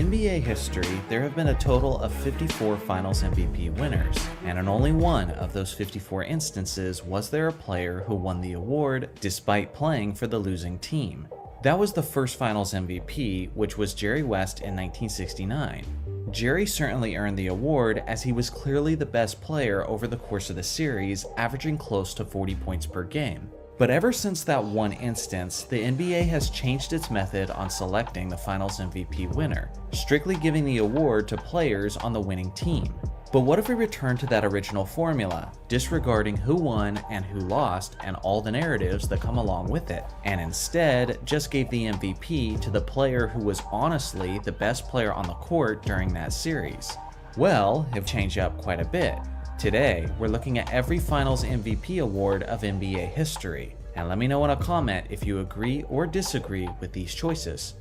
NBA history, there have been a total of 54 Finals MVP winners, and in only one of those 54 instances was there a player who won the award despite playing for the losing team. That was the first Finals MVP, which was Jerry West in 1969. Jerry certainly earned the award as he was clearly the best player over the course of the series, averaging close to 40 points per game. But ever since that one instance, the NBA has changed its method on selecting the Finals MVP winner, strictly giving the award to players on the winning team. But what if we return to that original formula, disregarding who won and who lost and all the narratives that come along with it, and instead just gave the MVP to the player who was honestly the best player on the court during that series? Well, it changed up quite a bit. Today, we're looking at every Finals MVP award of NBA history, and let me know in a comment if you agree or disagree with these choices.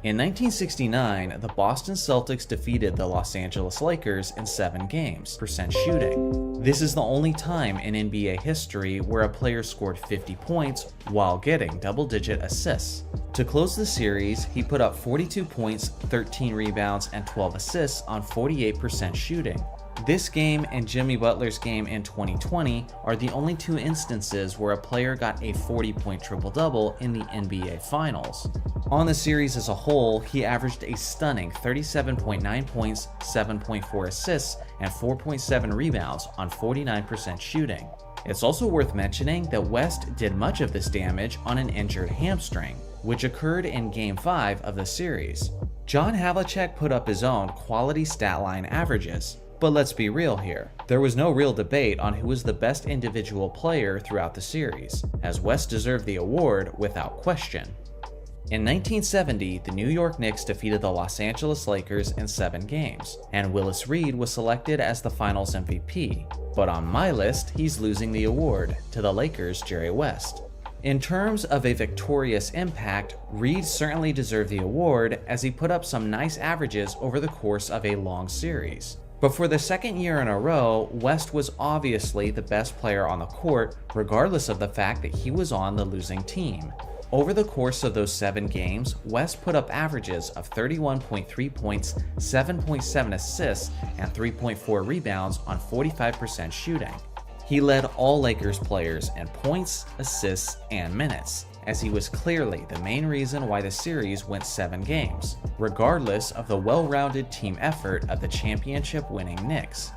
In 1969, the Boston Celtics defeated the Los Angeles Lakers in 7 games, shooting. This is the only time in NBA history where a player scored 50 points while getting double-digit assists. To close the series, he put up 42 points, 13 rebounds, and 12 assists on 48% shooting. This game and Jimmy Butler's game in 2020 are the only 2 instances where a player got a 40-point triple-double in the NBA Finals. On the series as a whole, he averaged a stunning 37.9 points, 7.4 assists, and 4.7 rebounds on 49% shooting. It's also worth mentioning that West did much of this damage on an injured hamstring, which occurred in Game 5 of the series. John Havlicek put up his own quality stat line averages. But let's be real here, there was no real debate on who was the best individual player throughout the series, as West deserved the award without question. In 1970, the New York Knicks defeated the Los Angeles Lakers in 7 games, and Willis Reed was selected as the Finals MVP, but on my list, he's losing the award to the Lakers' Jerry West. In terms of a victorious impact, Reed certainly deserved the award as he put up some nice averages over the course of a long series. But for the second year in a row, West was obviously the best player on the court, regardless of the fact that he was on the losing team. Over the course of those 7 games, West put up averages of 31.3 points, 7.7 assists, and 3.4 rebounds on 45% shooting. He led all Lakers players in points, assists, and minutes, as he was clearly the main reason why the series went 7 games, regardless of the well-rounded team effort of the championship-winning Knicks.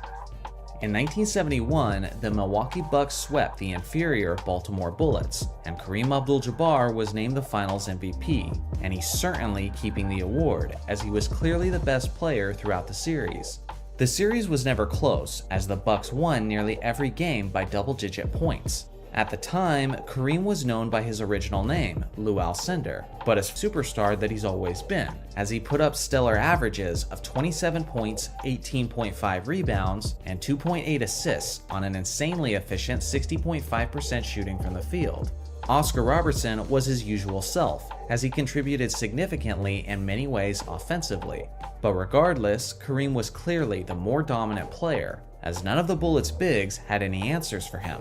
In 1971, the Milwaukee Bucks swept the inferior Baltimore Bullets, and Kareem Abdul-Jabbar was named the Finals MVP, and he's certainly keeping the award, as he was clearly the best player throughout the series. The series was never close, as the Bucks won nearly every game by double-digit points. At the time, Kareem was known by his original name, Lou Alcindor, but a superstar that he's always been, as he put up stellar averages of 27 points, 18.5 rebounds, and 2.8 assists on an insanely efficient 60.5% shooting from the field. Oscar Robertson was his usual self, as he contributed significantly in many ways offensively. But regardless, Kareem was clearly the more dominant player, as none of the Bullets' bigs had any answers for him.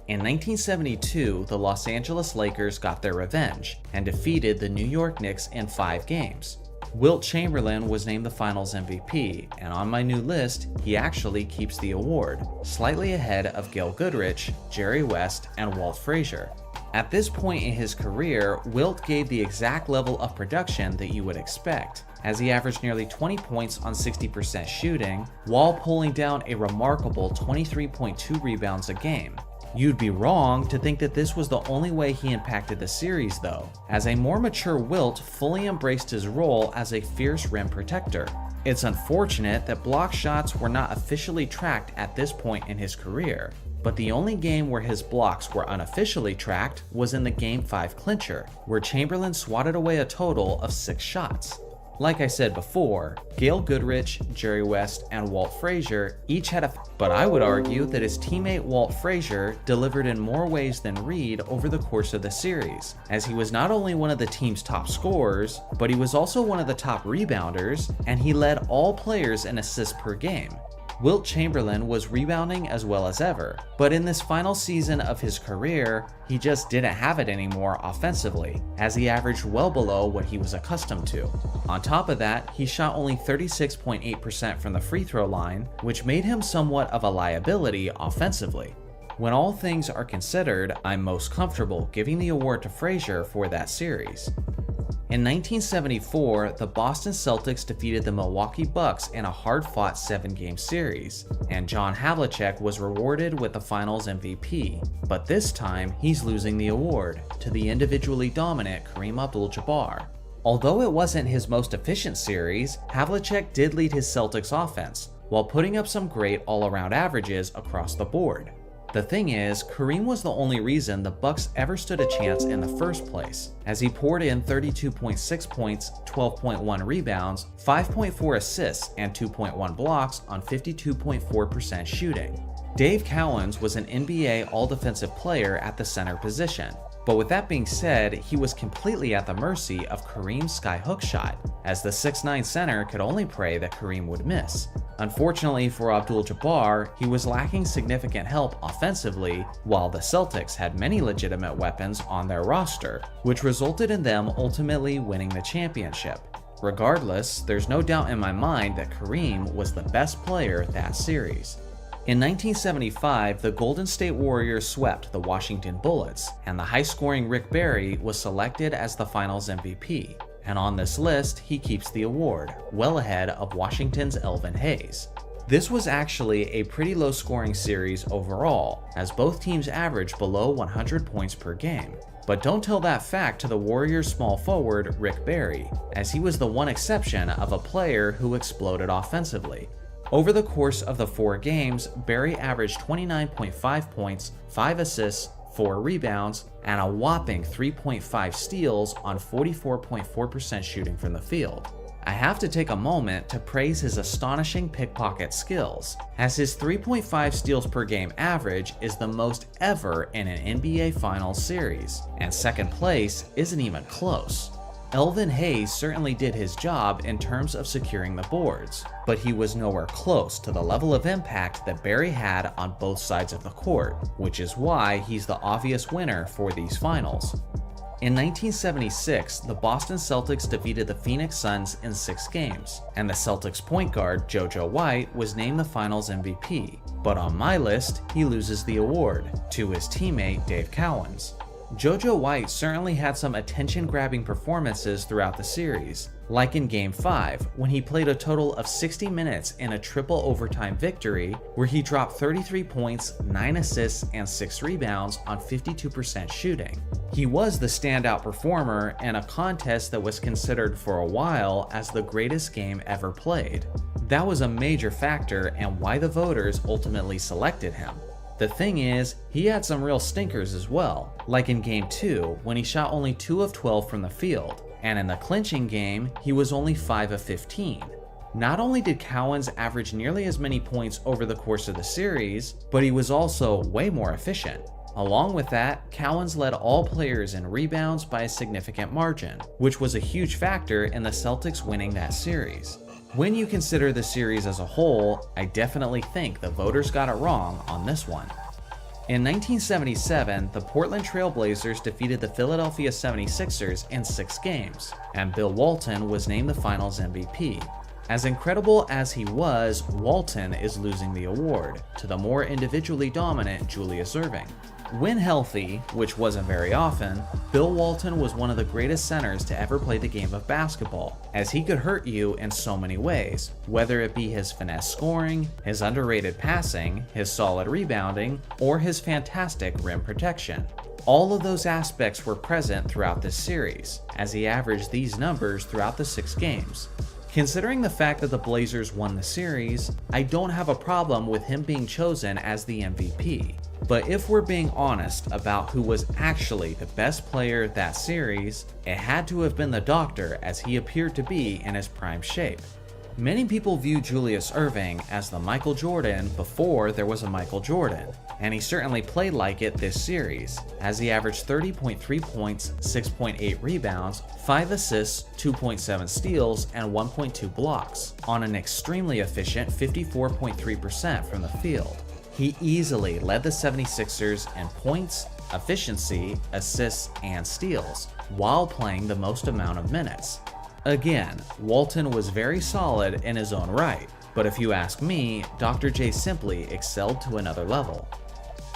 In 1972, the Los Angeles Lakers got their revenge and defeated the New York Knicks in 5 games. Wilt Chamberlain was named the Finals MVP, and on my new list, he actually keeps the award, slightly ahead of Gail Goodrich, Jerry West, and Walt Frazier. At this point in his career, Wilt gave the exact level of production that you would expect, as he averaged nearly 20 points on 60% shooting, while pulling down a remarkable 23.2 rebounds a game. You'd be wrong to think that this was the only way he impacted the series though, as a more mature Wilt fully embraced his role as a fierce rim protector. It's unfortunate that block shots were not officially tracked at this point in his career, but the only game where his blocks were unofficially tracked was in the Game 5 clincher, where Chamberlain swatted away a total of 6 shots. Like I said before, Gail Goodrich, Jerry West, and Walt Frazier each had but I would argue that his teammate Walt Frazier delivered in more ways than Reed over the course of the series, as he was not only one of the team's top scorers, but he was also one of the top rebounders, and he led all players in assists per game. Wilt Chamberlain was rebounding as well as ever, but in this final season of his career, he just didn't have it anymore offensively, as he averaged well below what he was accustomed to. On top of that, he shot only 36.8% from the free throw line, which made him somewhat of a liability offensively. When all things are considered, I'm most comfortable giving the award to Frazier for that series. In 1974, the Boston Celtics defeated the Milwaukee Bucks in a hard-fought 7-game series, and John Havlicek was rewarded with the Finals MVP, but this time he's losing the award to the individually dominant Kareem Abdul-Jabbar. Although it wasn't his most efficient series, Havlicek did lead his Celtics offense, while putting up some great all-around averages across the board. The thing is, Kareem was the only reason the Bucks ever stood a chance in the first place, as he poured in 32.6 points, 12.1 rebounds, 5.4 assists, and 2.1 blocks on 52.4% shooting. Dave Cowens was an NBA All-Defensive player at the center position, but with that being said, he was completely at the mercy of Kareem's skyhook shot, as the 6'9 center could only pray that Kareem would miss. Unfortunately for Abdul-Jabbar, he was lacking significant help offensively, while the Celtics had many legitimate weapons on their roster, which resulted in them ultimately winning the championship. Regardless, there's no doubt in my mind that Kareem was the best player that series. In 1975, the Golden State Warriors swept the Washington Bullets, and the high-scoring Rick Barry was selected as the Finals MVP. And on this list, he keeps the award, well ahead of Washington's Elvin Hayes. This was actually a pretty low-scoring series overall, as both teams averaged below 100 points per game. But don't tell that fact to the Warriors' small forward, Rick Barry, as he was the one exception of a player who exploded offensively. Over the course of the 4 games, Barry averaged 29.5 points, 5 assists, 4 rebounds, and a whopping 3.5 steals on 44.4% shooting from the field. I have to take a moment to praise his astonishing pickpocket skills, as his 3.5 steals per game average is the most ever in an NBA Finals series, and second place isn't even close. Elvin Hayes certainly did his job in terms of securing the boards, but he was nowhere close to the level of impact that Barry had on both sides of the court, which is why he's the obvious winner for these finals. In 1976, the Boston Celtics defeated the Phoenix Suns in 6 games, and the Celtics point guard JoJo White was named the Finals MVP, but on my list, he loses the award to his teammate Dave Cowens. JoJo White certainly had some attention-grabbing performances throughout the series, like in Game 5, when he played a total of 60 minutes in a triple overtime victory where he dropped 33 points, 9 assists, and 6 rebounds on 52% shooting. He was the standout performer in a contest that was considered for a while as the greatest game ever played. That was a major factor in why the voters ultimately selected him. The thing is, he had some real stinkers as well, like in Game 2 when he shot only 2 of 12 from the field, and in the clinching game, he was only 5 of 15. Not only did Cowens average nearly as many points over the course of the series, but he was also way more efficient. Along with that, Cowens led all players in rebounds by a significant margin, which was a huge factor in the Celtics winning that series. When you consider the series as a whole, I definitely think the voters got it wrong on this one. In 1977, the Portland Trail Blazers defeated the Philadelphia 76ers in 6 games, and Bill Walton was named the Finals MVP. As incredible as he was, Walton is losing the award to the more individually dominant Julius Erving. When healthy, which wasn't very often, Bill Walton was one of the greatest centers to ever play the game of basketball, as he could hurt you in so many ways, whether it be his finesse scoring, his underrated passing, his solid rebounding, or his fantastic rim protection. All of those aspects were present throughout this series, as he averaged these numbers throughout the 6 games. Considering the fact that the Blazers won the series, I don't have a problem with him being chosen as the MVP. But if we're being honest about who was actually the best player that series, it had to have been the Doctor, as he appeared to be in his prime shape. Many people view Julius Erving as the Michael Jordan before there was a Michael Jordan, and he certainly played like it this series, as he averaged 30.3 points, 6.8 rebounds, 5 assists, 2.7 steals, and 1.2 blocks, on an extremely efficient 54.3% from the field. He easily led the 76ers in points, efficiency, assists, and steals, while playing the most amount of minutes. Again, Walton was very solid in his own right, but if you ask me, Dr. J simply excelled to another level.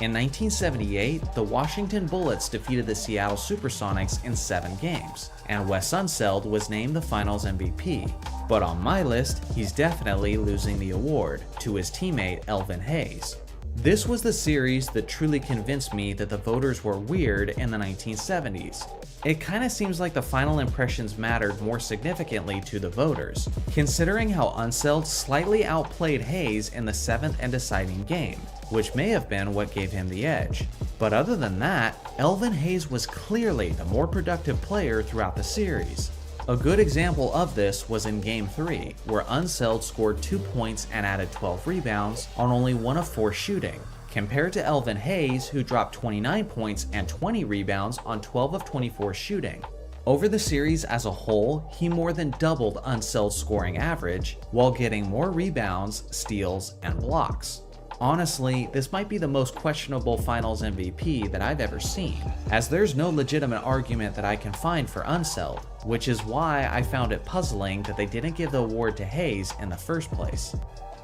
In 1978, the Washington Bullets defeated the Seattle Supersonics in 7 games, and Wes Unseld was named the Finals MVP. But on my list, he's definitely losing the award to his teammate Elvin Hayes. This was the series that truly convinced me that the voters were weird in the 1970s. It kinda seems like the final impressions mattered more significantly to the voters, considering how Unseld slightly outplayed Hayes in the 7th and deciding game, which may have been what gave him the edge. But other than that, Elvin Hayes was clearly the more productive player throughout the series. A good example of this was in Game 3, where Unseld scored 2 points and added 12 rebounds on only 1 of 4 shooting, compared to Elvin Hayes, who dropped 29 points and 20 rebounds on 12 of 24 shooting. Over the series as a whole, he more than doubled Unseld's scoring average, while getting more rebounds, steals, and blocks. Honestly, this might be the most questionable Finals MVP that I've ever seen, as there's no legitimate argument that I can find for Unseld, which is why I found it puzzling that they didn't give the award to Hayes in the first place.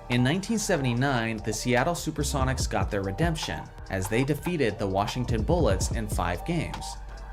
In 1979, the Seattle Supersonics got their redemption, as they defeated the Washington Bullets in 5 games.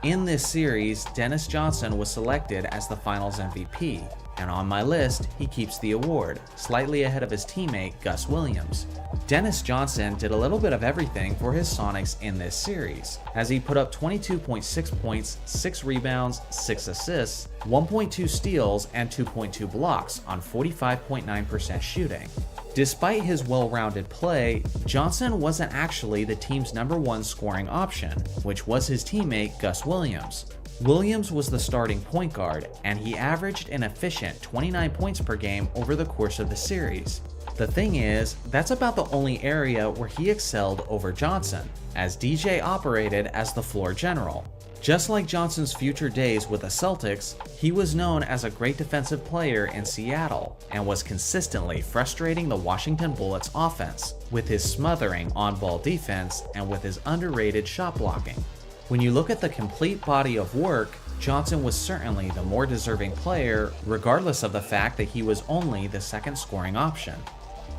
In this series, Dennis Johnson was selected as the Finals MVP, and on my list, he keeps the award, slightly ahead of his teammate Gus Williams. Dennis Johnson did a little bit of everything for his Sonics in this series, as he put up 22.6 points, 6 rebounds, 6 assists, 1.2 steals, and 2.2 blocks on 45.9% shooting. Despite his well-rounded play, Johnson wasn't actually the team's #1 scoring option, which was his teammate Gus Williams. Williams was the starting point guard, and he averaged an efficient 29 points per game over the course of the series. The thing is, that's about the only area where he excelled over Johnson, as DJ operated as the floor general. Just like Johnson's future days with the Celtics, he was known as a great defensive player in Seattle, and was consistently frustrating the Washington Bullets offense, with his smothering on-ball defense and with his underrated shot blocking. When you look at the complete body of work, Johnson was certainly the more deserving player, regardless of the fact that he was only the second scoring option.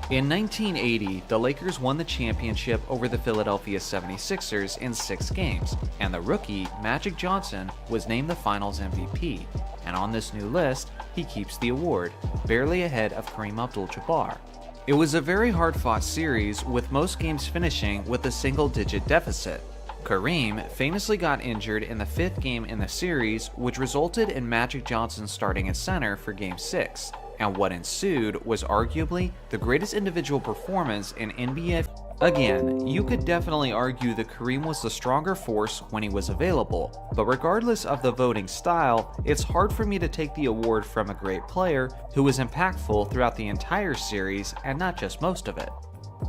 In 1980, the Lakers won the championship over the Philadelphia 76ers in 6 games, and the rookie, Magic Johnson, was named the Finals MVP, and on this new list, he keeps the award, barely ahead of Kareem Abdul-Jabbar. It was a very hard-fought series, with most games finishing with a single-digit deficit. Kareem famously got injured in the 5th game in the series, which resulted in Magic Johnson starting at center for Game 6, and what ensued was arguably the greatest individual performance in NBA. Again, you could definitely argue that Kareem was the stronger force when he was available, but regardless of the voting style, it's hard for me to take the award from a great player who was impactful throughout the entire series and not just most of it.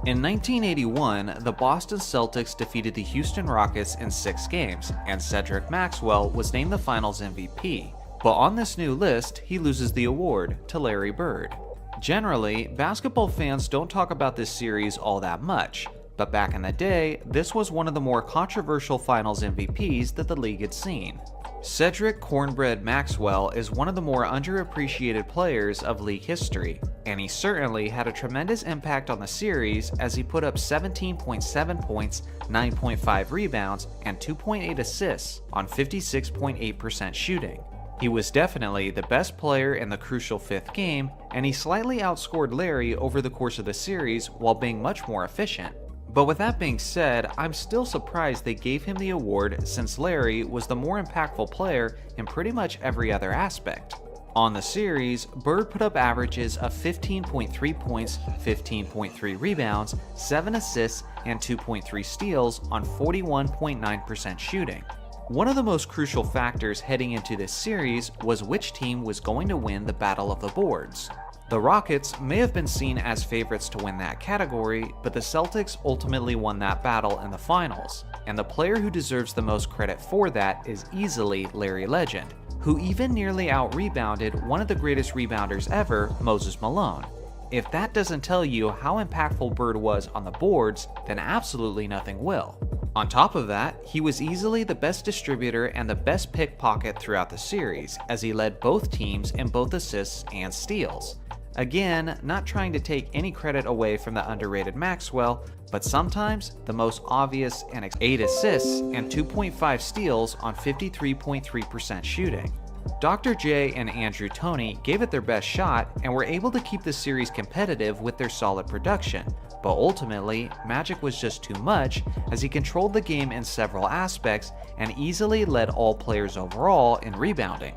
In 1981, the Boston Celtics defeated the Houston Rockets in 6 games, and Cedric Maxwell was named the Finals MVP. But on this new list, he loses the award to Larry Bird. Generally, basketball fans don't talk about this series all that much, but back in the day, this was one of the more controversial Finals MVPs that the league had seen. Cedric "Cornbread" Maxwell is one of the more underappreciated players of league history, and he certainly had a tremendous impact on the series as he put up 17.7 points, 9.5 rebounds, and 2.8 assists on 56.8% shooting. He was definitely the best player in the crucial 5th game, and he slightly outscored Larry over the course of the series while being much more efficient. But with that being said, I'm still surprised they gave him the award since Larry was the more impactful player in pretty much every other aspect. On the series, Bird put up averages of 15.3 points, 15.3 rebounds, 7 assists, and 2.3 steals on 41.9% shooting. One of the most crucial factors heading into this series was which team was going to win the Battle of the Boards. The Rockets may have been seen as favorites to win that category, but the Celtics ultimately won that battle in the finals, and the player who deserves the most credit for that is easily Larry Legend, who even nearly out-rebounded one of the greatest rebounders ever, Moses Malone. If that doesn't tell you how impactful Bird was on the boards, then absolutely nothing will. On top of that, he was easily the best distributor and the best pickpocket throughout the series, as he led both teams in both assists and steals. Again, not trying to take any credit away from the underrated Maxwell, but sometimes the most obvious and 8 assists and 2.5 steals on 53.3% shooting. Dr. J and Andrew Toney gave it their best shot and were able to keep the series competitive with their solid production, but ultimately, Magic was just too much as he controlled the game in several aspects and easily led all players overall in rebounding.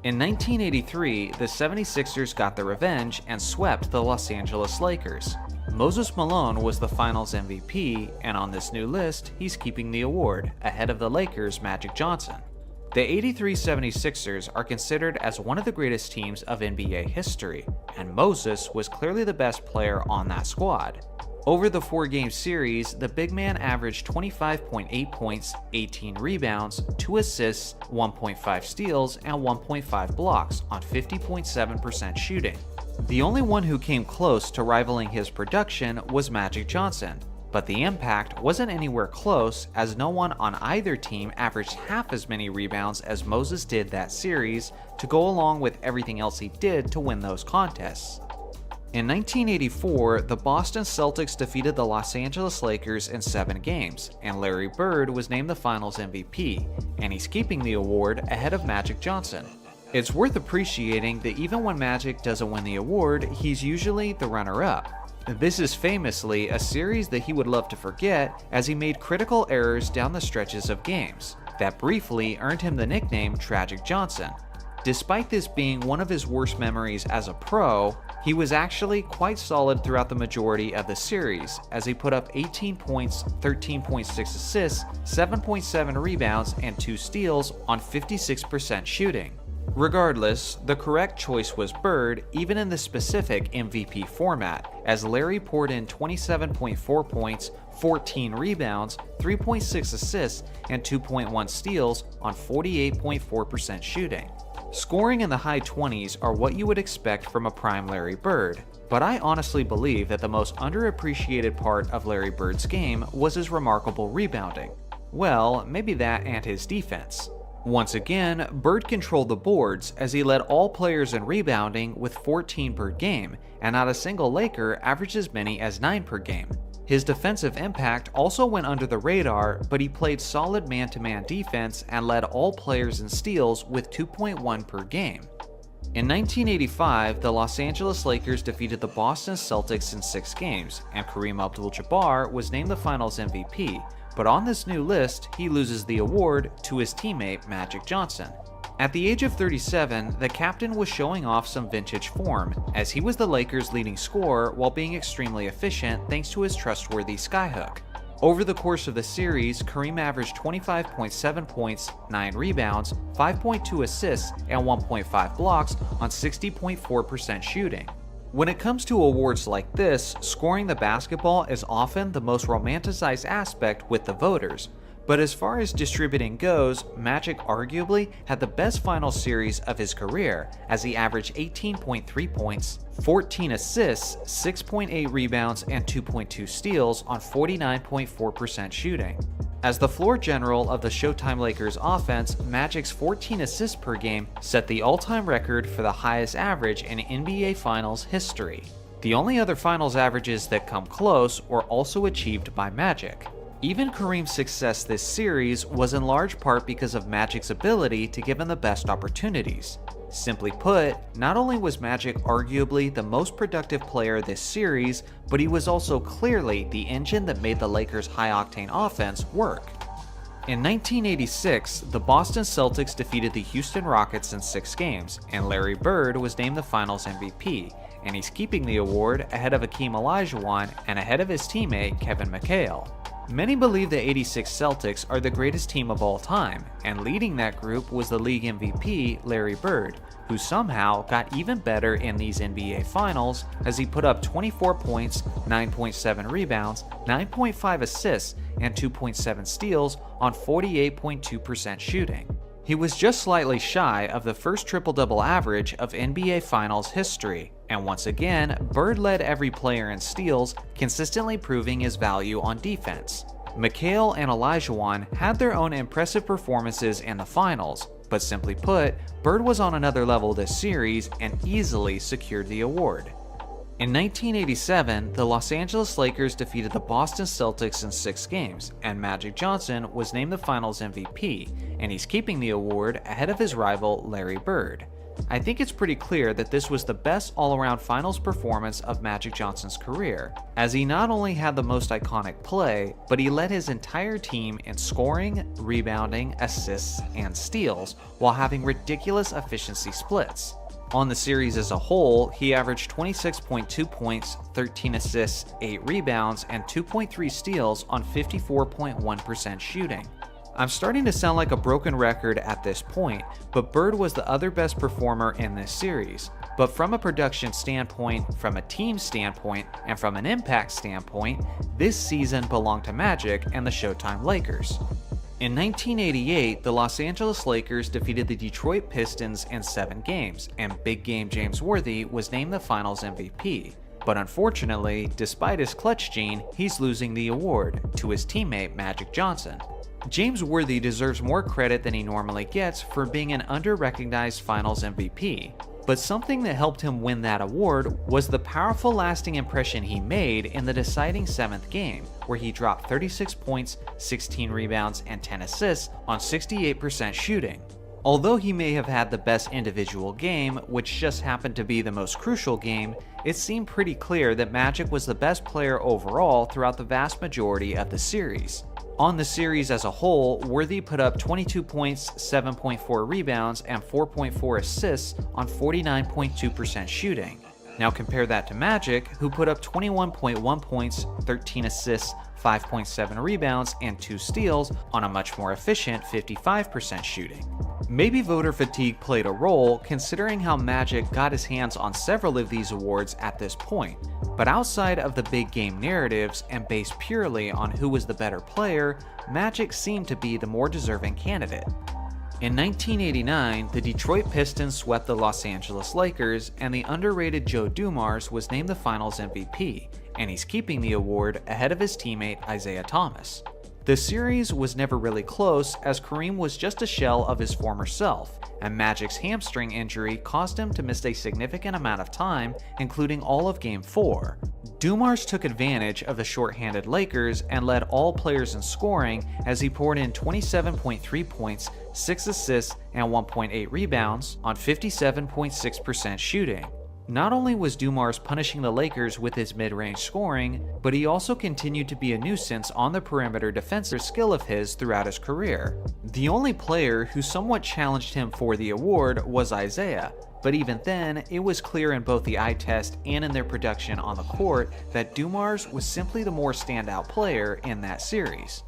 In 1983, the 76ers got their revenge and swept the Los Angeles Lakers. Moses Malone was the finals MVP, and on this new list, he's keeping the award, ahead of the Lakers' Magic Johnson. The 83 76ers are considered as one of the greatest teams of NBA history, and Moses was clearly the best player on that squad. Over the 4-game series, the big man averaged 25.8 points, 18 rebounds, 2 assists, 1.5 steals, and 1.5 blocks on 50.7% shooting. The only one who came close to rivaling his production was Magic Johnson, but the impact wasn't anywhere close as no one on either team averaged half as many rebounds as Moses did that series to go along with everything else he did to win those contests. In 1984, the Boston Celtics defeated the Los Angeles Lakers in 7 games, and Larry Bird was named the finals MVP, and he's keeping the award ahead of Magic Johnson. It's worth appreciating that even when Magic doesn't win the award, he's usually the runner-up. This is famously a series that he would love to forget, as he made critical errors down the stretches of games that briefly earned him the nickname Tragic Johnson. Despite this being one of his worst memories as a pro, he was actually quite solid throughout the majority of the series, as he put up 18 points, 13.6 assists, 7.7 rebounds, and 2 steals on 56% shooting. Regardless, the correct choice was Bird, even in the specific MVP format, as Larry poured in 27.4 points, 14 rebounds, 3.6 assists, and 2.1 steals on 48.4% shooting. Scoring in the high 20s are what you would expect from a prime Larry Bird, but I honestly believe that the most underappreciated part of Larry Bird's game was his remarkable rebounding. Well, maybe that and his defense. Once again, Bird controlled the boards as he led all players in rebounding with 14 per game, and not a single Laker averaged as many as 9 per game. His defensive impact also went under the radar, but he played solid man-to-man defense and led all players in steals with 2.1 per game. In 1985, the Los Angeles Lakers defeated the Boston Celtics in 6 games, and Kareem Abdul-Jabbar was named the finals MVP, but on this new list, he loses the award to his teammate Magic Johnson. At the age of 37, the captain was showing off some vintage form, as he was the Lakers' leading scorer while being extremely efficient thanks to his trustworthy skyhook. Over the course of the series, Kareem averaged 25.7 points, 9 rebounds, 5.2 assists, and 1.5 blocks on 60.4% shooting. When it comes to awards like this, scoring the basketball is often the most romanticized aspect with the voters. But as far as distributing goes, Magic arguably had the best final series of his career, as he averaged 18.3 points, 14 assists, 6.8 rebounds, and 2.2 steals on 49.4% shooting. As the floor general of the Showtime Lakers offense, Magic's 14 assists per game set the all-time record for the highest average in NBA Finals history. The only other Finals averages that come close were also achieved by Magic. Even Kareem's success this series was in large part because of Magic's ability to give him the best opportunities. Simply put, not only was Magic arguably the most productive player this series, but he was also clearly the engine that made the Lakers' high-octane offense work. In 1986, the Boston Celtics defeated the Houston Rockets in 6 games, and Larry Bird was named the finals MVP, and he's keeping the award ahead of Hakeem Olajuwon and ahead of his teammate Kevin McHale. Many believe the '86 Celtics are the greatest team of all time, and leading that group was the league MVP Larry Bird, who somehow got even better in these NBA Finals as he put up 24 points, 9.7 rebounds, 9.5 assists, and 2.7 steals on 48.2% shooting. He was just slightly shy of the first triple-double average of NBA Finals history, and once again, Bird led every player in steals, consistently proving his value on defense. Mikhail and Olajuwon had their own impressive performances in the finals, but simply put, Bird was on another level this series and easily secured the award. In 1987, the Los Angeles Lakers defeated the Boston Celtics in 6 games, and Magic Johnson was named the Finals MVP, and he's keeping the award ahead of his rival Larry Bird. I think it's pretty clear that this was the best all-around finals performance of Magic Johnson's career, as he not only had the most iconic play, but he led his entire team in scoring, rebounding, assists, and steals, while having ridiculous efficiency splits. On the series as a whole, he averaged 26.2 points, 13 assists, 8 rebounds, and 2.3 steals on 54.1% shooting. I'm starting to sound like a broken record at this point, but Bird was the other best performer in this series. But from a production standpoint, from a team standpoint, and from an impact standpoint, this season belonged to Magic and the Showtime Lakers. In 1988, the Los Angeles Lakers defeated the Detroit Pistons in 7 games, and Big Game James Worthy was named the Finals MVP. But unfortunately, despite his clutch gene, he's losing the award to his teammate Magic Johnson. James Worthy deserves more credit than he normally gets for being an under-recognized Finals MVP. But something that helped him win that award was the powerful lasting impression he made in the deciding 7th game, where he dropped 36 points, 16 rebounds, and 10 assists on 68% shooting. Although he may have had the best individual game, which just happened to be the most crucial game, it seemed pretty clear that Magic was the best player overall throughout the vast majority of the series. On the series as a whole, Worthy put up 22 points, 7.4 rebounds, and 4.4 assists on 49.2% shooting. Now compare that to Magic, who put up 21.1 points, 13 assists, 5.7 rebounds, and 2 steals on a much more efficient 55% shooting. Maybe voter fatigue played a role, considering how Magic got his hands on several of these awards at this point, but outside of the big game narratives and based purely on who was the better player, Magic seemed to be the more deserving candidate. In 1989, the Detroit Pistons swept the Los Angeles Lakers, and the underrated Joe Dumars was named the Finals MVP, and he's keeping the award ahead of his teammate Isaiah Thomas. The series was never really close, as Kareem was just a shell of his former self, and Magic's hamstring injury caused him to miss a significant amount of time, including all of Game 4. Dumars took advantage of the short-handed Lakers and led all players in scoring as he poured in 27.3 points, 6 assists, and 1.8 rebounds on 57.6% shooting. Not only was Dumars punishing the Lakers with his mid-range scoring, but he also continued to be a nuisance on the perimeter defensive skill of his throughout his career. The only player who somewhat challenged him for the award was Isaiah, but even then, it was clear in both the eye test and in their production on the court that Dumars was simply the more standout player in that series.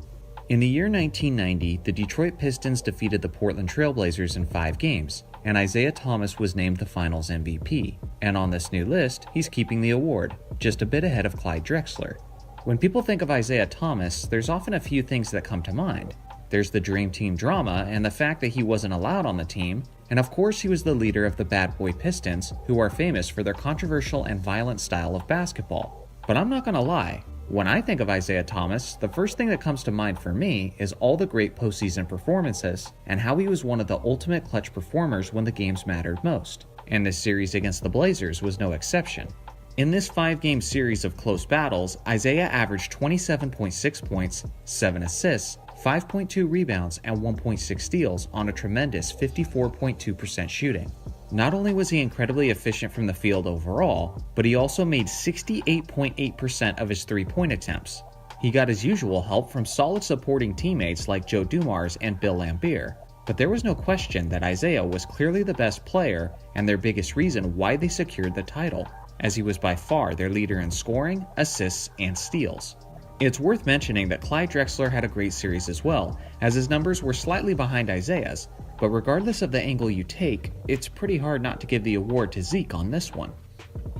In the year 1990, the Detroit Pistons defeated the Portland Trail Blazers in 5 games, and Isaiah Thomas was named the Finals MVP. And on this new list, he's keeping the award, just a bit ahead of Clyde Drexler. When people think of Isaiah Thomas, there's often a few things that come to mind. There's the Dream Team drama and the fact that he wasn't allowed on the team, and of course he was the leader of the Bad Boy Pistons, who are famous for their controversial and violent style of basketball. But I'm not gonna lie, when I think of Isaiah Thomas, the first thing that comes to mind for me is all the great postseason performances and how he was one of the ultimate clutch performers when the games mattered most. And this series against the Blazers was no exception. In this 5-game series of close battles, Isaiah averaged 27.6 points, 7 assists, 5.2 rebounds, and 1.6 steals on a tremendous 54.2% shooting. Not only was he incredibly efficient from the field overall, but he also made 68.8% of his 3-point attempts. He got his usual help from solid supporting teammates like Joe Dumars and Bill Laimbeer, but there was no question that Isaiah was clearly the best player and their biggest reason why they secured the title, as he was by far their leader in scoring, assists, and steals. It's worth mentioning that Clyde Drexler had a great series as well, as his numbers were slightly behind Isaiah's, but regardless of the angle you take, it's pretty hard not to give the award to Zeke on this one.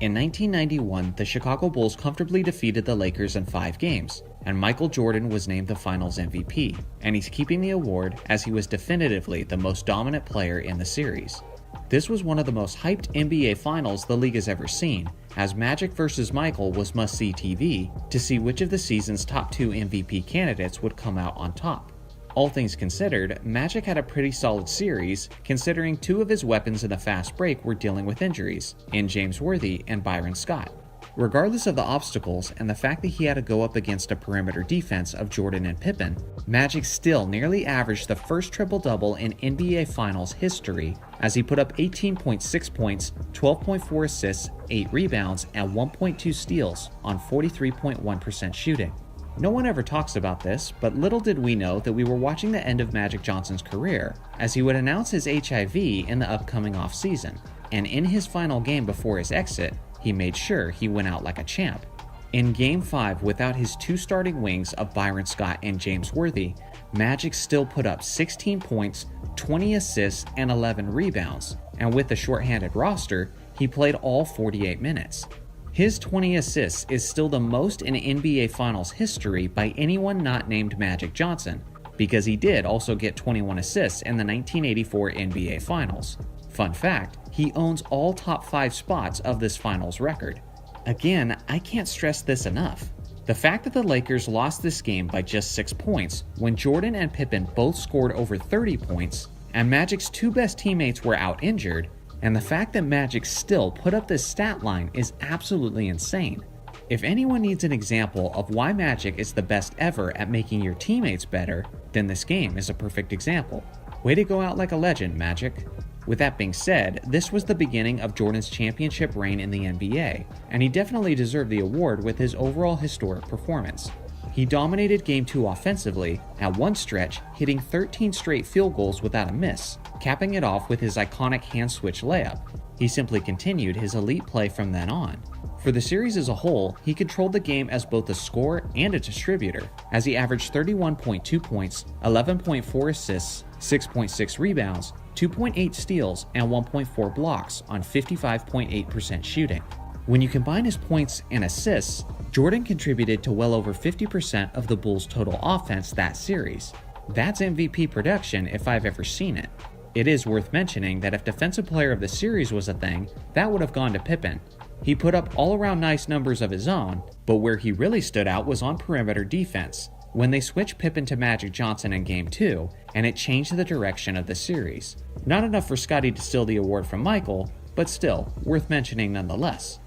In 1991, the Chicago Bulls comfortably defeated the Lakers in 5 games, and Michael Jordan was named the Finals MVP, and he's keeping the award as he was definitively the most dominant player in the series. This was one of the most hyped NBA Finals the league has ever seen, as Magic vs. Michael was must-see TV to see which of the season's top 2 MVP candidates would come out on top. All things considered, Magic had a pretty solid series, considering 2 of his weapons in the fast break were dealing with injuries, in James Worthy and Byron Scott. Regardless of the obstacles and the fact that he had to go up against a perimeter defense of Jordan and Pippen, Magic still nearly averaged the first triple-double in NBA Finals history, as he put up 18.6 points, 12.4 assists, 8 rebounds, and 1.2 steals on 43.1% shooting. No one ever talks about this, but little did we know that we were watching the end of Magic Johnson's career, as he would announce his HIV in the upcoming offseason, and in his final game before his exit, he made sure he went out like a champ. In Game 5, without his 2 starting wings of Byron Scott and James Worthy, Magic still put up 16 points, 20 assists, and 11 rebounds, and with the shorthanded roster, he played all 48 minutes. His 20 assists is still the most in NBA Finals history by anyone not named Magic Johnson, because he did also get 21 assists in the 1984 NBA Finals. Fun fact, he owns all top 5 spots of this Finals record. Again, I can't stress this enough. The fact that the Lakers lost this game by just 6 points when Jordan and Pippen both scored over 30 points, and Magic's 2 best teammates were out injured, and the fact that Magic still put up this stat line is absolutely insane. If anyone needs an example of why Magic is the best ever at making your teammates better, then this game is a perfect example. Way to go out like a legend, Magic. With that being said, this was the beginning of Jordan's championship reign in the NBA, and he definitely deserved the award with his overall historic performance. He dominated Game 2 offensively, at one stretch hitting 13 straight field goals without a miss, capping it off with his iconic hand-switch layup. He simply continued his elite play from then on. For the series as a whole, he controlled the game as both a scorer and a distributor, as he averaged 31.2 points, 11.4 assists, 6.6 rebounds, 2.8 steals, and 1.4 blocks on 55.8% shooting. When you combine his points and assists, Jordan contributed to well over 50% of the Bulls' total offense that series. That's MVP production if I've ever seen it. It is worth mentioning that if Defensive Player of the Series was a thing, that would have gone to Pippen. He put up all-around nice numbers of his own, but where he really stood out was on perimeter defense, when they switched Pippen to Magic Johnson in Game 2, and it changed the direction of the series. Not enough for Scottie to steal the award from Michael, but still, worth mentioning nonetheless.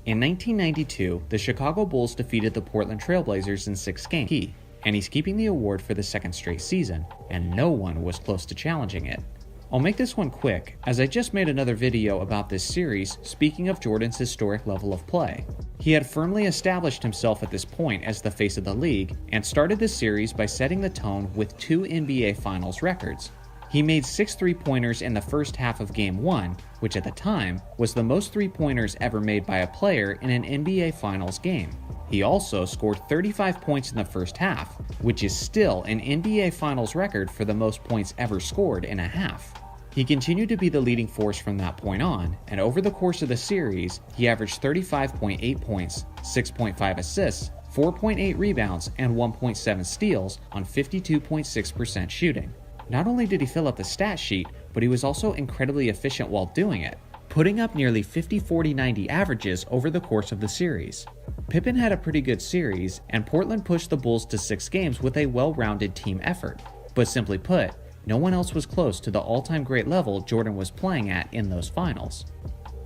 In 1992, the Chicago Bulls defeated the Portland Trail Blazers in 6 games, and he's keeping the award for the 2nd straight season, and no one was close to challenging it. I'll make this one quick, as I just made another video about this series speaking of Jordan's historic level of play. He had firmly established himself at this point as the face of the league, and started the series by setting the tone with 2 NBA Finals records. He made 6 3-pointers in the first half of Game 1, which at the time was the most 3-pointers ever made by a player in an NBA Finals game. He also scored 35 points in the first half, which is still an NBA Finals record for the most points ever scored in a half. He continued to be the leading force from that point on, and over the course of the series, he averaged 35.8 points, 6.5 assists, 4.8 rebounds, and 1.7 steals on 52.6% shooting. Not only did he fill up the stat sheet, but he was also incredibly efficient while doing it, putting up nearly 50-40-90 averages over the course of the series. Pippen had a pretty good series, and Portland pushed the Bulls to 6 games with a well-rounded team effort. But simply put, no one else was close to the all-time great level Jordan was playing at in those finals.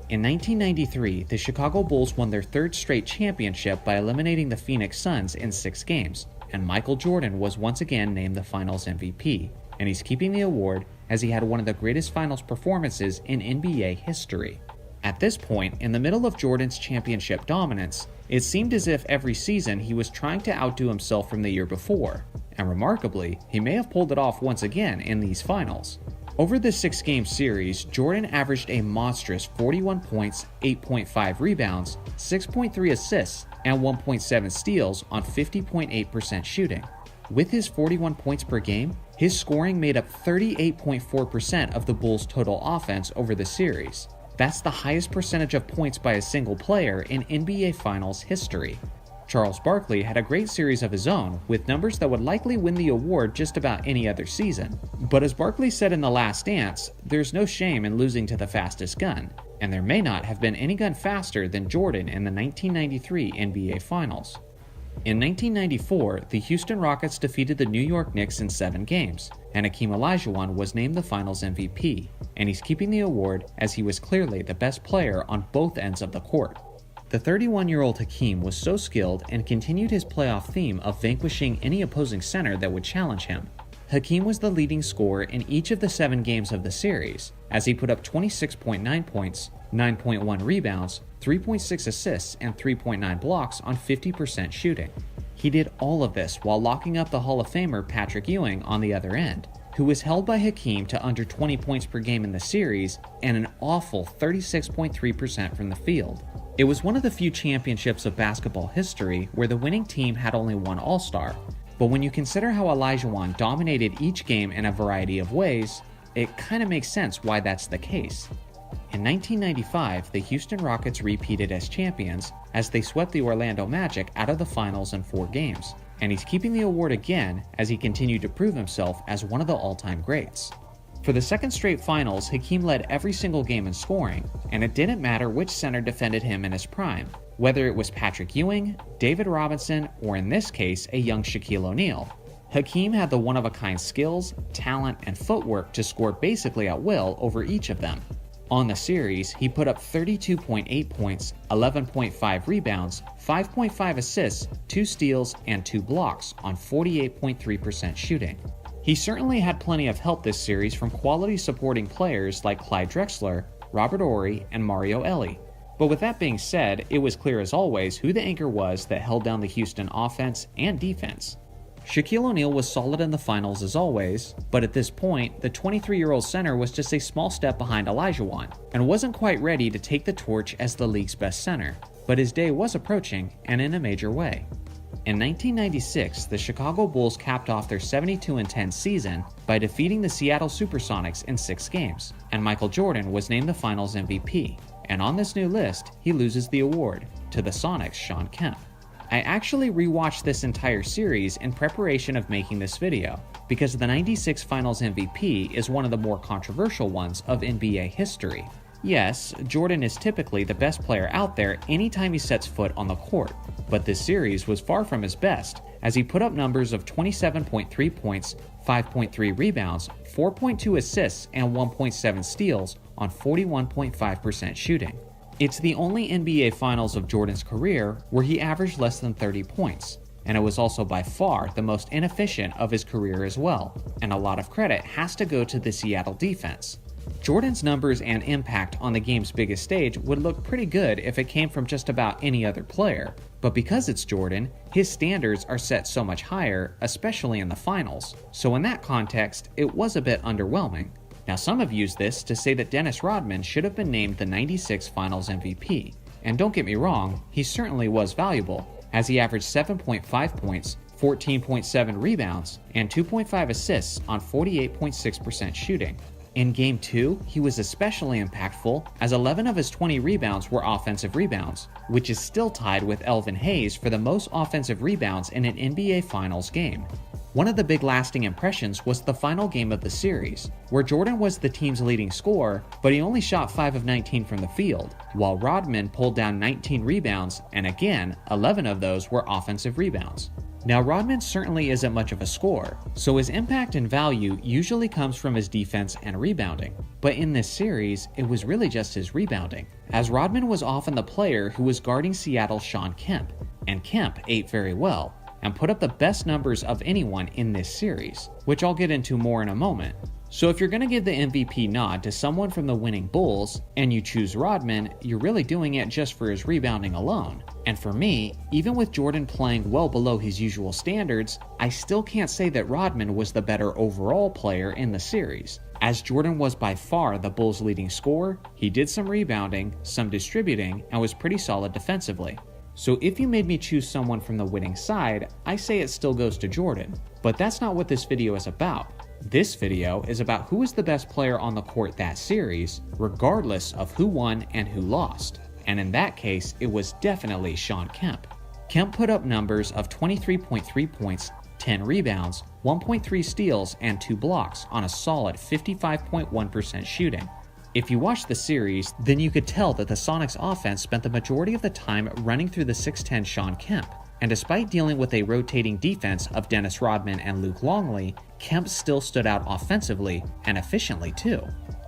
In 1993, the Chicago Bulls won their 3rd straight championship by eliminating the Phoenix Suns in 6 games, and Michael Jordan was once again named the Finals MVP, and he's keeping the award as he had one of the greatest Finals performances in NBA history. At this point, in the middle of Jordan's championship dominance, it seemed as if every season he was trying to outdo himself from the year before, and remarkably, he may have pulled it off once again in these finals. Over the 6-game series, Jordan averaged a monstrous 41 points, 8.5 rebounds, 6.3 assists, and 1.7 steals on 50.8% shooting. With his 41 points per game, his scoring made up 38.4% of the Bulls' total offense over the series. That's the highest percentage of points by a single player in NBA Finals history. Charles Barkley had a great series of his own, with numbers that would likely win the award just about any other season. But as Barkley said in The Last Dance, there's no shame in losing to the fastest gun, and there may not have been any gun faster than Jordan in the 1993 NBA Finals. In 1994, the Houston Rockets defeated the New York Knicks in 7 games, and Hakeem Olajuwon was named the Finals MVP, and he's keeping the award as he was clearly the best player on both ends of the court. The 31-year-old Hakeem was so skilled and continued his playoff theme of vanquishing any opposing center that would challenge him. Hakeem was the leading scorer in each of the 7 games of the series, as he put up 26.9 points, 9.1 rebounds, 3.6 assists, and 3.9 blocks on 50% shooting. He did all of this while locking up the Hall of Famer Patrick Ewing on the other end, who was held by Hakeem to under 20 points per game in the series and an awful 36.3% from the field. It was one of the few championships of basketball history where the winning team had only one All-Star, but when you consider how Olajuwon dominated each game in a variety of ways, it kind of makes sense why that's the case. In 1995, the Houston Rockets repeated as champions as they swept the Orlando Magic out of the finals in 4 games, and he's keeping the award again as he continued to prove himself as one of the all-time greats. For the second straight finals, Hakeem led every single game in scoring, and it didn't matter which center defended him in his prime, whether it was Patrick Ewing, David Robinson, or in this case, a young Shaquille O'Neal. Hakeem had the one-of-a-kind skills, talent, and footwork to score basically at will over each of them. On the series, he put up 32.8 points, 11.5 rebounds, 5.5 assists, 2 steals, and 2 blocks on 48.3% shooting. He certainly had plenty of help this series from quality supporting players like Clyde Drexler, Robert Horry, and Mario Elie. But with that being said, it was clear as always who the anchor was that held down the Houston offense and defense. Shaquille O'Neal was solid in the finals as always, but at this point, the 23-year-old center was just a small step behind Olajuwon, and wasn't quite ready to take the torch as the league's best center, but his day was approaching, and in a major way. In 1996, the Chicago Bulls capped off their 72-10 season by defeating the Seattle Supersonics in 6 games, and Michael Jordan was named the Finals MVP, and on this new list, he loses the award to the Sonics' Shawn Kemp. I actually rewatched this entire series in preparation of making this video, because the 96 Finals MVP is one of the more controversial ones of NBA history. Yes, Jordan is typically the best player out there anytime he sets foot on the court, but this series was far from his best, as he put up numbers of 27.3 points, 5.3 rebounds, 4.2 assists, and 1.7 steals on 41.5% shooting. It's the only NBA Finals of Jordan's career where he averaged less than 30 points, and it was also by far the most inefficient of his career as well, and a lot of credit has to go to the Seattle defense. Jordan's numbers and impact on the game's biggest stage would look pretty good if it came from just about any other player, but because it's Jordan, his standards are set so much higher, especially in the finals, so in that context, it was a bit underwhelming. Now some have used this to say that Dennis Rodman should have been named the 96 Finals MVP, and don't get me wrong, he certainly was valuable, as he averaged 7.5 points, 14.7 rebounds, and 2.5 assists on 48.6% shooting. In Game 2, he was especially impactful, as 11 of his 20 rebounds were offensive rebounds, which is still tied with Elvin Hayes for the most offensive rebounds in an NBA Finals game. One of the big lasting impressions was the final game of the series, where Jordan was the team's leading scorer, but he only shot 5 of 19 from the field, while Rodman pulled down 19 rebounds, and again, 11 of those were offensive rebounds. Now Rodman certainly isn't much of a scorer, so his impact and value usually comes from his defense and rebounding. But in this series, it was really just his rebounding, as Rodman was often the player who was guarding Seattle's Shawn Kemp, and Kemp ate very well, and put up the best numbers of anyone in this series, which I'll get into more in a moment. So if you're going to give the MVP nod to someone from the winning Bulls, and you choose Rodman, you're really doing it just for his rebounding alone. And for me, even with Jordan playing well below his usual standards, I still can't say that Rodman was the better overall player in the series. As Jordan was by far the Bulls' leading scorer, he did some rebounding, some distributing, and was pretty solid defensively. So if you made me choose someone from the winning side, I say it still goes to Jordan. But that's not what this video is about. This video is about who was the best player on the court that series, regardless of who won and who lost. And in that case, it was definitely Shawn Kemp. Kemp put up numbers of 23.3 points, 10 rebounds, 1.3 steals, and 2 blocks on a solid 55.1% shooting. If you watched the series, then you could tell that the Sonics offense spent the majority of the time running through the 6'10 Shawn Kemp. And despite dealing with a rotating defense of Dennis Rodman and Luke Longley, Kemp still stood out offensively and efficiently too.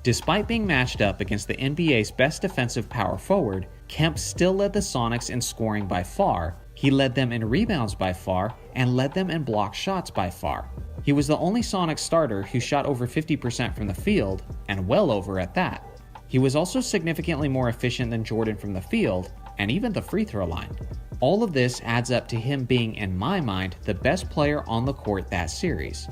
Despite being matched up against the NBA's best defensive power forward, Kemp still led the Sonics in scoring by far, he led them in rebounds by far, and led them in blocked shots by far. He was the only Sonics starter who shot over 50% from the field, and well over at that. He was also significantly more efficient than Jordan from the field, and even the free throw line. All of this adds up to him being, in my mind, the best player on the court that series.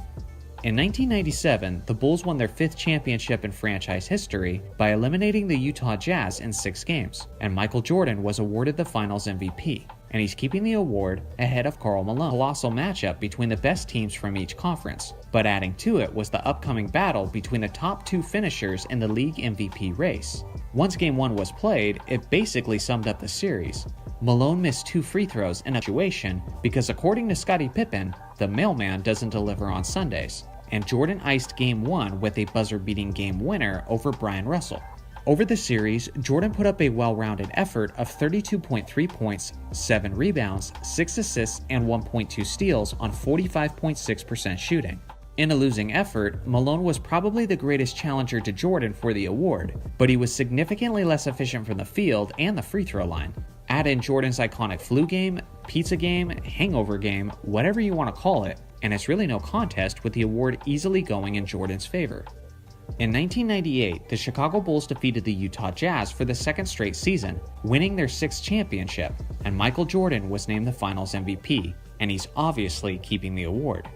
In 1997, the Bulls won their 5th championship in franchise history by eliminating the Utah Jazz in 6 games, and Michael Jordan was awarded the Finals MVP, and he's keeping the award ahead of Karl Malone. A colossal matchup between the best teams from each conference, but adding to it was the upcoming battle between the top 2 finishers in the league MVP race. Once Game 1 was played, it basically summed up the series. Malone missed 2 free throws in a situation because, according to Scottie Pippen, the mailman doesn't deliver on Sundays, and Jordan iced Game 1 with a buzzer-beating game winner over Brian Russell. Over the series, Jordan put up a well-rounded effort of 32.3 points, 7 rebounds, 6 assists, and 1.2 steals on 45.6% shooting. In a losing effort, Malone was probably the greatest challenger to Jordan for the award, but he was significantly less efficient from the field and the free throw line. Add in Jordan's iconic flu game, pizza game, hangover game, whatever you want to call it, and it's really no contest with the award easily going in Jordan's favor. In 1998, the Chicago Bulls defeated the Utah Jazz for the 2nd straight season, winning their 6th championship, and Michael Jordan was named the Finals MVP, and he's obviously keeping the award.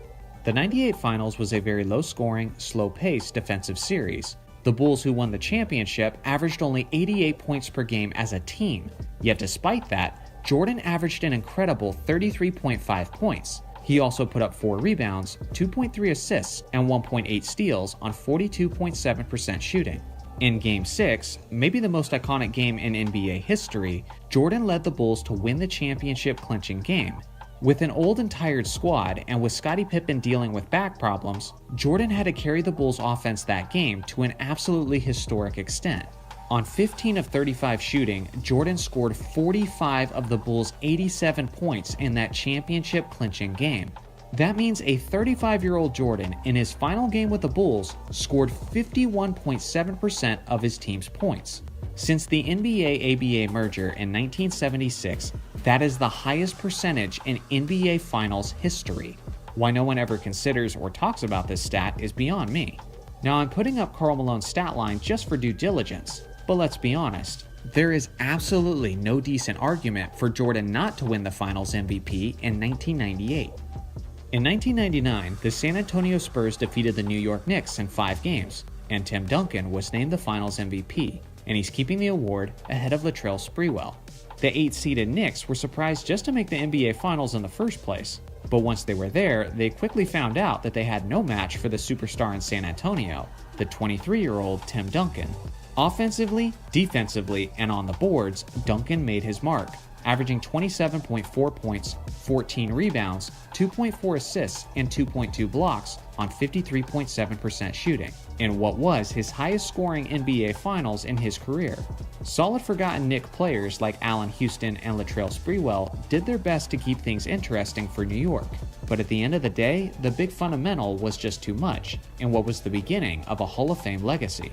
The 98 Finals was a very low-scoring, slow-paced defensive series. The Bulls, who won the championship, averaged only 88 points per game as a team, yet despite that, Jordan averaged an incredible 33.5 points. He also put up 4 rebounds, 2.3 assists, and 1.8 steals on 42.7% shooting. In Game 6, maybe the most iconic game in NBA history, Jordan led the Bulls to win the championship-clinching game. With an old and tired squad, and with Scottie Pippen dealing with back problems, Jordan had to carry the Bulls' offense that game to an absolutely historic extent. On 15 of 35 shooting, Jordan scored 45 of the Bulls' 87 points in that championship-clinching game. That means a 35-year-old Jordan, in his final game with the Bulls, scored 51.7% of his team's points. Since the NBA-ABA merger in 1976, that is the highest percentage in NBA Finals history. Why no one ever considers or talks about this stat is beyond me. Now, I'm putting up Karl Malone's stat line just for due diligence, but let's be honest, there is absolutely no decent argument for Jordan not to win the Finals MVP in 1998. In 1999, the San Antonio Spurs defeated the New York Knicks in 5 games, and Tim Duncan was named the Finals MVP, and he's keeping the award ahead of Latrell Sprewell. The 8-seeded Knicks were surprised just to make the NBA Finals in the first place, but once they were there, they quickly found out that they had no match for the superstar in San Antonio, the 23-year-old Tim Duncan. Offensively, defensively, and on the boards, Duncan made his mark, averaging 27.4 points, 14 rebounds, 2.4 assists, and 2.2 blocks on 53.7% shooting, in what was his highest scoring NBA Finals in his career. Solid forgotten Knick players like Allen Houston and Latrell Sprewell did their best to keep things interesting for New York, but at the end of the day, the big fundamental was just too much, in what was the beginning of a Hall of Fame legacy.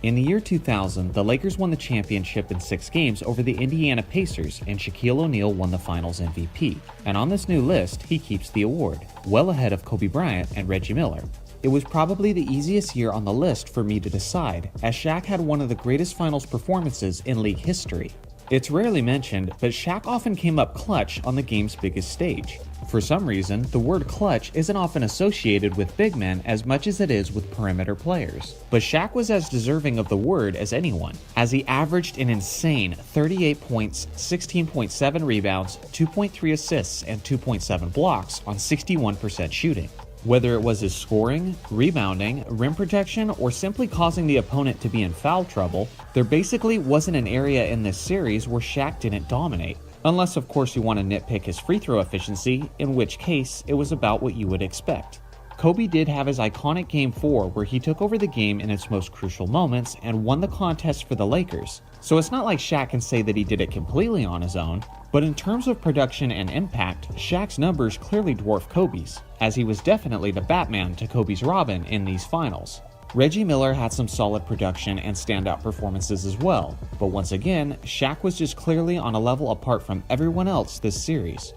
In the year 2000, the Lakers won the championship in 6 games over the Indiana Pacers, and Shaquille O'Neal won the Finals MVP. And on this new list, he keeps the award, well ahead of Kobe Bryant and Reggie Miller. It was probably the easiest year on the list for me to decide, as Shaq had one of the greatest finals performances in league history. It's rarely mentioned, but Shaq often came up clutch on the game's biggest stage. For some reason, the word clutch isn't often associated with big men as much as it is with perimeter players. But Shaq was as deserving of the word as anyone, as he averaged an insane 38 points, 16.7 rebounds, 2.3 assists, and 2.7 blocks on 61% shooting. Whether it was his scoring, rebounding, rim protection, or simply causing the opponent to be in foul trouble, there basically wasn't an area in this series where Shaq didn't dominate. Unless of course you want to nitpick his free throw efficiency, in which case it was about what you would expect. Kobe did have his iconic Game 4 where he took over the game in its most crucial moments and won the contest for the Lakers, so it's not like Shaq can say that he did it completely on his own, but in terms of production and impact, Shaq's numbers clearly dwarf Kobe's, as he was definitely the Batman to Kobe's Robin in these finals. Reggie Miller had some solid production and standout performances as well, but once again, Shaq was just clearly on a level apart from everyone else this series.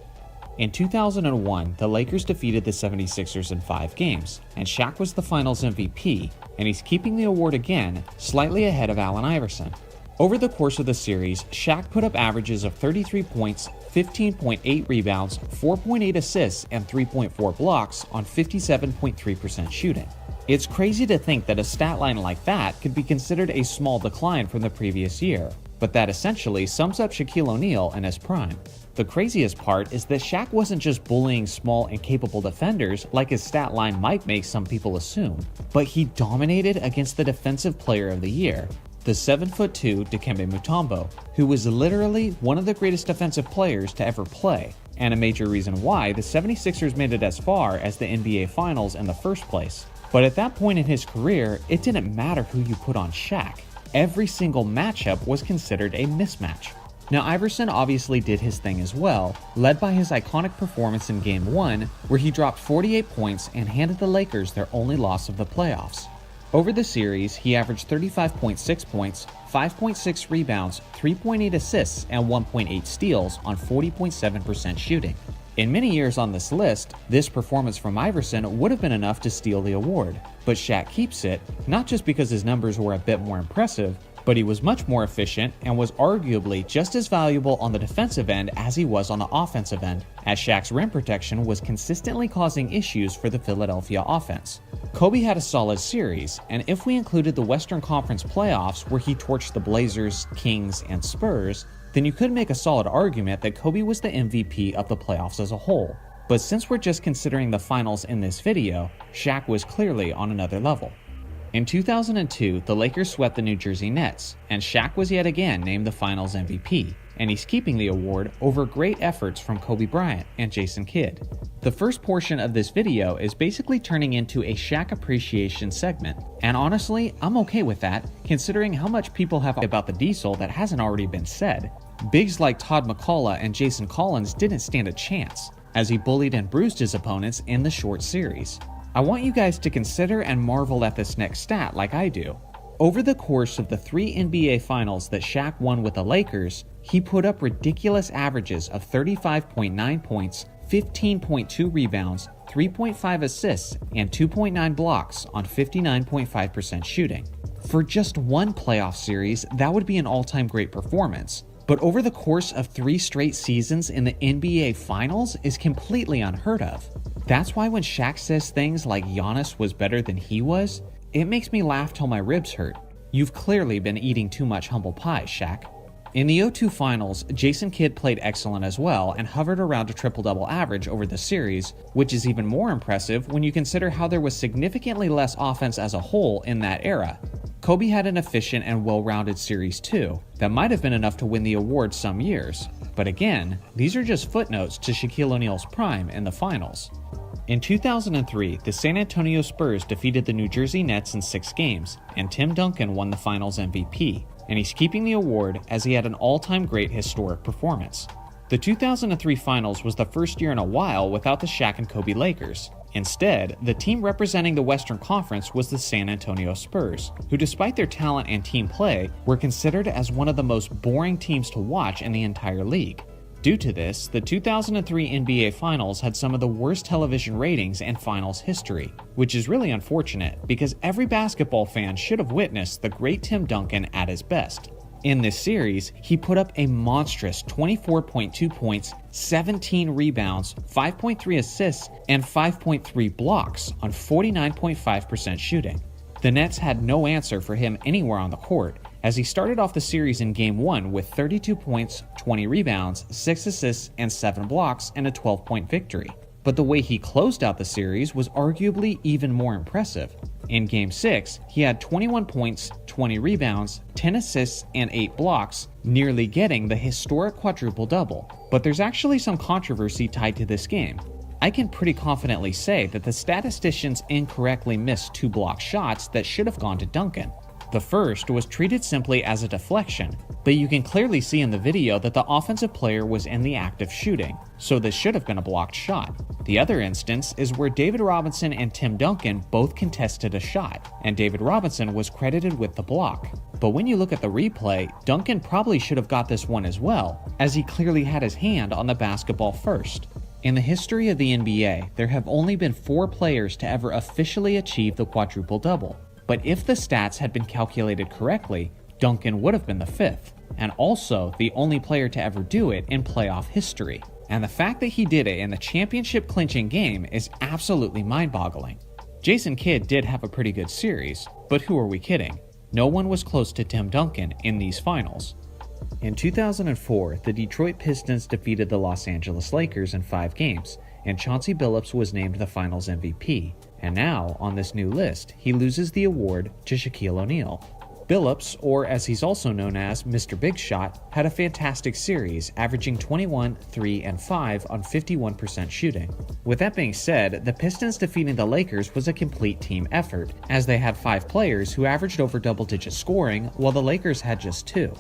In 2001, the Lakers defeated the 76ers in 5 games, and Shaq was the finals MVP, and he's keeping the award again, slightly ahead of Allen Iverson. Over the course of the series, Shaq put up averages of 33 points, 15.8 rebounds, 4.8 assists, and 3.4 blocks on 57.3% shooting. It's crazy to think that a stat line like that could be considered a small decline from the previous year, but that essentially sums up Shaquille O'Neal in his prime. The craziest part is that Shaq wasn't just bullying small and capable defenders like his stat line might make some people assume, but he dominated against the Defensive Player of the Year, the 7'2" Dikembe Mutombo, who was literally one of the greatest defensive players to ever play, and a major reason why the 76ers made it as far as the NBA Finals in the first place. But at that point in his career, it didn't matter who you put on Shaq. Every single matchup was considered a mismatch. Now Iverson obviously did his thing as well, led by his iconic performance in Game 1, where he dropped 48 points and handed the Lakers their only loss of the playoffs. Over the series, he averaged 35.6 points, 5.6 rebounds, 3.8 assists, and 1.8 steals on 40.7% shooting. In many years on this list, this performance from Iverson would have been enough to steal the award, but Shaq keeps it, not just because his numbers were a bit more impressive, but he was much more efficient and was arguably just as valuable on the defensive end as he was on the offensive end, as Shaq's rim protection was consistently causing issues for the Philadelphia offense. Kobe had a solid series, and if we included the Western Conference playoffs where he torched the Blazers, Kings, and Spurs, then you could make a solid argument that Kobe was the MVP of the playoffs as a whole. But since we're just considering the finals in this video, Shaq was clearly on another level. In 2002, the Lakers swept the New Jersey Nets, and Shaq was yet again named the finals MVP, and he's keeping the award over great efforts from Kobe Bryant and Jason Kidd. The first portion of this video is basically turning into a Shaq appreciation segment, and honestly, I'm okay with that, considering how much people have about the Diesel that hasn't already been said. Bigs like Todd McCullough and Jason Collins didn't stand a chance, as he bullied and bruised his opponents in the short series. I want you guys to consider and marvel at this next stat like I do. Over the course of the 3 NBA Finals that Shaq won with the Lakers, he put up ridiculous averages of 35.9 points, 15.2 rebounds, 3.5 assists, and 2.9 blocks on 59.5% shooting. For just one playoff series, that would be an all-time great performance. But over the course of 3 straight seasons in the NBA Finals is completely unheard of. That's why when Shaq says things like Giannis was better than he was, it makes me laugh till my ribs hurt. You've clearly been eating too much humble pie, Shaq. In the 02 Finals, Jason Kidd played excellent as well and hovered around a triple-double average over the series, which is even more impressive when you consider how there was significantly less offense as a whole in that era. Kobe had an efficient and well-rounded series too, that might have been enough to win the award some years. But again, these are just footnotes to Shaquille O'Neal's prime in the finals. In 2003, the San Antonio Spurs defeated the New Jersey Nets in 6 games, and Tim Duncan won the finals MVP, and he's keeping the award as he had an all-time great historic performance. The 2003 finals was the first year in a while without the Shaq and Kobe Lakers. Instead, the team representing the Western Conference was the San Antonio Spurs, who despite their talent and team play, were considered as one of the most boring teams to watch in the entire league. Due to this, the 2003 NBA Finals had some of the worst television ratings in finals history, which is really unfortunate because every basketball fan should have witnessed the great Tim Duncan at his best. In this series, he put up a monstrous 24.2 points, 17 rebounds, 5.3 assists, and 5.3 blocks on 49.5% shooting. The Nets had no answer for him anywhere on the court, as he started off the series in Game 1 with 32 points, 20 rebounds, 6 assists, and 7 blocks in a 12-point victory. But the way he closed out the series was arguably even more impressive. In Game 6, he had 21 points, 20 rebounds, 10 assists, and 8 blocks, nearly getting the historic quadruple-double. But there's actually some controversy tied to this game. I can pretty confidently say that the statisticians incorrectly missed 2 block shots that should have gone to Duncan. The first was treated simply as a deflection, but you can clearly see in the video that the offensive player was in the act of shooting, so this should have been a blocked shot. The other instance is where David Robinson and Tim Duncan both contested a shot, and David Robinson was credited with the block. But when you look at the replay, Duncan probably should have got this one as well, as he clearly had his hand on the basketball first. In the history of the NBA, there have only been 4 players to ever officially achieve the quadruple-double. But if the stats had been calculated correctly, Duncan would have been the 5th, and also the only player to ever do it in playoff history. And the fact that he did it in the championship clinching game is absolutely mind-boggling. Jason Kidd did have a pretty good series, but who are we kidding? No one was close to Tim Duncan in these finals. In 2004, the Detroit Pistons defeated the Los Angeles Lakers in 5 games, and Chauncey Billups was named the Finals MVP. And now, on this new list, he loses the award to Shaquille O'Neal. Billups, or as he's also known as Mr. Big Shot, had a fantastic series, averaging 21, 3, and 5 on 51% shooting. With that being said, the Pistons defeating the Lakers was a complete team effort, as they had 5 players who averaged over double-digit scoring, while the Lakers had just 2.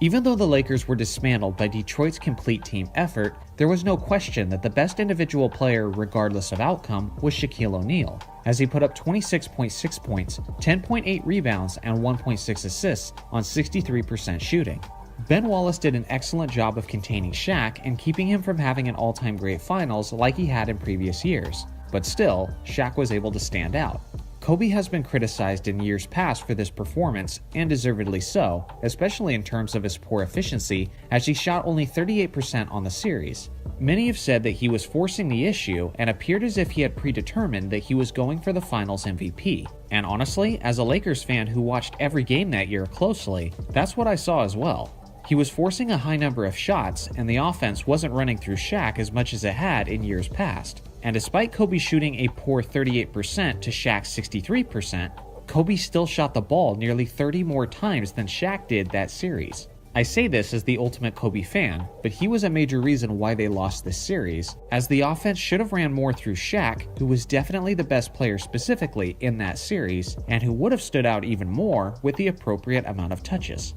Even though the Lakers were dismantled by Detroit's complete team effort, there was no question that the best individual player regardless of outcome was Shaquille O'Neal, as he put up 26.6 points, 10.8 rebounds, and 1.6 assists on 63% shooting. Ben Wallace did an excellent job of containing Shaq and keeping him from having an all-time great finals like he had in previous years, but still, Shaq was able to stand out. Kobe has been criticized in years past for this performance, and deservedly so, especially in terms of his poor efficiency, as he shot only 38% on the series. Many have said that he was forcing the issue and appeared as if he had predetermined that he was going for the Finals MVP. And honestly, as a Lakers fan who watched every game that year closely, that's what I saw as well. He was forcing a high number of shots, and the offense wasn't running through Shaq as much as it had in years past. And despite Kobe shooting a poor 38% to Shaq's 63%, Kobe still shot the ball nearly 30 more times than Shaq did that series. I say this as the ultimate Kobe fan, but he was a major reason why they lost this series, as the offense should have ran more through Shaq, who was definitely the best player specifically in that series, and who would have stood out even more with the appropriate amount of touches.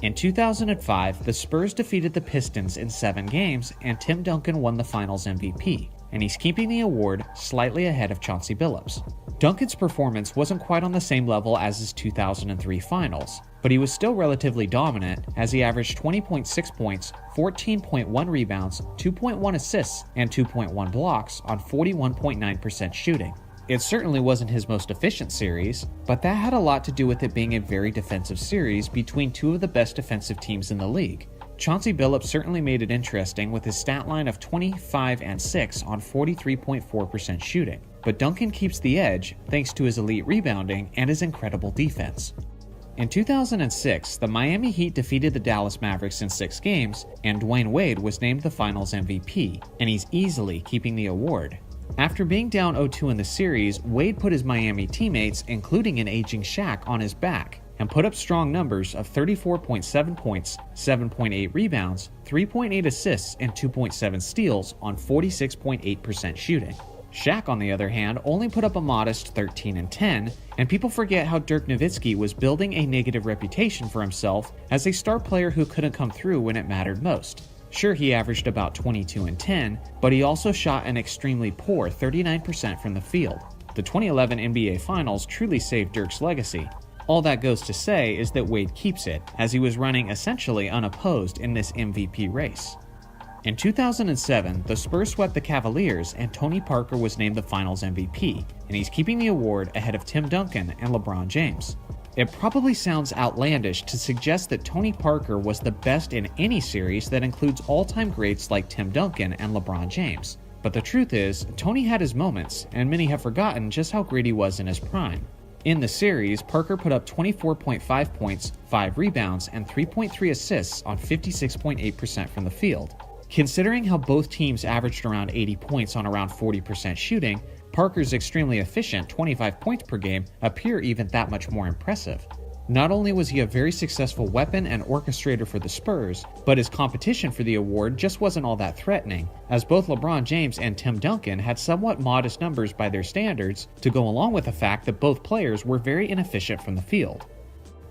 In 2005, the Spurs defeated the Pistons in 7 games, and Tim Duncan won the Finals MVP, and he's keeping the award slightly ahead of Chauncey Billups. Duncan's performance wasn't quite on the same level as his 2003 Finals, but he was still relatively dominant as he averaged 20.6 points, 14.1 rebounds, 2.1 assists, and 2.1 blocks on 41.9% shooting. It certainly wasn't his most efficient series, but that had a lot to do with it being a very defensive series between 2 of the best defensive teams in the league. Chauncey Billups certainly made it interesting with his stat line of 25 and 6 on 43.4% shooting, but Duncan keeps the edge thanks to his elite rebounding and his incredible defense. In 2006, the Miami Heat defeated the Dallas Mavericks in 6 games, and Dwayne Wade was named the Finals MVP, and he's easily keeping the award. After being down 0-2 in the series, Wade put his Miami teammates, including an aging Shaq, on his back, and put up strong numbers of 34.7 points, 7.8 rebounds, 3.8 assists, and 2.7 steals on 46.8% shooting. Shaq, on the other hand, only put up a modest 13 and 10, and people forget how Dirk Nowitzki was building a negative reputation for himself as a star player who couldn't come through when it mattered most. Sure, he averaged about 22 and 10, but he also shot an extremely poor 39% from the field. The 2011 NBA Finals truly saved Dirk's legacy. All that goes to say is that Wade keeps it, as he was running essentially unopposed in this MVP race. In 2007, the Spurs swept the Cavaliers and Tony Parker was named the Finals MVP, and he's keeping the award ahead of Tim Duncan and LeBron James. It probably sounds outlandish to suggest that Tony Parker was the best in any series that includes all-time greats like Tim Duncan and LeBron James. But the truth is, Tony had his moments, and many have forgotten just how great he was in his prime. In the series, Parker put up 24.5 points, 5 rebounds, and 3.3 assists on 56.8% from the field. Considering how both teams averaged around 80 points on around 40% shooting, Parker's extremely efficient 25 points per game appear even that much more impressive. Not only was he a very successful weapon and orchestrator for the Spurs, but his competition for the award just wasn't all that threatening, as both LeBron James and Tim Duncan had somewhat modest numbers by their standards to go along with the fact that both players were very inefficient from the field.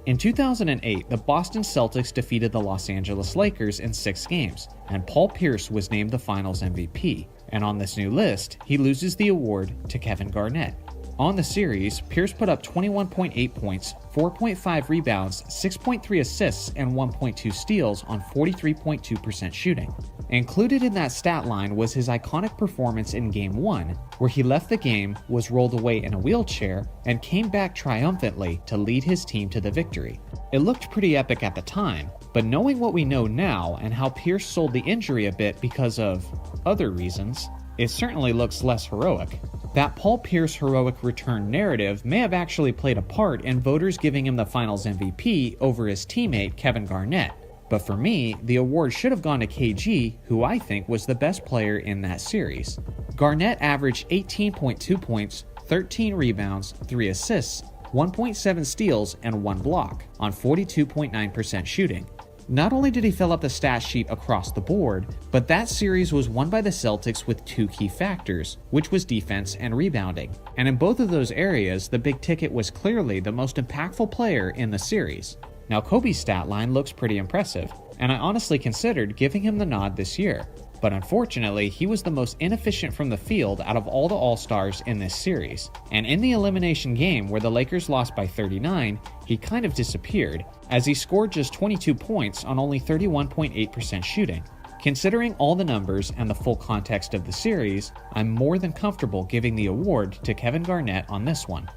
In 2008, the Boston Celtics defeated the Los Angeles Lakers in 6 games, and Paul Pierce was named the Finals MVP, and on this new list, he loses the award to Kevin Garnett. On the series, Pierce put up 21.8 points, 4.5 rebounds, 6.3 assists, and 1.2 steals on 43.2% shooting. Included in that stat line was his iconic performance in Game 1, where he left the game, was rolled away in a wheelchair, and came back triumphantly to lead his team to the victory. It looked pretty epic at the time, but knowing what we know now and how Pierce sold the injury a bit because of other reasons, it certainly looks less heroic. That Paul Pierce heroic return narrative may have actually played a part in voters giving him the Finals MVP over his teammate Kevin Garnett. But for me, the award should have gone to KG, who I think was the best player in that series. Garnett averaged 18.2 points, 13 rebounds, 3 assists, 1.7 steals, and 1 block on 42.9% shooting. Not only did he fill up the stat sheet across the board, but that series was won by the Celtics with 2 key factors, which was defense and rebounding. And in both of those areas, the big ticket was clearly the most impactful player in the series. Now Kobe's stat line looks pretty impressive, and I honestly considered giving him the nod this year. But unfortunately, he was the most inefficient from the field out of all the All-Stars in this series. And in the elimination game where the Lakers lost by 39, he kind of disappeared, as he scored just 22 points on only 31.8% shooting. Considering all the numbers and the full context of the series, I'm more than comfortable giving the award to Kevin Garnett on this one.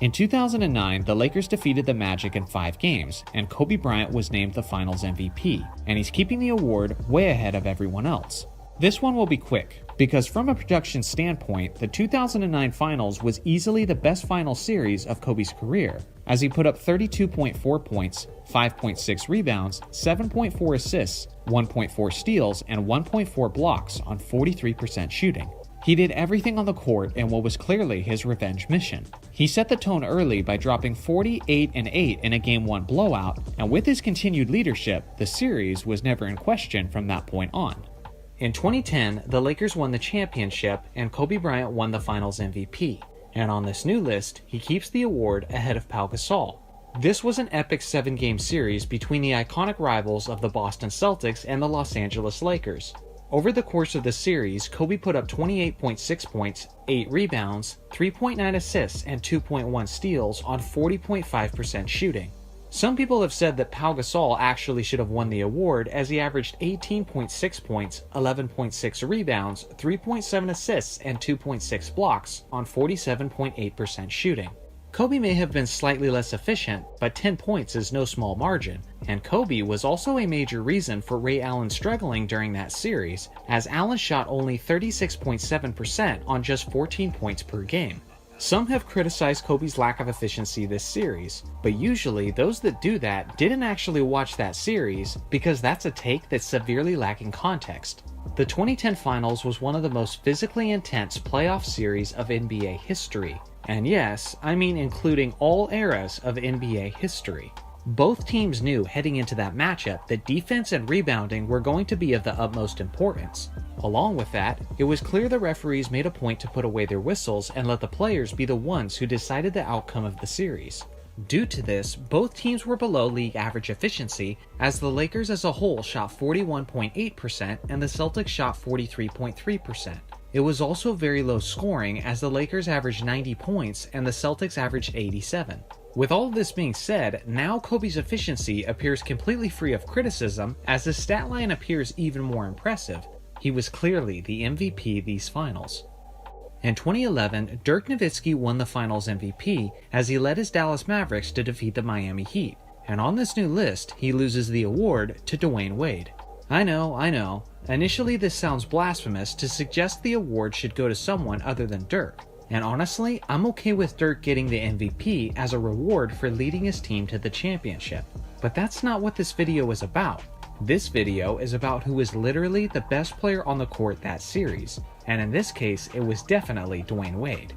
In 2009, the Lakers defeated the Magic in 5 games, and Kobe Bryant was named the Finals MVP, and he's keeping the award way ahead of everyone else. This one will be quick, because from a production standpoint, the 2009 Finals was easily the best final series of Kobe's career, as he put up 32.4 points, 5.6 rebounds, 7.4 assists, 1.4 steals, and 1.4 blocks on 43% shooting. He did everything on the court in what was clearly his revenge mission. He set the tone early by dropping 48 and 8 in a Game 1 blowout, and with his continued leadership, the series was never in question from that point on. In 2010, the Lakers won the championship and Kobe Bryant won the Finals MVP. And on this new list, he keeps the award ahead of Pau Gasol. This was an epic 7-game series between the iconic rivals of the Boston Celtics and the Los Angeles Lakers. Over the course of the series, Kobe put up 28.6 points, 8 rebounds, 3.9 assists, and 2.1 steals on 40.5% shooting. Some people have said that Pau Gasol actually should have won the award, as he averaged 18.6 points, 11.6 rebounds, 3.7 assists, and 2.6 blocks on 47.8% shooting. Kobe may have been slightly less efficient, but 10 points is no small margin, and Kobe was also a major reason for Ray Allen struggling during that series, as Allen shot only 36.7% on just 14 points per game. Some have criticized Kobe's lack of efficiency this series, but usually those that do that didn't actually watch that series, because that's a take that's severely lacking context. The 2010 Finals was one of the most physically intense playoff series of NBA history. And yes, I mean including all eras of NBA history. Both teams knew heading into that matchup that defense and rebounding were going to be of the utmost importance. Along with that, it was clear the referees made a point to put away their whistles and let the players be the ones who decided the outcome of the series. Due to this, both teams were below league average efficiency, as the Lakers as a whole shot 41.8% and the Celtics shot 43.3%. It was also very low scoring, as the Lakers averaged 90 points and the Celtics averaged 87. With all of this being said, now Kobe's efficiency appears completely free of criticism as his stat line appears even more impressive. He was clearly the MVP these finals. In 2011, Dirk Nowitzki won the finals MVP as he led his Dallas Mavericks to defeat the Miami Heat, and on this new list, he loses the award to Dwayne Wade. I know. Initially this sounds blasphemous to suggest the award should go to someone other than Dirk. And honestly, I'm okay with Dirk getting the MVP as a reward for leading his team to the championship. But that's not what this video is about. This video is about who is literally the best player on the court that series, and in this case, it was definitely Dwayne Wade.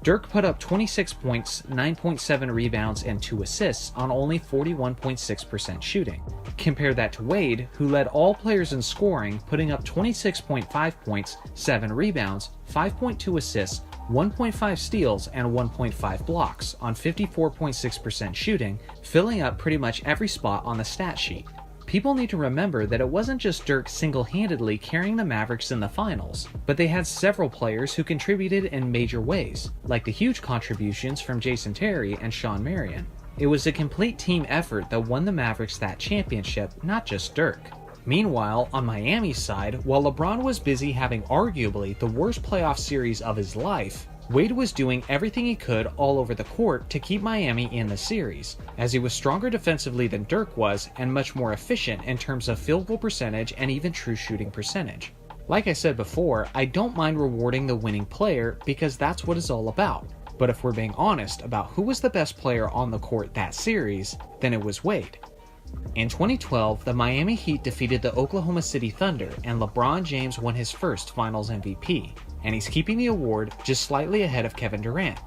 Dirk put up 26 points, 9.7 rebounds, and 2 assists on only 41.6% shooting. Compare that to Wade, who led all players in scoring, putting up 26.5 points, 7 rebounds, 5.2 assists, 1.5 steals, and 1.5 blocks on 54.6% shooting, filling up pretty much every spot on the stat sheet. People need to remember that it wasn't just Dirk single-handedly carrying the Mavericks in the finals, but they had several players who contributed in major ways, like the huge contributions from Jason Terry and Shawn Marion. It was a complete team effort that won the Mavericks that championship, not just Dirk. Meanwhile, on Miami's side, while LeBron was busy having arguably the worst playoff series of his life, Wade was doing everything he could all over the court to keep Miami in the series, as he was stronger defensively than Dirk was and much more efficient in terms of field goal percentage and even true shooting percentage. Like I said before, I don't mind rewarding the winning player because that's what it's all about. But if we're being honest about who was the best player on the court that series, then it was Wade. In 2012, the Miami Heat defeated the Oklahoma City Thunder and LeBron James won his first Finals MVP, and he's keeping the award just slightly ahead of Kevin Durant.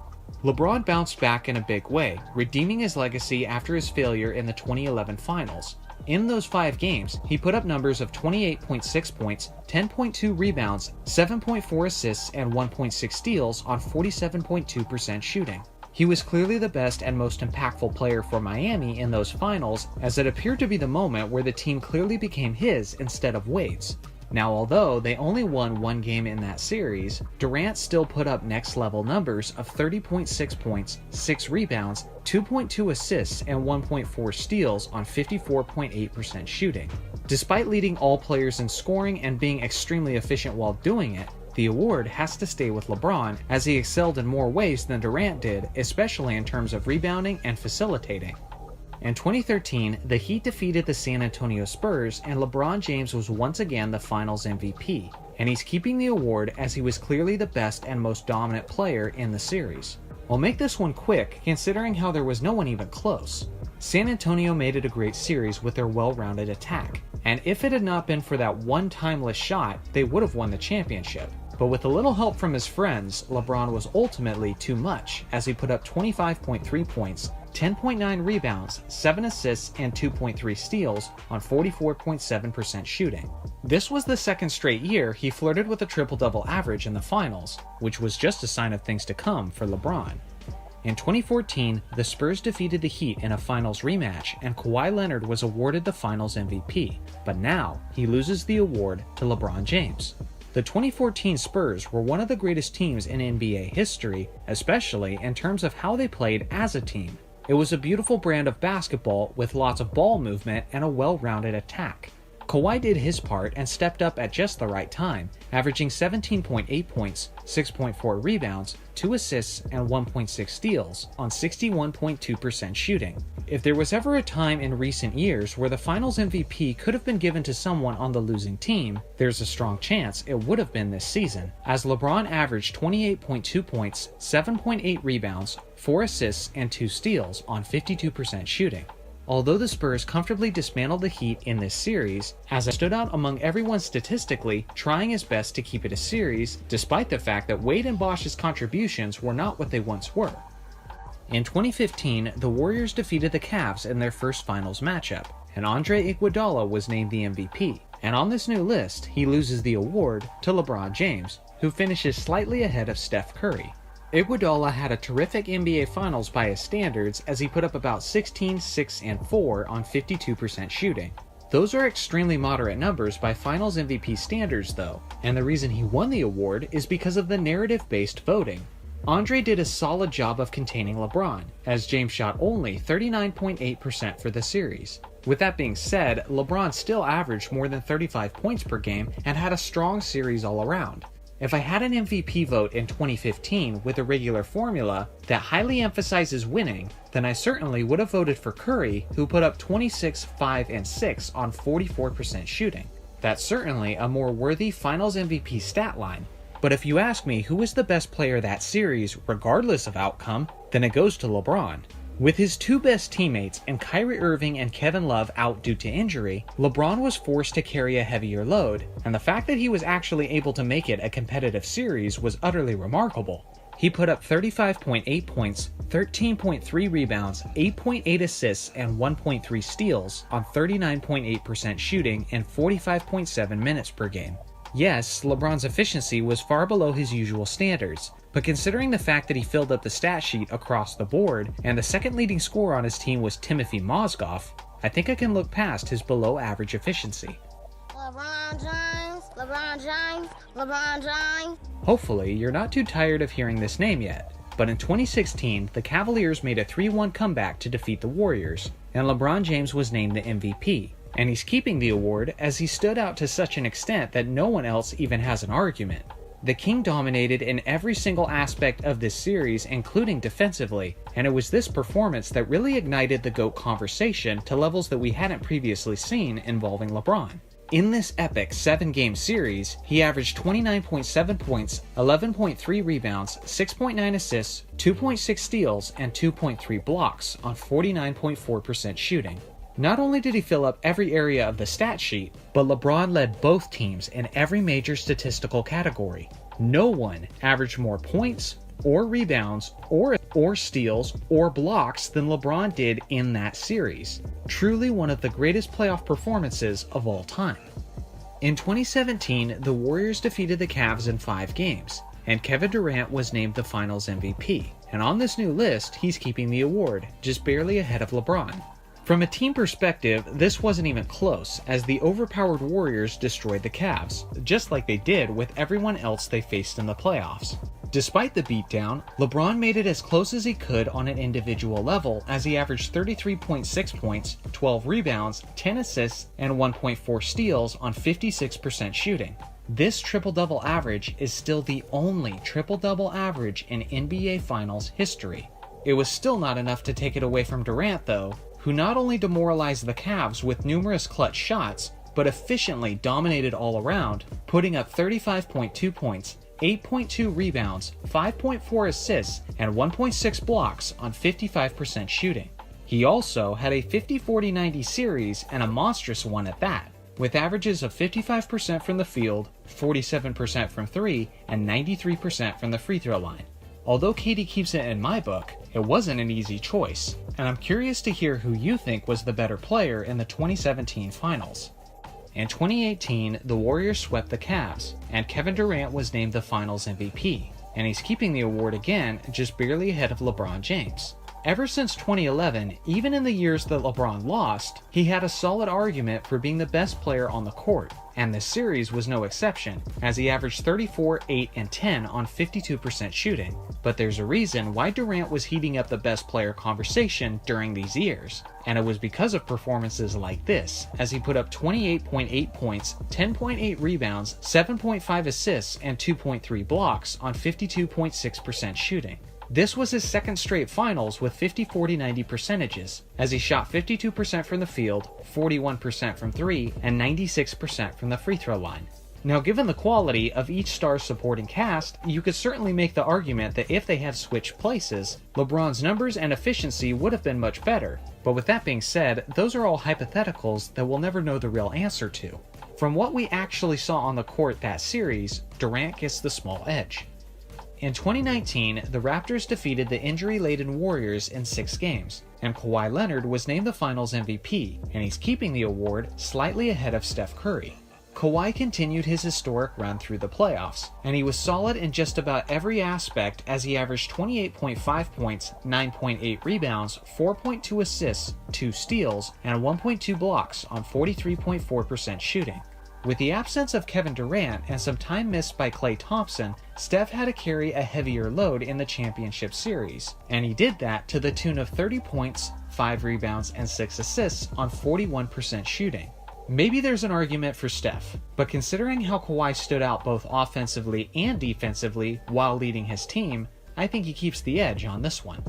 LeBron bounced back in a big way, redeeming his legacy after his failure in the 2011 Finals. In those 5 games, he put up numbers of 28.6 points, 10.2 rebounds, 7.4 assists, and 1.6 steals on 47.2% shooting. He was clearly the best and most impactful player for Miami in those finals, as it appeared to be the moment where the team clearly became his instead of Wade's. Now, although they only won 1 game in that series, Durant still put up next level numbers of 30.6 points, 6 rebounds, 2.2 assists, and 1.4 steals on 54.8% shooting. Despite leading all players in scoring and being extremely efficient while doing it, the award has to stay with LeBron as he excelled in more ways than Durant did, especially in terms of rebounding and facilitating. In 2013, the Heat defeated the San Antonio Spurs and LeBron James was once again the Finals MVP, and he's keeping the award as he was clearly the best and most dominant player in the series. I'll make this one quick considering how there was no one even close. San Antonio made it a great series with their well-rounded attack, and if it had not been for that one timeless shot, they would have won the championship. But with a little help from his friends, LeBron was ultimately too much as he put up 25.3 points, 10.9 rebounds, 7 assists, and 2.3 steals on 44.7% shooting. This was the second straight year he flirted with a triple-double average in the finals, which was just a sign of things to come for LeBron. In 2014, the Spurs defeated the Heat in a finals rematch and Kawhi Leonard was awarded the finals MVP, but now he loses the award to LeBron James. The 2014 Spurs were one of the greatest teams in NBA history, especially in terms of how they played as a team. It was a beautiful brand of basketball with lots of ball movement and a well-rounded attack. Kawhi did his part and stepped up at just the right time, averaging 17.8 points, 6.4 rebounds, 2 assists, and 1.6 steals on 61.2% shooting. If there was ever a time in recent years where the Finals MVP could have been given to someone on the losing team, there's a strong chance it would have been this season, as LeBron averaged 28.2 points, 7.8 rebounds, 4 assists, and 2 steals on 52% shooting. Although the Spurs comfortably dismantled the Heat in this series, as it stood out among everyone statistically, trying his best to keep it a series, despite the fact that Wade and Bosch's contributions were not what they once were. In 2015, the Warriors defeated the Cavs in their first finals matchup, and Andre Iguodala was named the MVP. And on this new list, he loses the award to LeBron James, who finishes slightly ahead of Steph Curry. Iguodala had a terrific NBA Finals by his standards as he put up about 16, 6, and 4 on 52% shooting. Those are extremely moderate numbers by Finals MVP standards though, and the reason he won the award is because of the narrative-based voting. Andre did a solid job of containing LeBron, as James shot only 39.8% for the series. With that being said, LeBron still averaged more than 35 points per game and had a strong series all around. If I had an MVP vote in 2015 with a regular formula that highly emphasizes winning, then I certainly would have voted for Curry, who put up 26, 5, and 6 on 44% shooting. That's certainly a more worthy Finals MVP stat line. But if you ask me who was the best player that series, regardless of outcome, then it goes to LeBron. With his two best teammates and Kyrie Irving and Kevin Love out due to injury, LeBron was forced to carry a heavier load, and the fact that he was actually able to make it a competitive series was utterly remarkable. He put up 35.8 points, 13.3 rebounds, 8.8 assists, and 1.3 steals on 39.8% shooting and 45.7 minutes per game. Yes, LeBron's efficiency was far below his usual standards, but considering the fact that he filled up the stat sheet across the board and the second leading scorer on his team was Timothy Mozgov, I think I can look past his below average efficiency. LeBron James, LeBron James, LeBron James. Hopefully, you're not too tired of hearing this name yet, but in 2016, the Cavaliers made a 3-1 comeback to defeat the Warriors, and LeBron James was named the MVP. And he's keeping the award as he stood out to such an extent that no one else even has an argument. The King dominated in every single aspect of this series, including defensively, and it was this performance that really ignited the GOAT conversation to levels that we hadn't previously seen involving LeBron. In this epic 7-game series, he averaged 29.7 points, 11.3 rebounds, 6.9 assists, 2.6 steals, and 2.3 blocks on 49.4% shooting. Not only did he fill up every area of the stat sheet, but LeBron led both teams in every major statistical category. No one averaged more points, or rebounds, or steals, or blocks than LeBron did in that series. Truly one of the greatest playoff performances of all time. In 2017, the Warriors defeated the Cavs in 5 games, and Kevin Durant was named the Finals MVP. And on this new list, he's keeping the award, just barely ahead of LeBron. From a team perspective, this wasn't even close, as the overpowered Warriors destroyed the Cavs, just like they did with everyone else they faced in the playoffs. Despite the beatdown, LeBron made it as close as he could on an individual level, as he averaged 33.6 points, 12 rebounds, 10 assists, and 1.4 steals on 56% shooting. This triple-double average is still the only triple-double average in NBA Finals history. It was still not enough to take it away from Durant, though, who not only demoralized the Cavs with numerous clutch shots, but efficiently dominated all around, putting up 35.2 points, 8.2 rebounds, 5.4 assists, and 1.6 blocks on 55% shooting. He also had a 50-40-90 series, and a monstrous one at that, with averages of 55% from the field, 47% from 3, and 93% from the free throw line. Although KD keeps it in my book, it wasn't an easy choice, and I'm curious to hear who you think was the better player in the 2017 Finals. In 2018, the Warriors swept the Cavs, and Kevin Durant was named the Finals MVP, and he's keeping the award again, just barely ahead of LeBron James. Ever since 2011, even in the years that LeBron lost, he had a solid argument for being the best player on the court, and this series was no exception, as he averaged 34, 8, and 10 on 52% shooting. But there's a reason why Durant was heating up the best player conversation during these years, and it was because of performances like this, as he put up 28.8 points, 10.8 rebounds, 7.5 assists, and 2.3 blocks on 52.6% shooting. This was his second straight finals with 50-40-90 percentages, as he shot 52% from the field, 41% from 3, and 96% from the free throw line. Now, given the quality of each star's supporting cast, you could certainly make the argument that if they had switched places, LeBron's numbers and efficiency would have been much better. But with that being said, those are all hypotheticals that we'll never know the real answer to. From what we actually saw on the court that series, Durant gets the small edge. In 2019, the Raptors defeated the injury-laden Warriors in 6 games, and Kawhi Leonard was named the Finals MVP, and he's keeping the award slightly ahead of Steph Curry. Kawhi continued his historic run through the playoffs, and he was solid in just about every aspect as he averaged 28.5 points, 9.8 rebounds, 4.2 assists, 2 steals, and 1.2 blocks on 43.4% shooting. With the absence of Kevin Durant and some time missed by Klay Thompson, Steph had to carry a heavier load in the championship series, and he did that to the tune of 30 points, 5 rebounds, and 6 assists on 41% shooting. Maybe there's an argument for Steph, but considering how Kawhi stood out both offensively and defensively while leading his team, I think he keeps the edge on this one.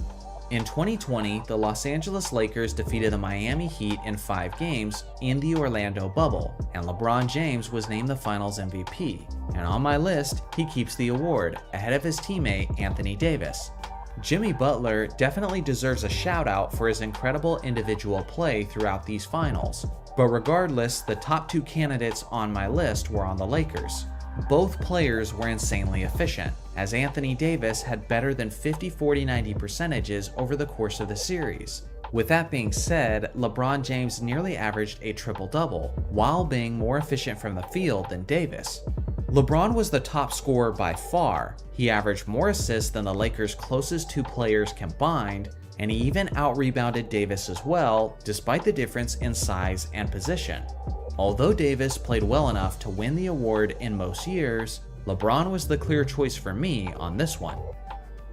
In 2020, the Los Angeles Lakers defeated the Miami Heat in 5 games in the Orlando bubble, and LeBron James was named the Finals MVP. And on my list, he keeps the award, ahead of his teammate Anthony Davis. Jimmy Butler definitely deserves a shout out for his incredible individual play throughout these finals. But regardless, the top 2 candidates on my list were on the Lakers. Both players were insanely efficient, as Anthony Davis had better than 50-40-90 percentages over the course of the series. With that being said, LeBron James nearly averaged a triple-double, while being more efficient from the field than Davis. LeBron was the top scorer by far. He averaged more assists than the Lakers' closest 2 players combined, and he even out-rebounded Davis as well, despite the difference in size and position. Although Davis played well enough to win the award in most years, LeBron was the clear choice for me on this one.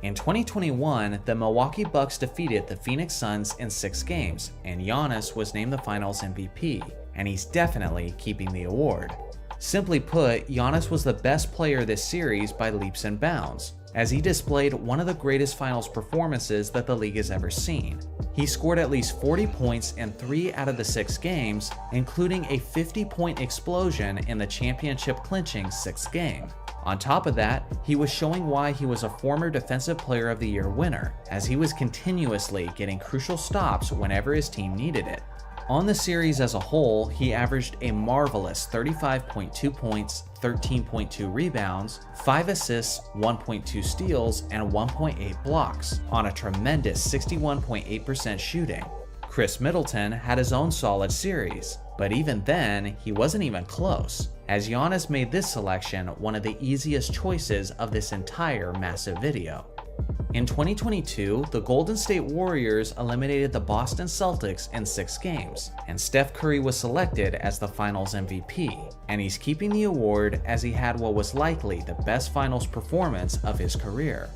In 2021, the Milwaukee Bucks defeated the Phoenix Suns in 6 games, and Giannis was named the Finals MVP, and he's definitely keeping the award. Simply put, Giannis was the best player this series by leaps and bounds, as he displayed one of the greatest finals performances that the league has ever seen. He scored at least 40 points in 3 out of the 6 games, including a 50-point explosion in the championship-clinching 6th game. On top of that, he was showing why he was a former Defensive Player of the Year winner, as he was continuously getting crucial stops whenever his team needed it. On the series as a whole, he averaged a marvelous 35.2 points, 13.2 rebounds, 5 assists, 1.2 steals, and 1.8 blocks on a tremendous 61.8% shooting. Chris Middleton had his own solid series, but even then, he wasn't even close, as Giannis made this selection one of the easiest choices of this entire massive video. In 2022, the Golden State Warriors eliminated the Boston Celtics in 6 games, and Steph Curry was selected as the Finals MVP, and he's keeping the award as he had what was likely the best Finals performance of his career.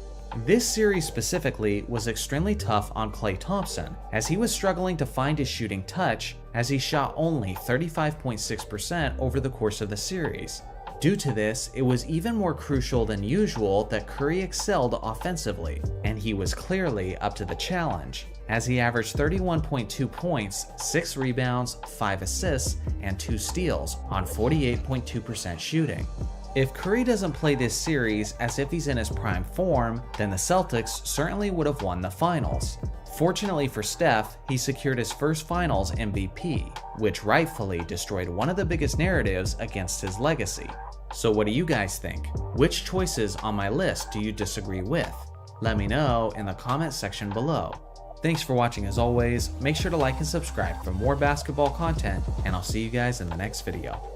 This series specifically was extremely tough on Klay Thompson, as he was struggling to find his shooting touch, as he shot only 35.6% over the course of the series. Due to this, it was even more crucial than usual that Curry excelled offensively, and he was clearly up to the challenge, as he averaged 31.2 points, 6 rebounds, 5 assists, and 2 steals on 48.2% shooting. If Curry doesn't play this series as if he's in his prime form, then the Celtics certainly would have won the finals. Fortunately for Steph, he secured his first Finals MVP, which rightfully destroyed one of the biggest narratives against his legacy. So what do you guys think? Which choices on my list do you disagree with? Let me know in the comment section below. Thanks for watching as always, make sure to like and subscribe for more basketball content, and I'll see you guys in the next video.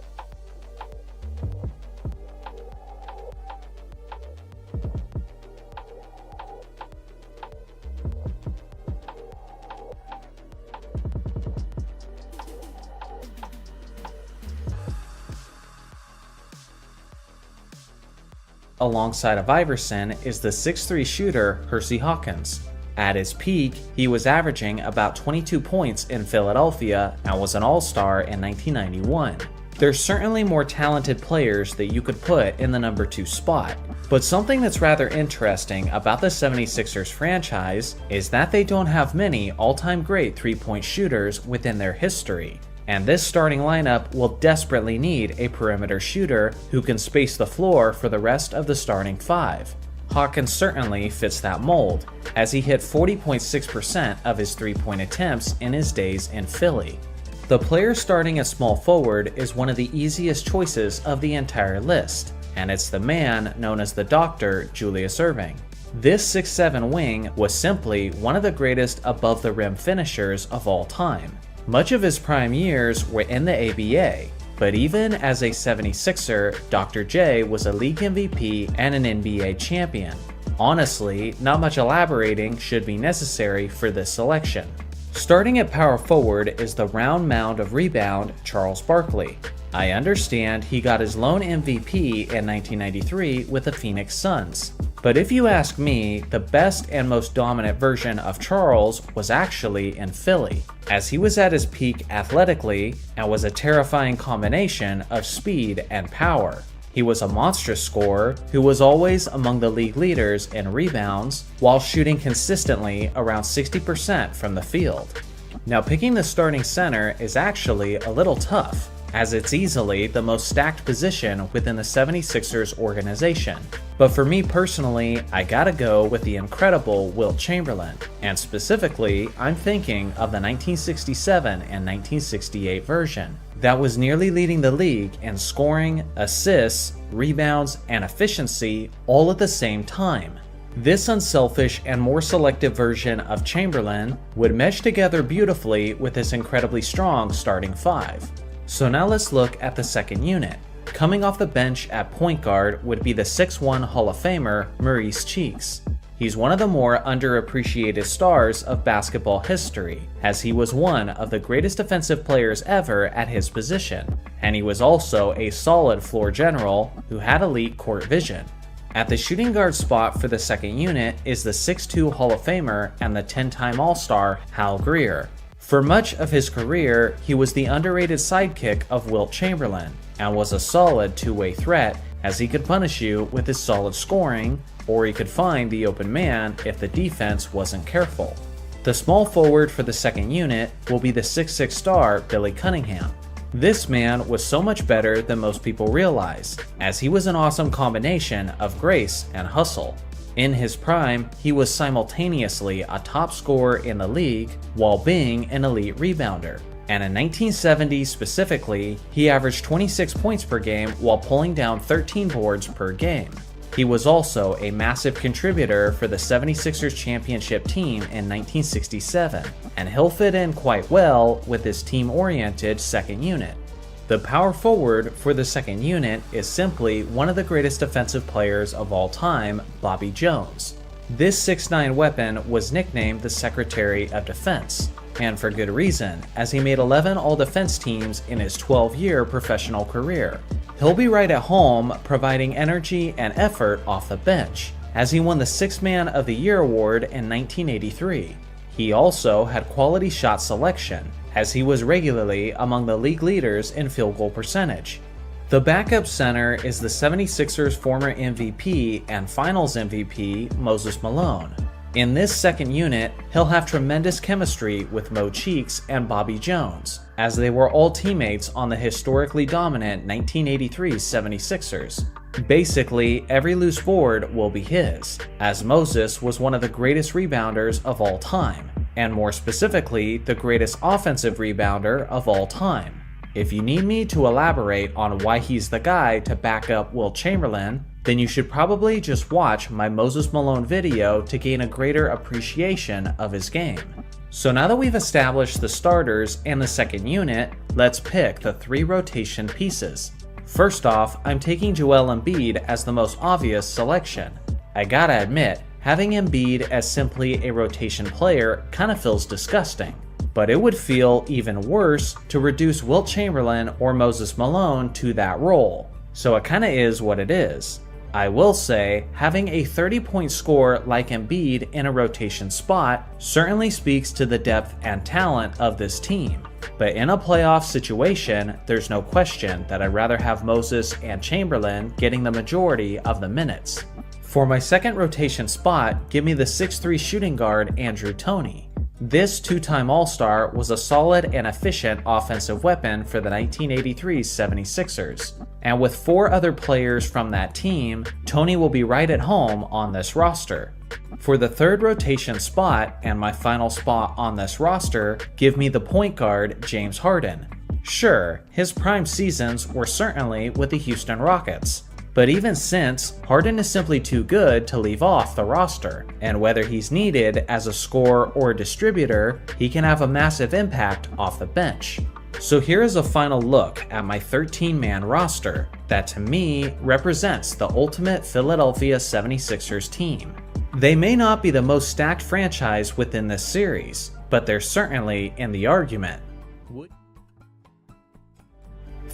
Alongside of Iverson is the 6'3" shooter Hersey Hawkins. At his peak, he was averaging about 22 points in Philadelphia and was an All-Star in 1991. There's certainly more talented players that you could put in the number 2 spot, but something that's rather interesting about the 76ers franchise is that they don't have many all-time great 3-point shooters within their history. And this starting lineup will desperately need a perimeter shooter who can space the floor for the rest of the starting 5. Hawkins certainly fits that mold, as he hit 40.6% of his 3-point attempts in his days in Philly. The player starting at small forward is one of the easiest choices of the entire list, and it's the man known as the Doctor, Julius Erving. This 6'7" wing was simply one of the greatest above-the-rim finishers of all time. Much of his prime years were in the ABA, but even as a 76er, Dr. J was a league MVP and an NBA champion. Honestly, not much elaborating should be necessary for this selection. Starting at power forward is the round mound of rebound, Charles Barkley. I understand he got his lone MVP in 1993 with the Phoenix Suns, but if you ask me, the best and most dominant version of Charles was actually in Philly, as he was at his peak athletically and was a terrifying combination of speed and power. He was a monstrous scorer who was always among the league leaders in rebounds while shooting consistently around 60% from the field. Now, picking the starting center is actually a little tough, as it's easily the most stacked position within the 76ers organization. But for me personally, I gotta go with the incredible Wilt Chamberlain, and specifically, I'm thinking of the 1967 and 1968 version that was nearly leading the league in scoring, assists, rebounds, and efficiency all at the same time. This unselfish and more selective version of Chamberlain would mesh together beautifully with this incredibly strong starting five. So now let's look at the second unit. Coming off the bench at point guard would be the 6'1" Hall of Famer Maurice Cheeks. He's one of the more underappreciated stars of basketball history, as he was one of the greatest defensive players ever at his position, and he was also a solid floor general who had elite court vision. At the shooting guard spot for the second unit is the 6'2" Hall of Famer and the 10-time All-Star Hal Greer. For much of his career, he was the underrated sidekick of Wilt Chamberlain, and was a solid two-way threat, as he could punish you with his solid scoring, or he could find the open man if the defense wasn't careful. The small forward for the second unit will be the 6'6" star Billy Cunningham. This man was so much better than most people realize, as he was an awesome combination of grace and hustle. In his prime, he was simultaneously a top scorer in the league while being an elite rebounder. And in 1970 specifically, he averaged 26 points per game while pulling down 13 boards per game. He was also a massive contributor for the 76ers championship team in 1967, and he'll fit in quite well with his team-oriented second unit. The power forward for the second unit is simply one of the greatest defensive players of all time, Bobby Jones. This 6'9" weapon was nicknamed the Secretary of Defense, and for good reason, as he made 11 all-defense teams in his 12-year professional career. He'll be right at home, providing energy and effort off the bench, as he won the Sixth Man of the Year award in 1983. He also had quality shot selection, as he was regularly among the league leaders in field goal percentage. The backup center is the 76ers former MVP and Finals MVP Moses Malone. In this second unit, he'll have tremendous chemistry with Mo Cheeks and Bobby Jones, as they were all teammates on the historically dominant 1983 76ers. Basically, every loose board will be his, as Moses was one of the greatest rebounders of all time, and more specifically, the greatest offensive rebounder of all time. If you need me to elaborate on why he's the guy to back up Wilt Chamberlain, then you should probably just watch my Moses Malone video to gain a greater appreciation of his game. So now that we've established the starters and the second unit, let's pick the three rotation pieces. First off, I'm taking Joel Embiid as the most obvious selection. I gotta admit, having Embiid as simply a rotation player kinda feels disgusting, but it would feel even worse to reduce Wilt Chamberlain or Moses Malone to that role, so it kinda is what it is. I will say, having a 30-point scorer like Embiid in a rotation spot certainly speaks to the depth and talent of this team. But in a playoff situation, there's no question that I'd rather have Moses and Chamberlain getting the majority of the minutes. For my second rotation spot, give me the 6'3" shooting guard Andrew Toney. This two-time All-Star was a solid and efficient offensive weapon for the 1983 76ers. And with four other players from that team, Toney will be right at home on this roster. For the third rotation spot, and my final spot on this roster, give me the point guard James Harden. Sure, his prime seasons were certainly with the Houston Rockets, but even since, Harden is simply too good to leave off the roster, and whether he's needed as a scorer or a distributor, he can have a massive impact off the bench. So here is a final look at my 13-man roster that to me represents the ultimate Philadelphia 76ers team. They may not be the most stacked franchise within this series, but they're certainly in the argument.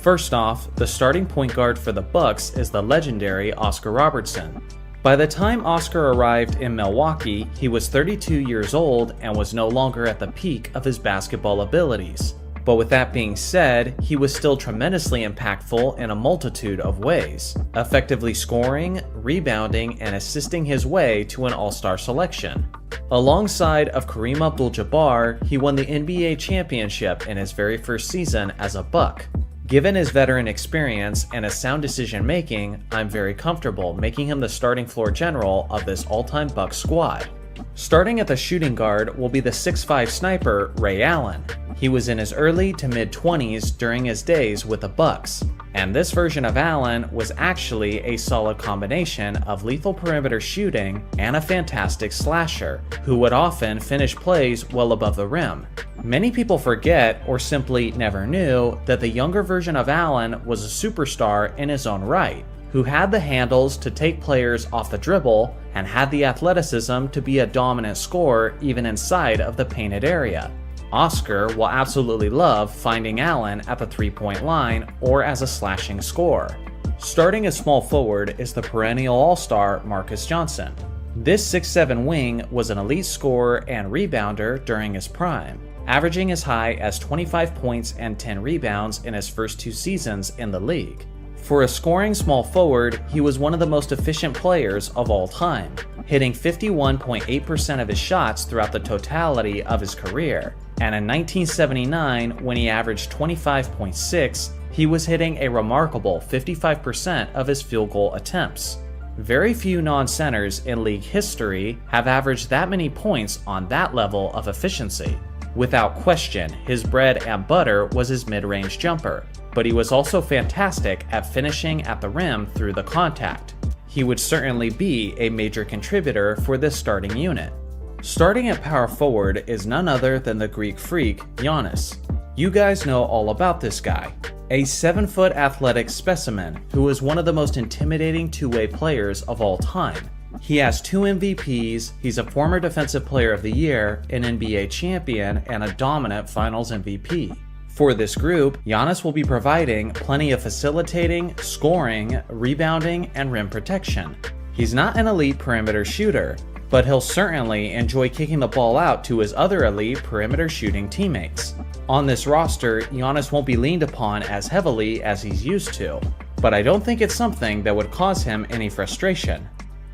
First off, the starting point guard for the Bucks is the legendary Oscar Robertson. By the time Oscar arrived in Milwaukee, he was 32 years old and was no longer at the peak of his basketball abilities. But with that being said, he was still tremendously impactful in a multitude of ways, effectively scoring, rebounding, and assisting his way to an All-Star selection. Alongside of Kareem Abdul-Jabbar, he won the NBA championship in his very first season as a Buck. Given his veteran experience and his sound decision-making, I'm very comfortable making him the starting floor general of this all-time Bucks squad. Starting at the shooting guard will be the 6'5" sniper Ray Allen. He was in his early to mid-20s during his days with the Bucks, and this version of Allen was actually a solid combination of lethal perimeter shooting and a fantastic slasher, who would often finish plays well above the rim. Many people forget, or simply never knew, that the younger version of Allen was a superstar in his own right, who had the handles to take players off the dribble and had the athleticism to be a dominant scorer even inside of the painted area. Oscar will absolutely love finding Allen at the three-point line or as a slashing scorer. Starting as small forward is the perennial all-star Marcus Johnson. This 6'7" wing was an elite scorer and rebounder during his prime, averaging as high as 25 points and 10 rebounds in his first 2 seasons in the league. For a scoring small forward, he was one of the most efficient players of all time, hitting 51.8% of his shots throughout the totality of his career, and in 1979, when he averaged 25.6, he was hitting a remarkable 55% of his field goal attempts. Very few non-centers in league history have averaged that many points on that level of efficiency. Without question, his bread and butter was his mid-range jumper, but he was also fantastic at finishing at the rim through the contact. He would certainly be a major contributor for this starting unit. Starting at power forward is none other than the Greek freak, Giannis. You guys know all about this guy. A 7-foot athletic specimen who is one of the most intimidating two-way players of all time. He has 2 MVPs, he's a former Defensive Player of the Year, an NBA champion, and a dominant Finals MVP. For this group, Giannis will be providing plenty of facilitating, scoring, rebounding, and rim protection. He's not an elite perimeter shooter, but he'll certainly enjoy kicking the ball out to his other elite perimeter shooting teammates. On this roster, Giannis won't be leaned upon as heavily as he's used to, but I don't think it's something that would cause him any frustration.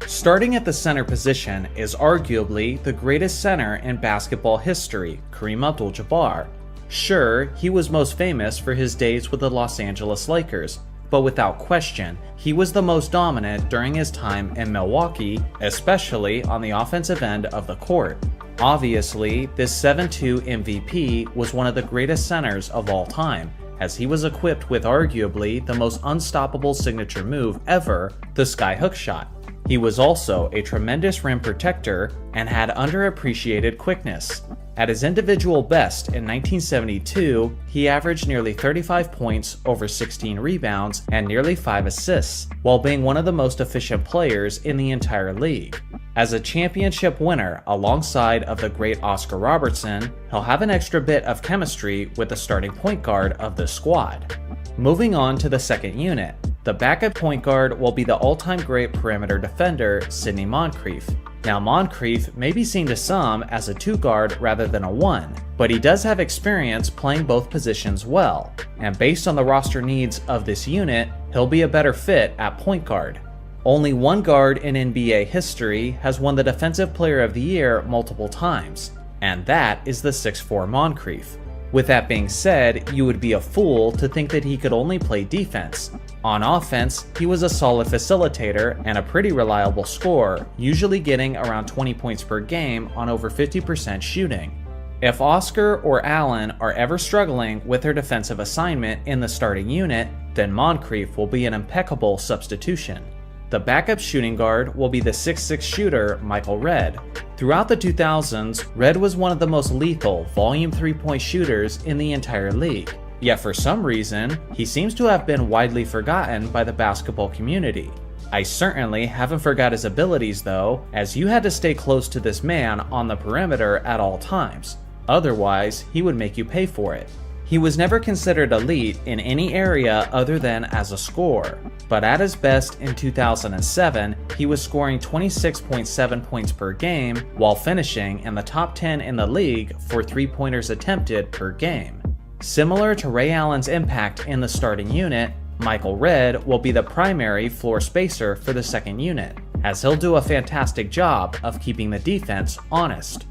Starting at the center position is arguably the greatest center in basketball history, Kareem Abdul-Jabbar. Sure, he was most famous for his days with the Los Angeles Lakers, but without question, he was the most dominant during his time in Milwaukee, especially on the offensive end of the court. Obviously, this 7'2" MVP was one of the greatest centers of all time, as he was equipped with arguably the most unstoppable signature move ever, the skyhook shot. He was also a tremendous rim protector and had underappreciated quickness. At his individual best in 1972, he averaged nearly 35 points, over 16 rebounds, and nearly 5 assists, while being one of the most efficient players in the entire league. As a championship winner alongside of the great Oscar Robertson, he'll have an extra bit of chemistry with the starting point guard of the squad. Moving on to the second unit, the backup point guard will be the all-time great perimeter defender, Sidney Moncrief. Now Moncrief may be seen to some as a 2 guard rather than a 1, but he does have experience playing both positions well, and based on the roster needs of this unit, he'll be a better fit at point guard. Only one guard in NBA history has won the Defensive Player of the Year multiple times, and that is the 6'4" Moncrief. With that being said, you would be a fool to think that he could only play defense. On offense, he was a solid facilitator and a pretty reliable scorer, usually getting around 20 points per game on over 50% shooting. If Oscar or Allen are ever struggling with their defensive assignment in the starting unit, then Moncrief will be an impeccable substitution. The backup shooting guard will be the 6'6" shooter Michael Redd. Throughout the 2000s, Redd was one of the most lethal volume 3-point shooters in the entire league. Yet for some reason, he seems to have been widely forgotten by the basketball community. I certainly haven't forgot his abilities though, as you had to stay close to this man on the perimeter at all times. Otherwise, he would make you pay for it. He was never considered elite in any area other than as a scorer, but at his best in 2007, he was scoring 26.7 points per game while finishing in the top 10 in the league for three-pointers attempted per game. Similar to Ray Allen's impact in the starting unit, Michael Redd will be the primary floor spacer for the second unit, as he'll do a fantastic job of keeping the defense honest.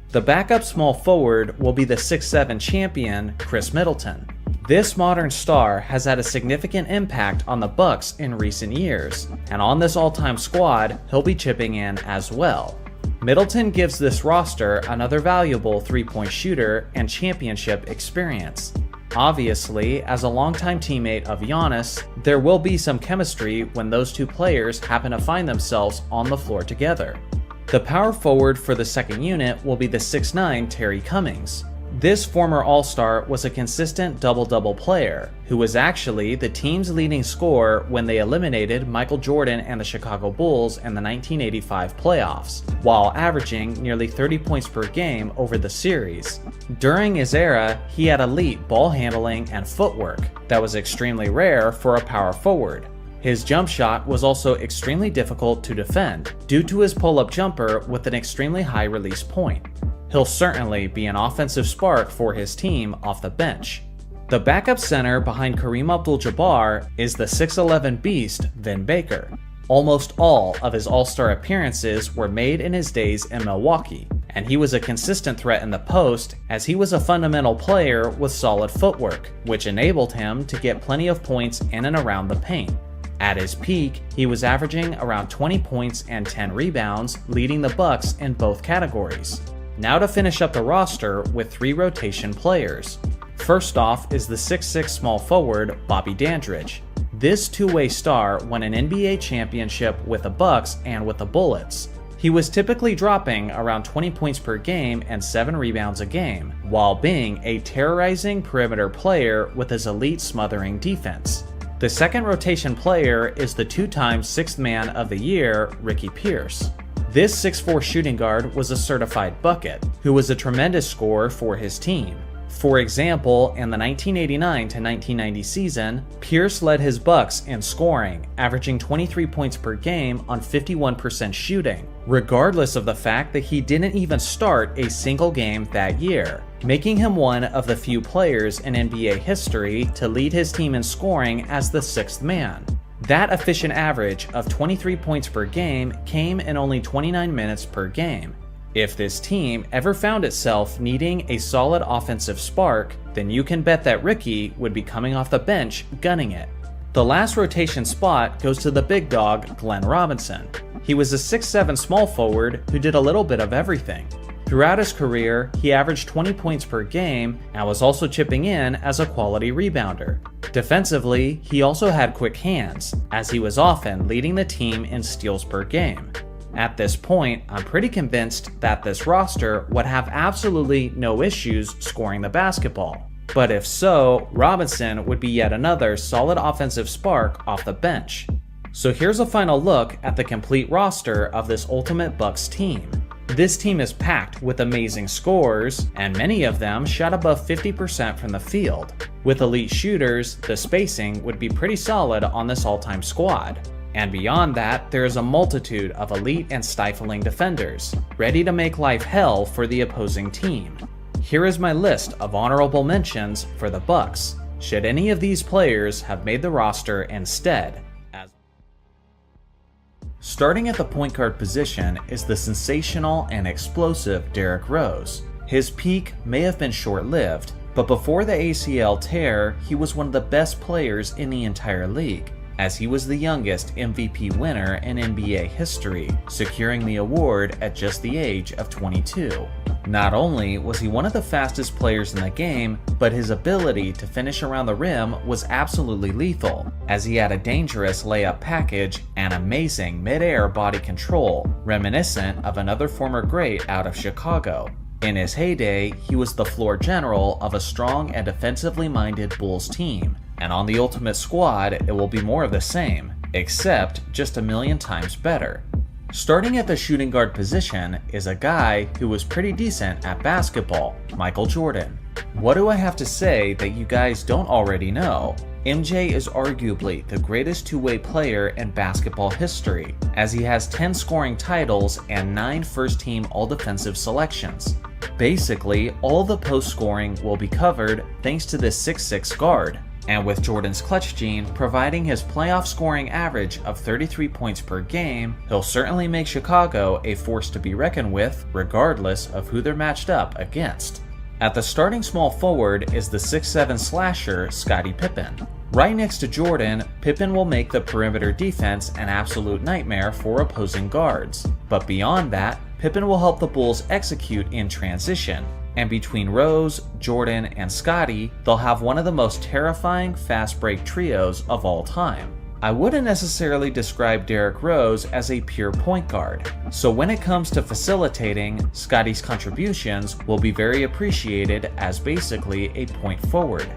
The backup small forward will be the 6'7" champion, Chris Middleton. This modern star has had a significant impact on the Bucks in recent years, and on this all-time squad, he'll be chipping in as well. Middleton gives this roster another valuable three-point shooter and championship experience. Obviously, as a longtime teammate of Giannis, there will be some chemistry when those two players happen to find themselves on the floor together. The power forward for the second unit will be the 6'9" Terry Cummings. This former All-Star was a consistent double-double player, who was actually the team's leading scorer when they eliminated Michael Jordan and the Chicago Bulls in the 1985 playoffs, while averaging nearly 30 points per game over the series. During his era, he had elite ball handling and footwork that was extremely rare for a power forward. His jump shot was also extremely difficult to defend due to his pull-up jumper with an extremely high release point. He'll certainly be an offensive spark for his team off the bench. The backup center behind Kareem Abdul-Jabbar is the 6'11" beast, Vin Baker. Almost all of his All-Star appearances were made in his days in Milwaukee, and he was a consistent threat in the post as he was a fundamental player with solid footwork, which enabled him to get plenty of points in and around the paint. At his peak, he was averaging around 20 points and 10 rebounds, leading the Bucks in both categories. Now to finish up the roster with three rotation players. First off is the 6'6" small forward, Bobby Dandridge. This two-way star won an NBA championship with the Bucks and with the Bullets. He was typically dropping around 20 points per game and 7 rebounds a game, while being a terrorizing perimeter player with his elite smothering defense. The second rotation player is the two-time Sixth Man of the Year, Ricky Pierce. This 6'4" shooting guard was a certified bucket, who was a tremendous scorer for his team. For example, in the 1989-1990 season, Pierce led his Bucks in scoring, averaging 23 points per game on 51% shooting, regardless of the fact that he didn't even start a single game that year, making him one of the few players in NBA history to lead his team in scoring as the sixth man. That efficient average of 23 points per game came in only 29 minutes per game. If this team ever found itself needing a solid offensive spark, then you can bet that Ricky would be coming off the bench gunning it. The last rotation spot goes to the big dog, Glenn Robinson. He was a 6'7" small forward who did a little bit of everything. Throughout his career, he averaged 20 points per game and was also chipping in as a quality rebounder. Defensively, he also had quick hands, as he was often leading the team in steals per game. At this point, I'm pretty convinced that this roster would have absolutely no issues scoring the basketball. But if so, Robinson would be yet another solid offensive spark off the bench. So here's a final look at the complete roster of this Ultimate Bucks team. This team is packed with amazing scorers, and many of them shot above 50% from the field. With elite shooters, the spacing would be pretty solid on this all-time squad. And beyond that, there is a multitude of elite and stifling defenders, ready to make life hell for the opposing team. Here is my list of honorable mentions for the Bucks, should any of these players have made the roster instead. Starting at the point guard position is the sensational and explosive Derrick Rose. His peak may have been short-lived, but before the ACL tear, he was one of the best players in the entire league, as he was the youngest MVP winner in NBA history, securing the award at just the age of 22. Not only was he one of the fastest players in the game, but his ability to finish around the rim was absolutely lethal, as he had a dangerous layup package and amazing mid-air body control, reminiscent of another former great out of Chicago. In his heyday, he was the floor general of a strong and defensively minded Bulls team, and on the Ultimate Squad, it will be more of the same, except just a million times better. Starting at the shooting guard position is a guy who was pretty decent at basketball, Michael Jordan. What do I have to say that you guys don't already know? MJ is arguably the greatest two-way player in basketball history, as he has 10 scoring titles and 9 first-team all-defensive selections. Basically, all the post scoring will be covered thanks to this 6'6" guard. And with Jordan's clutch gene providing his playoff scoring average of 33 points per game, he'll certainly make Chicago a force to be reckoned with, regardless of who they're matched up against. At the starting small forward is the 6'7" slasher Scottie Pippen. Right next to Jordan, Pippen will make the perimeter defense an absolute nightmare for opposing guards. But beyond that, Pippen will help the Bulls execute in transition. And between Rose, Jordan, and Scottie, they'll have one of the most terrifying fast break trios of all time. I wouldn't necessarily describe Derrick Rose as a pure point guard, so when it comes to facilitating, Scottie's contributions will be very appreciated as basically a point forward.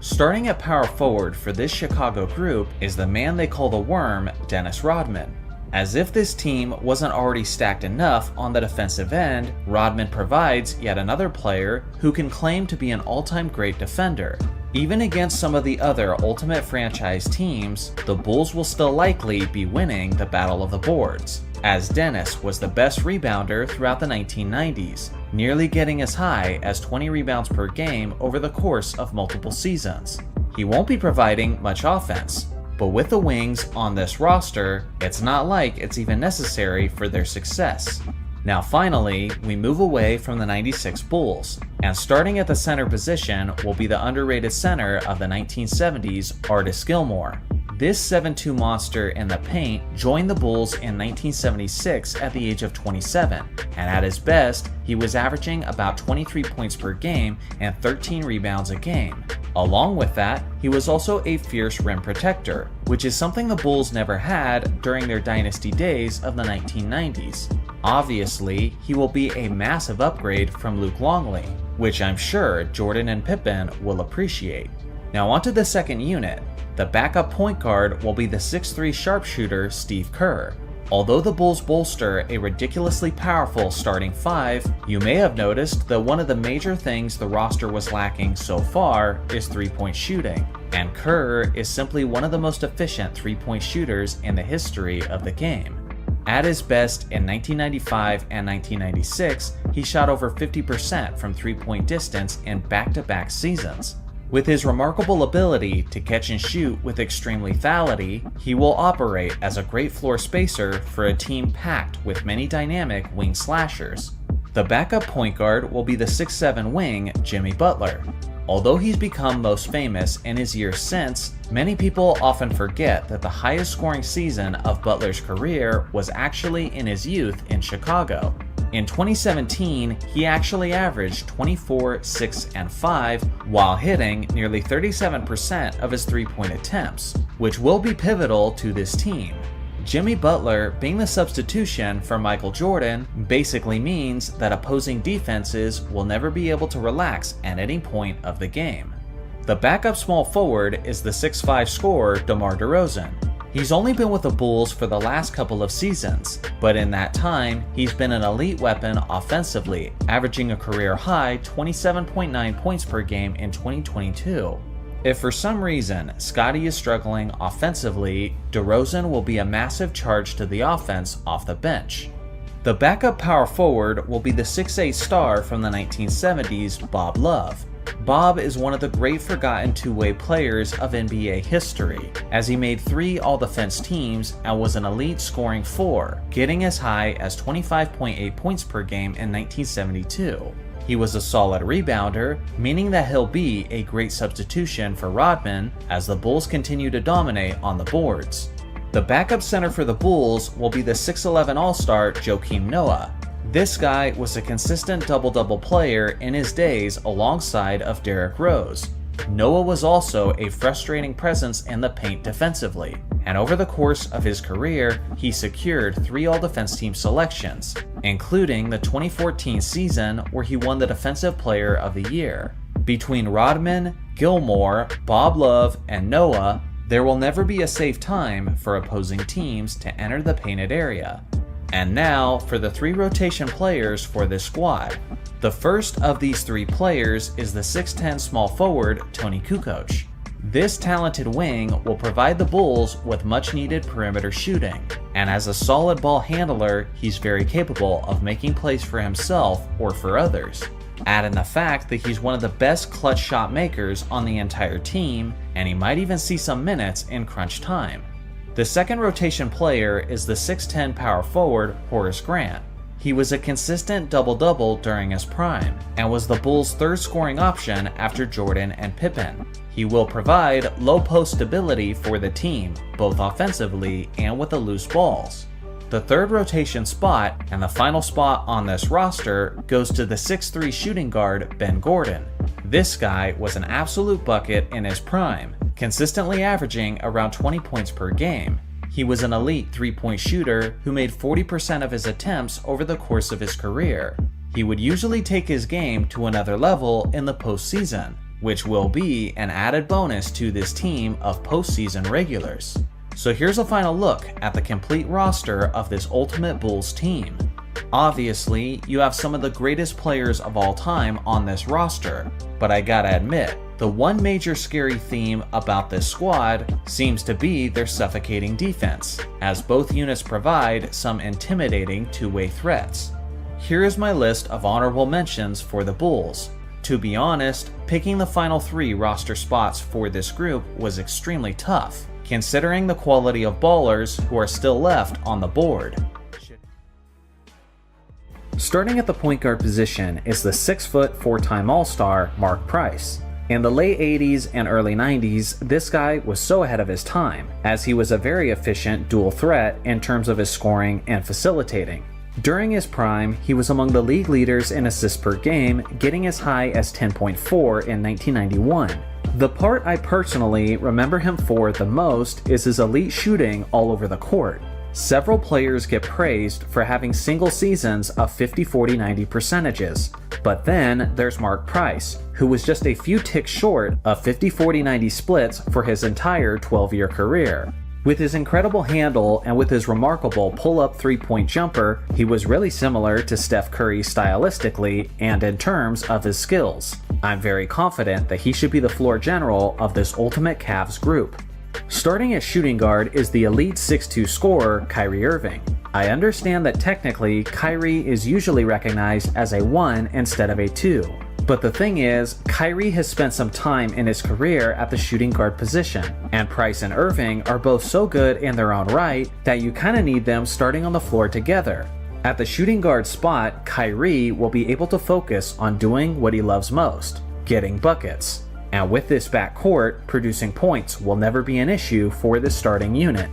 Starting at power forward for this Chicago group is the man they call the Worm, Dennis Rodman. As if this team wasn't already stacked enough on the defensive end, Rodman provides yet another player who can claim to be an all-time great defender. Even against some of the other Ultimate Franchise teams, the Bulls will still likely be winning the Battle of the Boards, as Dennis was the best rebounder throughout the 1990s, nearly getting as high as 20 rebounds per game over the course of multiple seasons. He won't be providing much offense, but with the wings on this roster, it's not like it's even necessary for their success. Now finally, we move away from the 96 Bulls, and starting at the center position will be the underrated center of the 1970s, Artis Gilmore. This 7'2" monster in the paint joined the Bulls in 1976 at the age of 27, and at his best, he was averaging about 23 points per game and 13 rebounds a game. Along with that, he was also a fierce rim protector, which is something the Bulls never had during their dynasty days of the 1990s. Obviously, he will be a massive upgrade from Luke Longley, which I'm sure Jordan and Pippen will appreciate. Now onto the second unit. The backup point guard will be the 6'3" sharpshooter Steve Kerr. Although the Bulls bolster a ridiculously powerful starting five, you may have noticed that one of the major things the roster was lacking so far is three-point shooting, and Kerr is simply one of the most efficient three-point shooters in the history of the game. At his best in 1995 and 1996, he shot over 50% from three-point distance in back-to-back seasons. With his remarkable ability to catch and shoot with extreme lethality, he will operate as a great floor spacer for a team packed with many dynamic wing slashers. The backup point guard will be the 6'7" wing Jimmy Butler. Although he's become most famous in his years since, many people often forget that the highest scoring season of Butler's career was actually in his youth in Chicago. In 2017, he actually averaged 24, 6, and 5 while hitting nearly 37% of his three-point attempts, which will be pivotal to this team. Jimmy Butler being the substitution for Michael Jordan basically means that opposing defenses will never be able to relax at any point of the game. The backup small forward is the 6'5" scorer DeMar DeRozan. He's only been with the Bulls for the last couple of seasons, but in that time, he's been an elite weapon offensively, averaging a career-high 27.9 points per game in 2022. If for some reason Scottie is struggling offensively, DeRozan will be a massive charge to the offense off the bench. The backup power forward will be the 6'8" star from the 1970s, Bob Love. Bob is one of the great forgotten two-way players of NBA history, as he made 3 all-defense teams and was an elite scoring 4, getting as high as 25.8 points per game in 1972. He was a solid rebounder, meaning that he'll be a great substitution for Rodman as the Bulls continue to dominate on the boards. The backup center for the Bulls will be the 6'11" All-Star Joakim Noah. This guy was a consistent double-double player in his days alongside of Derrick Rose. Noah was also a frustrating presence in the paint defensively, and over the course of his career, he secured 3 all-defense team selections, including the 2014 season where he won the Defensive Player of the Year. Between Rodman, Gilmore, Bob Love, and Noah, there will never be a safe time for opposing teams to enter the painted area. And now for the 3 rotation players for this squad. The first of these 3 players is the 6'10 small forward Tony Kukoc. This talented wing will provide the Bulls with much needed perimeter shooting, and as a solid ball handler, he's very capable of making plays for himself or for others. Add in the fact that he's one of the best clutch shot makers on the entire team, and he might even see some minutes in crunch time. The second rotation player is the 6'10 power forward Horace Grant. He was a consistent double-double during his prime, and was the Bulls' 3rd scoring option after Jordan and Pippen. He will provide low post stability for the team, both offensively and with the loose balls. The 3rd rotation spot, and the final spot on this roster, goes to the 6'3 shooting guard Ben Gordon. This guy was an absolute bucket in his prime, consistently averaging around 20 points per game. He was an elite 3-point shooter who made 40% of his attempts over the course of his career. He would usually take his game to another level in the postseason, which will be an added bonus to this team of postseason regulars. So here's a final look at the complete roster of this Ultimate Bulls team. Obviously, you have some of the greatest players of all time on this roster, but I gotta admit, the one major scary theme about this squad seems to be their suffocating defense, as both units provide some intimidating two-way threats. Here is my list of honorable mentions for the Bulls. To be honest, picking the final 3 roster spots for this group was extremely tough, considering the quality of ballers who are still left on the board. Starting at the point guard position is the 6-foot 4-time All-Star Mark Price. In the late 80s and early 90s, this guy was so ahead of his time, as he was a very efficient dual threat in terms of his scoring and facilitating. During his prime, he was among the league leaders in assists per game, getting as high as 10.4 in 1991. The part I personally remember him for the most is his elite shooting all over the court. Several players get praised for having single seasons of 50-40-90 percentages, but then there's Mark Price, who was just a few ticks short of 50-40-90 splits for his entire 12-year career. With his incredible handle and with his remarkable pull-up 3-point jumper, he was really similar to Steph Curry stylistically and in terms of his skills. I'm very confident that he should be the floor general of this Ultimate Cavs group. Starting at shooting guard is the elite 6'2 scorer Kyrie Irving. I understand that technically Kyrie is usually recognized as a 1 instead of a 2. But the thing is, Kyrie has spent some time in his career at the shooting guard position, and Price and Irving are both so good in their own right that you kinda need them starting on the floor together. At the shooting guard spot, Kyrie will be able to focus on doing what he loves most, getting buckets. And with this backcourt, producing points will never be an issue for this starting unit.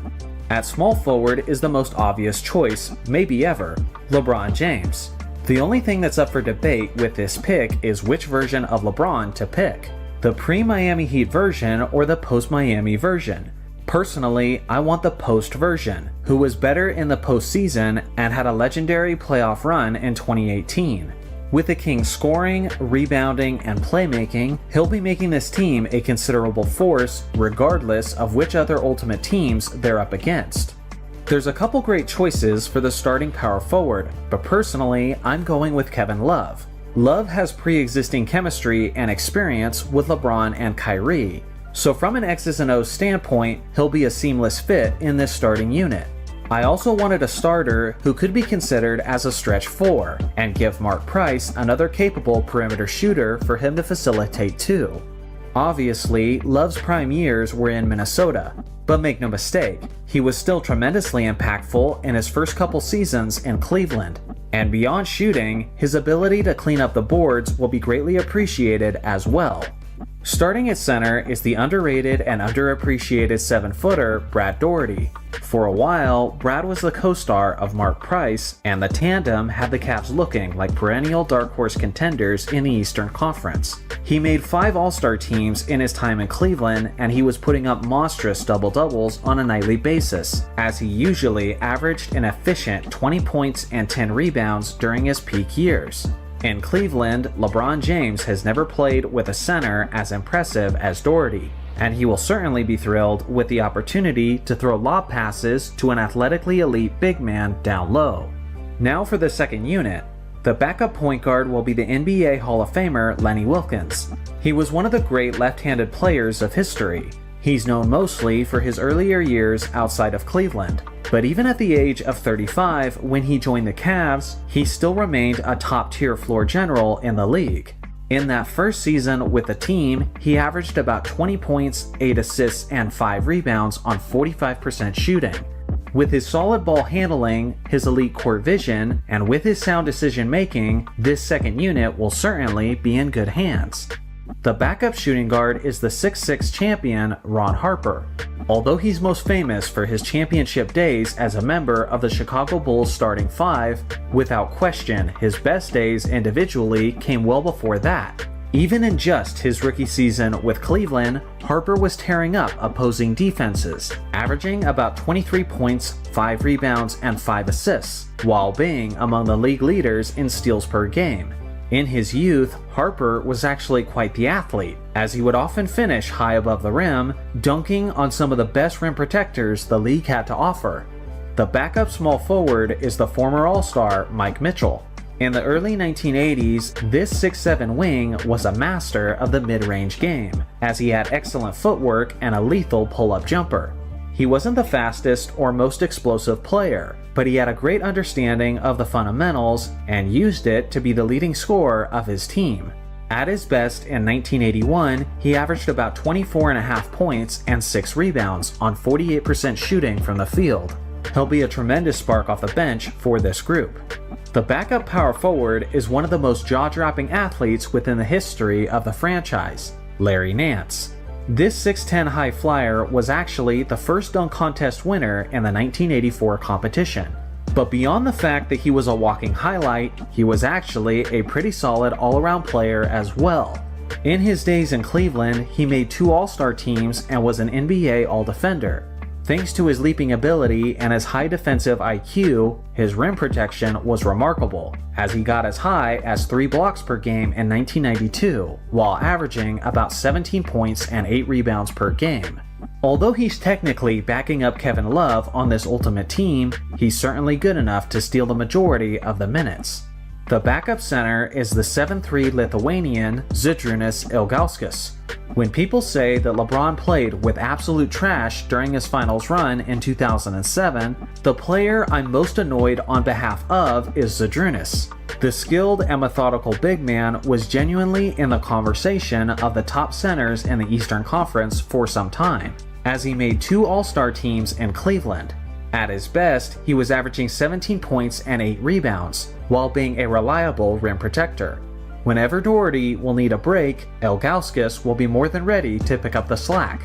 At small forward is the most obvious choice, maybe ever, LeBron James. The only thing that's up for debate with this pick is which version of LeBron to pick, the pre-Miami Heat version or the post-Miami version. Personally, I want the post version, who was better in the postseason and had a legendary playoff run in 2018. With the King's scoring, rebounding, and playmaking, he'll be making this team a considerable force regardless of which other Ultimate teams they're up against. There's a couple great choices for the starting power forward, but personally, I'm going with Kevin Love. Love has pre-existing chemistry and experience with LeBron and Kyrie, so from an X's and O's standpoint, he'll be a seamless fit in this starting unit. I also wanted a starter who could be considered as a stretch 4, and give Mark Price another capable perimeter shooter for him to facilitate too. Obviously, Love's prime years were in Minnesota, but make no mistake, he was still tremendously impactful in his first couple seasons in Cleveland. And beyond shooting, his ability to clean up the boards will be greatly appreciated as well. Starting at center is the underrated and underappreciated 7-footer Brad Daugherty. For a while, Brad was the co-star of Mark Price, and the tandem had the Cavs looking like perennial dark horse contenders in the Eastern Conference. He made 5 All-Star teams in his time in Cleveland, and he was putting up monstrous double-doubles on a nightly basis, as he usually averaged an efficient 20 points and 10 rebounds during his peak years. In Cleveland, LeBron James has never played with a center as impressive as Daugherty. and he will certainly be thrilled with the opportunity to throw lob passes to an athletically elite big man down low. Now for the second unit. The backup point guard will be the NBA Hall of Famer Lenny Wilkens. He was one of the great left-handed players of history. He's known mostly for his earlier years outside of Cleveland, but even at the age of 35 when he joined the Cavs, he still remained a top-tier floor general in the league. In that first season with the team, he averaged about 20 points, 8 assists, and 5 rebounds on 45% shooting. With his solid ball handling, his elite court vision, and with his sound decision making, this second unit will certainly be in good hands. The backup shooting guard is the 6'6" champion Ron Harper. Although he's most famous for his championship days as a member of the Chicago Bulls starting five, without question his best days individually came well before that. Even in just his rookie season with Cleveland, Harper was tearing up opposing defenses, averaging about 23 points, 5 rebounds, and 5 assists, while being among the league leaders in steals per game. In his youth, Harper was actually quite the athlete, as he would often finish high above the rim, dunking on some of the best rim protectors the league had to offer. The backup small forward is the former All-Star Mike Mitchell. In the early 1980s, this 6'7" wing was a master of the mid-range game, as he had excellent footwork and a lethal pull-up jumper. He wasn't the fastest or most explosive player, but he had a great understanding of the fundamentals and used it to be the leading scorer of his team. At his best in 1981, he averaged about 24.5 points and 6 rebounds on 48% shooting from the field. He'll be a tremendous spark off the bench for this group. The backup power forward is one of the most jaw-dropping athletes within the history of the franchise, Larry Nance. This 6'10" high flyer was actually the first dunk contest winner in the 1984 competition. But beyond the fact that he was a walking highlight, he was actually a pretty solid all-around player as well. In his days in Cleveland, he made 2 All-Star teams and was an NBA All-Defender. Thanks to his leaping ability and his high defensive IQ, his rim protection was remarkable, as he got as high as 3 blocks per game in 1992, while averaging about 17 points and 8 rebounds per game. Although he's technically backing up Kevin Love on this ultimate team, he's certainly good enough to steal the majority of the minutes. The backup center is the 7'3" Lithuanian Zydrunas Ilgauskas. When people say that LeBron played with absolute trash during his finals run in 2007, the player I'm most annoyed on behalf of is Zydrunas. The skilled and methodical big man was genuinely in the conversation of the top centers in the Eastern Conference for some time, as he made 2 All-Star teams in Cleveland. At his best, he was averaging 17 points and 8 rebounds, while being a reliable rim protector. Whenever Doherty will need a break, Ilgauskas will be more than ready to pick up the slack.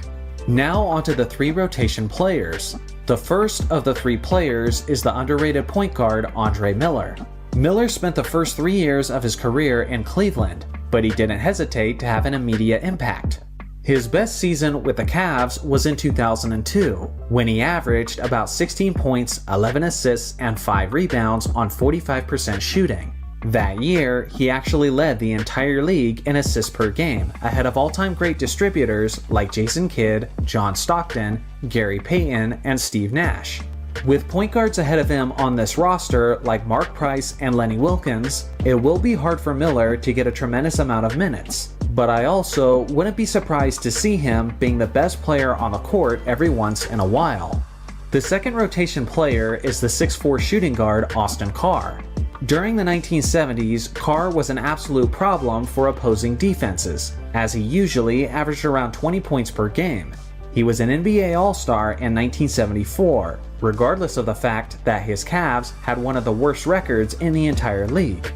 Now onto the 3 rotation players. The first of the 3 players is the underrated point guard Andre Miller. Miller spent the first 3 years of his career in Cleveland, but he didn't hesitate to have an immediate impact. His best season with the Cavs was in 2002, when he averaged about 16 points, 11 assists, and 5 rebounds on 45% shooting. That year, he actually led the entire league in assists per game, ahead of all-time great distributors like Jason Kidd, John Stockton, Gary Payton, and Steve Nash. With point guards ahead of him on this roster like Mark Price and Lenny Wilkens, it will be hard for Miller to get a tremendous amount of minutes. But I also wouldn't be surprised to see him being the best player on the court every once in a while. The second rotation player is the 6'4" shooting guard Austin Carr. During the 1970s, Carr was an absolute problem for opposing defenses, as he usually averaged around 20 points per game. He was an NBA All-Star in 1974, regardless of the fact that his Cavs had one of the worst records in the entire league.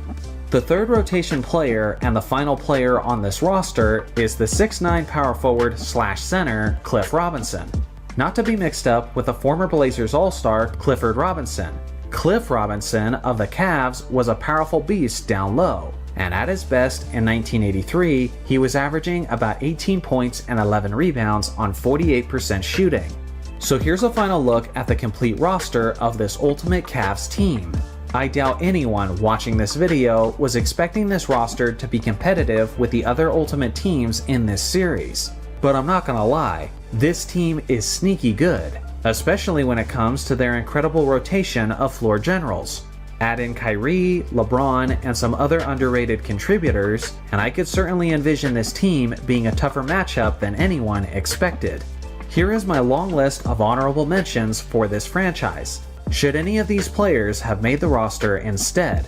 The third rotation player and the final player on this roster is the 6'9" power forward / center Cliff Robinson, not to be mixed up with the former Blazers All-Star Clifford Robinson. Cliff Robinson of the Cavs was a powerful beast down low, and at his best in 1983, he was averaging about 18 points and 11 rebounds on 48% shooting. So here's a final look at the complete roster of this ultimate Cavs team. I doubt anyone watching this video was expecting this roster to be competitive with the other ultimate teams in this series. But I'm not gonna lie, this team is sneaky good, especially when it comes to their incredible rotation of floor generals. Add in Kyrie, LeBron, and some other underrated contributors, and I could certainly envision this team being a tougher matchup than anyone expected. Here is my long list of honorable mentions for this franchise. Should any of these players have made the roster instead?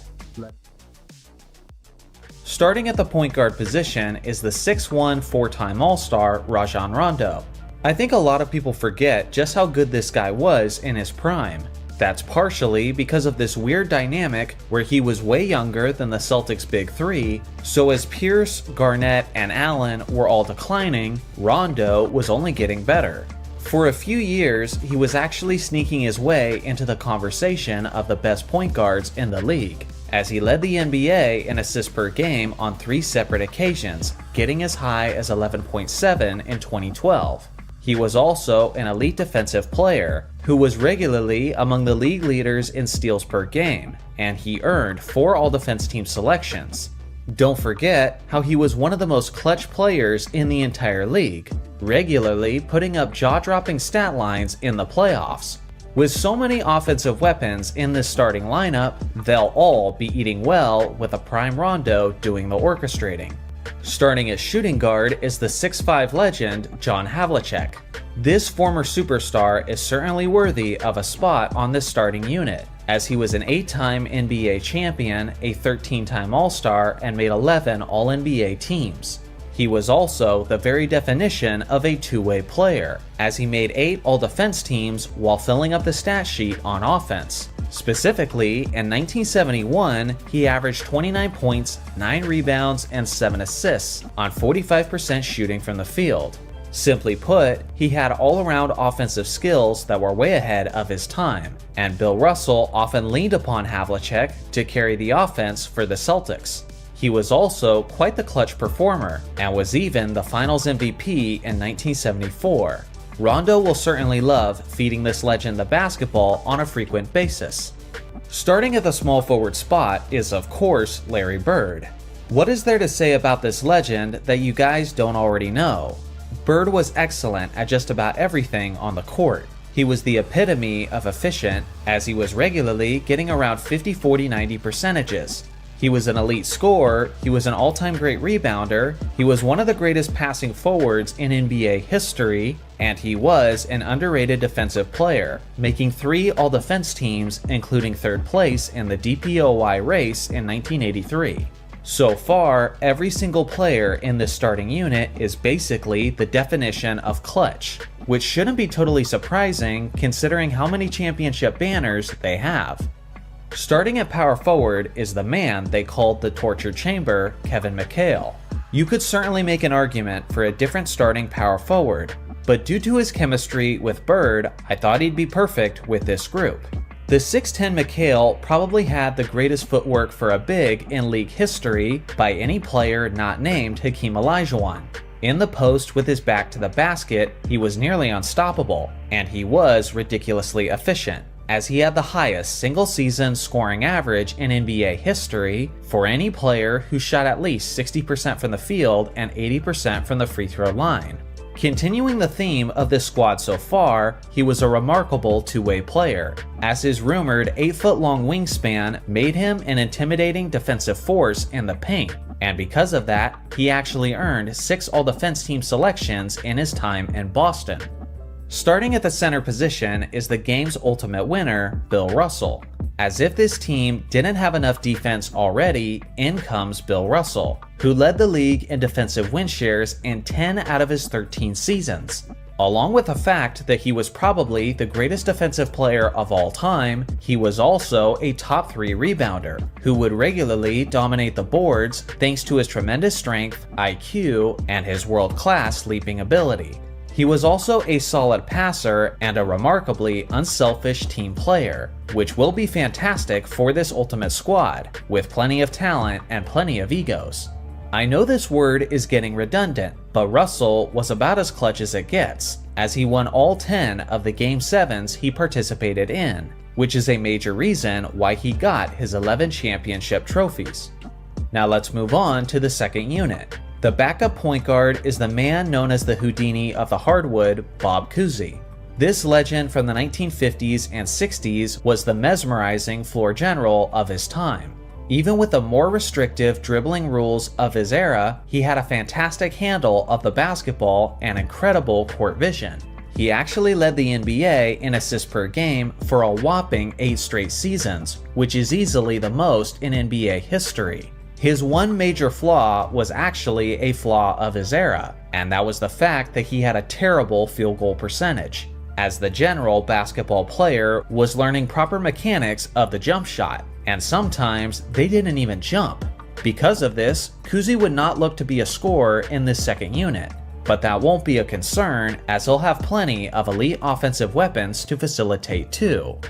Starting at the point guard position is the 6'1", four-time All-Star Rajon Rondo. I think a lot of people forget just how good this guy was in his prime. That's partially because of this weird dynamic where he was way younger than the Celtics' Big Three, so as Pierce, Garnett, and Allen were all declining, Rondo was only getting better. For a few years, he was actually sneaking his way into the conversation of the best point guards in the league, as he led the NBA in assists per game on 3 separate occasions, getting as high as 11.7 in 2012. He was also an elite defensive player, who was regularly among the league leaders in steals per game, and he earned 4 All-Defense Team selections. Don't forget how he was one of the most clutch players in the entire league, regularly putting up jaw-dropping stat lines in the playoffs. With so many offensive weapons in this starting lineup, they'll all be eating well with a prime Rondo doing the orchestrating. Starting at shooting guard is the 6'5" legend John Havlicek. This former superstar is certainly worthy of a spot on this starting unit, as he was an 8-time NBA champion, a 13-time All-Star, and made 11 All-NBA teams. He was also the very definition of a two-way player, as he made 8 All-Defense teams while filling up the stat sheet on offense. Specifically, in 1971, he averaged 29 points, 9 rebounds, and 7 assists on 45% shooting from the field. Simply put, he had all-around offensive skills that were way ahead of his time, and Bill Russell often leaned upon Havlicek to carry the offense for the Celtics. He was also quite the clutch performer, and was even the Finals MVP in 1974. Rondo will certainly love feeding this legend the basketball on a frequent basis. Starting at the small forward spot is, of course, Larry Bird. What is there to say about this legend that you guys don't already know? Bird was excellent at just about everything on the court. He was the epitome of efficient, as he was regularly getting around 50-40-90 percentages. He was an elite scorer, he was an all-time great rebounder, he was one of the greatest passing forwards in NBA history, and he was an underrated defensive player, making 3 All-Defense teams, including 3rd place in the DPOY race in 1983. So far, every single player in this starting unit is basically the definition of clutch, which shouldn't be totally surprising considering how many championship banners they have. Starting at power forward is the man they called the torture chamber, Kevin McHale. You could certainly make an argument for a different starting power forward, but due to his chemistry with Bird, I thought he'd be perfect with this group. The 6'10" McHale probably had the greatest footwork for a big in league history by any player not named Hakeem Olajuwon. In the post with his back to the basket, he was nearly unstoppable, and he was ridiculously efficient, as he had the highest single-season scoring average in NBA history for any player who shot at least 60% from the field and 80% from the free throw line. Continuing the theme of this squad so far, he was a remarkable two-way player, as his rumored 8-foot-long wingspan made him an intimidating defensive force in the paint, and because of that, he actually earned 6 All-Defense Team selections in his time in Boston. Starting at the center position is the game's ultimate winner, Bill Russell. As if this team didn't have enough defense already, in comes Bill Russell, who led the league in defensive win shares in 10 out of his 13 seasons. Along with the fact that he was probably the greatest defensive player of all time, he was also a top 3 rebounder, who would regularly dominate the boards thanks to his tremendous strength, IQ, and his world-class leaping ability. He was also a solid passer and a remarkably unselfish team player, which will be fantastic for this ultimate squad, with plenty of talent and plenty of egos. I know this word is getting redundant, but Russell was about as clutch as it gets, as he won all 10 of the Game 7s he participated in, which is a major reason why he got his 11 championship trophies. Now let's move on to the second unit. The backup point guard is the man known as the Houdini of the hardwood, Bob Cousy. This legend from the 1950s and 60s was the mesmerizing floor general of his time. Even with the more restrictive dribbling rules of his era, he had a fantastic handle of the basketball and incredible court vision. He actually led the NBA in assists per game for a whopping 8 straight seasons, which is easily the most in NBA history. His one major flaw was actually a flaw of his era, and that was the fact that he had a terrible field goal percentage, as the general basketball player was learning proper mechanics of the jump shot, and sometimes they didn't even jump. Because of this, Cousy would not look to be a scorer in this second unit. But that won't be a concern, as he'll have plenty of elite offensive weapons to facilitate too.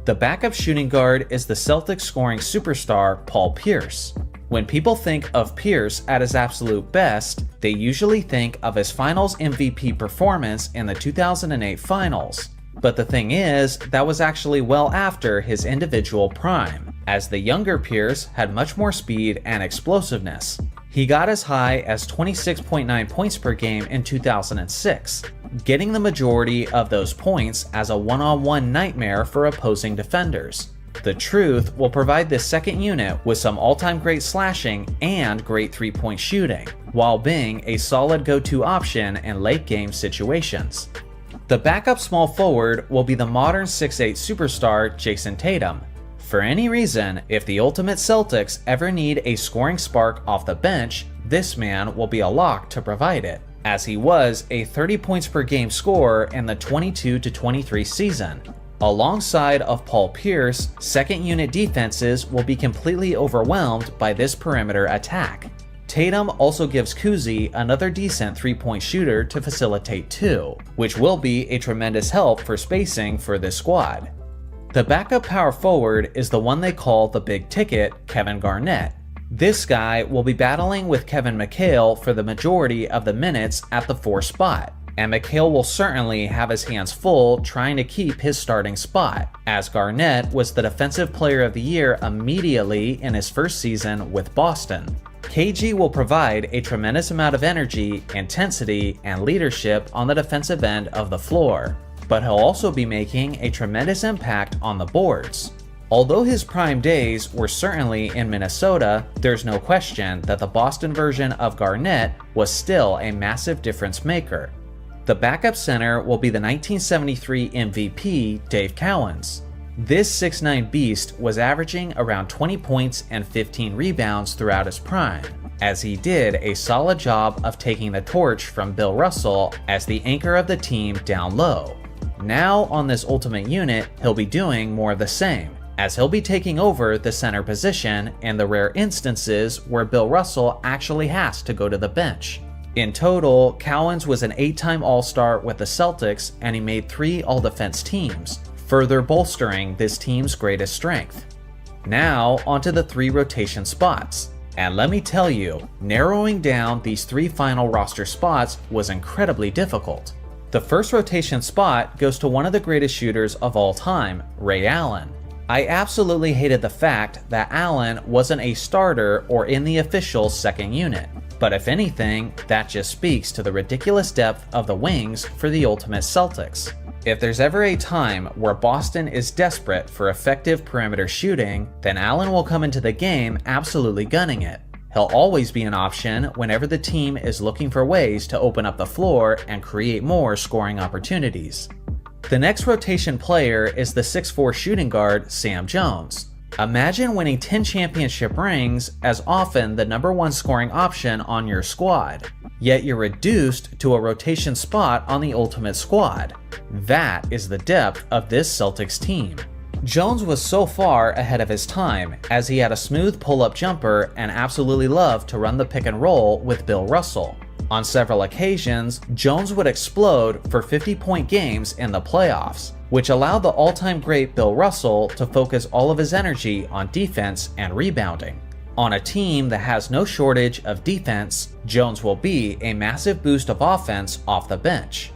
The backup shooting guard is the Celtics scoring superstar Paul Pierce. When people think of Pierce at his absolute best, they usually think of his Finals MVP performance in the 2008 Finals. But the thing is, that was actually well after his individual prime, as the younger Pierce had much more speed and explosiveness. He got as high as 26.9 points per game in 2006, getting the majority of those points as a one-on-one nightmare for opposing defenders. The Truth will provide this second unit with some all-time great slashing and great three-point shooting, while being a solid go-to option in late-game situations. The backup small forward will be the modern 6'8" superstar Jason Tatum. For any reason, if the ultimate Celtics ever need a scoring spark off the bench, this man will be a lock to provide it, as he was a 30 points per game scorer in the 22-23 season. Alongside of Paul Pierce, second unit defenses will be completely overwhelmed by this perimeter attack. Tatum also gives Cousy another decent three-point shooter to facilitate too, which will be a tremendous help for spacing for this squad. The backup power forward is the one they call the big ticket, Kevin Garnett. This guy will be battling with Kevin McHale for the majority of the minutes at the 4 spot, and McHale will certainly have his hands full trying to keep his starting spot, as Garnett was the Defensive Player of the Year immediately in his first season with Boston. KG will provide a tremendous amount of energy, intensity, and leadership on the defensive end of the floor, but he'll also be making a tremendous impact on the boards. Although his prime days were certainly in Minnesota, there's no question that the Boston version of Garnett was still a massive difference maker. The backup center will be the 1973 MVP Dave Cowens. This 6'9" beast was averaging around 20 points and 15 rebounds throughout his prime, as he did a solid job of taking the torch from Bill Russell as the anchor of the team down low. Now on this ultimate unit, he'll be doing more of the same, as he'll be taking over the center position in the rare instances where Bill Russell actually has to go to the bench. In total, Cowens was an 8-time All-Star with the Celtics, and he made 3 All-Defense teams, further bolstering this team's greatest strength. Now onto the 3 rotation spots. And let me tell you, narrowing down these 3 final roster spots was incredibly difficult. The first rotation spot goes to one of the greatest shooters of all time, Ray Allen. I absolutely hated the fact that Allen wasn't a starter or in the official second unit, but if anything, that just speaks to the ridiculous depth of the wings for the ultimate Celtics. If there's ever a time where Boston is desperate for effective perimeter shooting, then Allen will come into the game absolutely gunning it. He'll always be an option whenever the team is looking for ways to open up the floor and create more scoring opportunities. The next rotation player is the 6'4" shooting guard Sam Jones. Imagine winning 10 championship rings as often the #1 scoring option on your squad, yet you're reduced to a rotation spot on the ultimate squad. That is the depth of this Celtics team. Jones was so far ahead of his time, as he had a smooth pull-up jumper and absolutely loved to run the pick and roll with Bill Russell. On several occasions, Jones would explode for 50-point games in the playoffs, which allowed the all-time great Bill Russell to focus all of his energy on defense and rebounding. On a team that has no shortage of defense, Jones will be a massive boost of offense off the bench.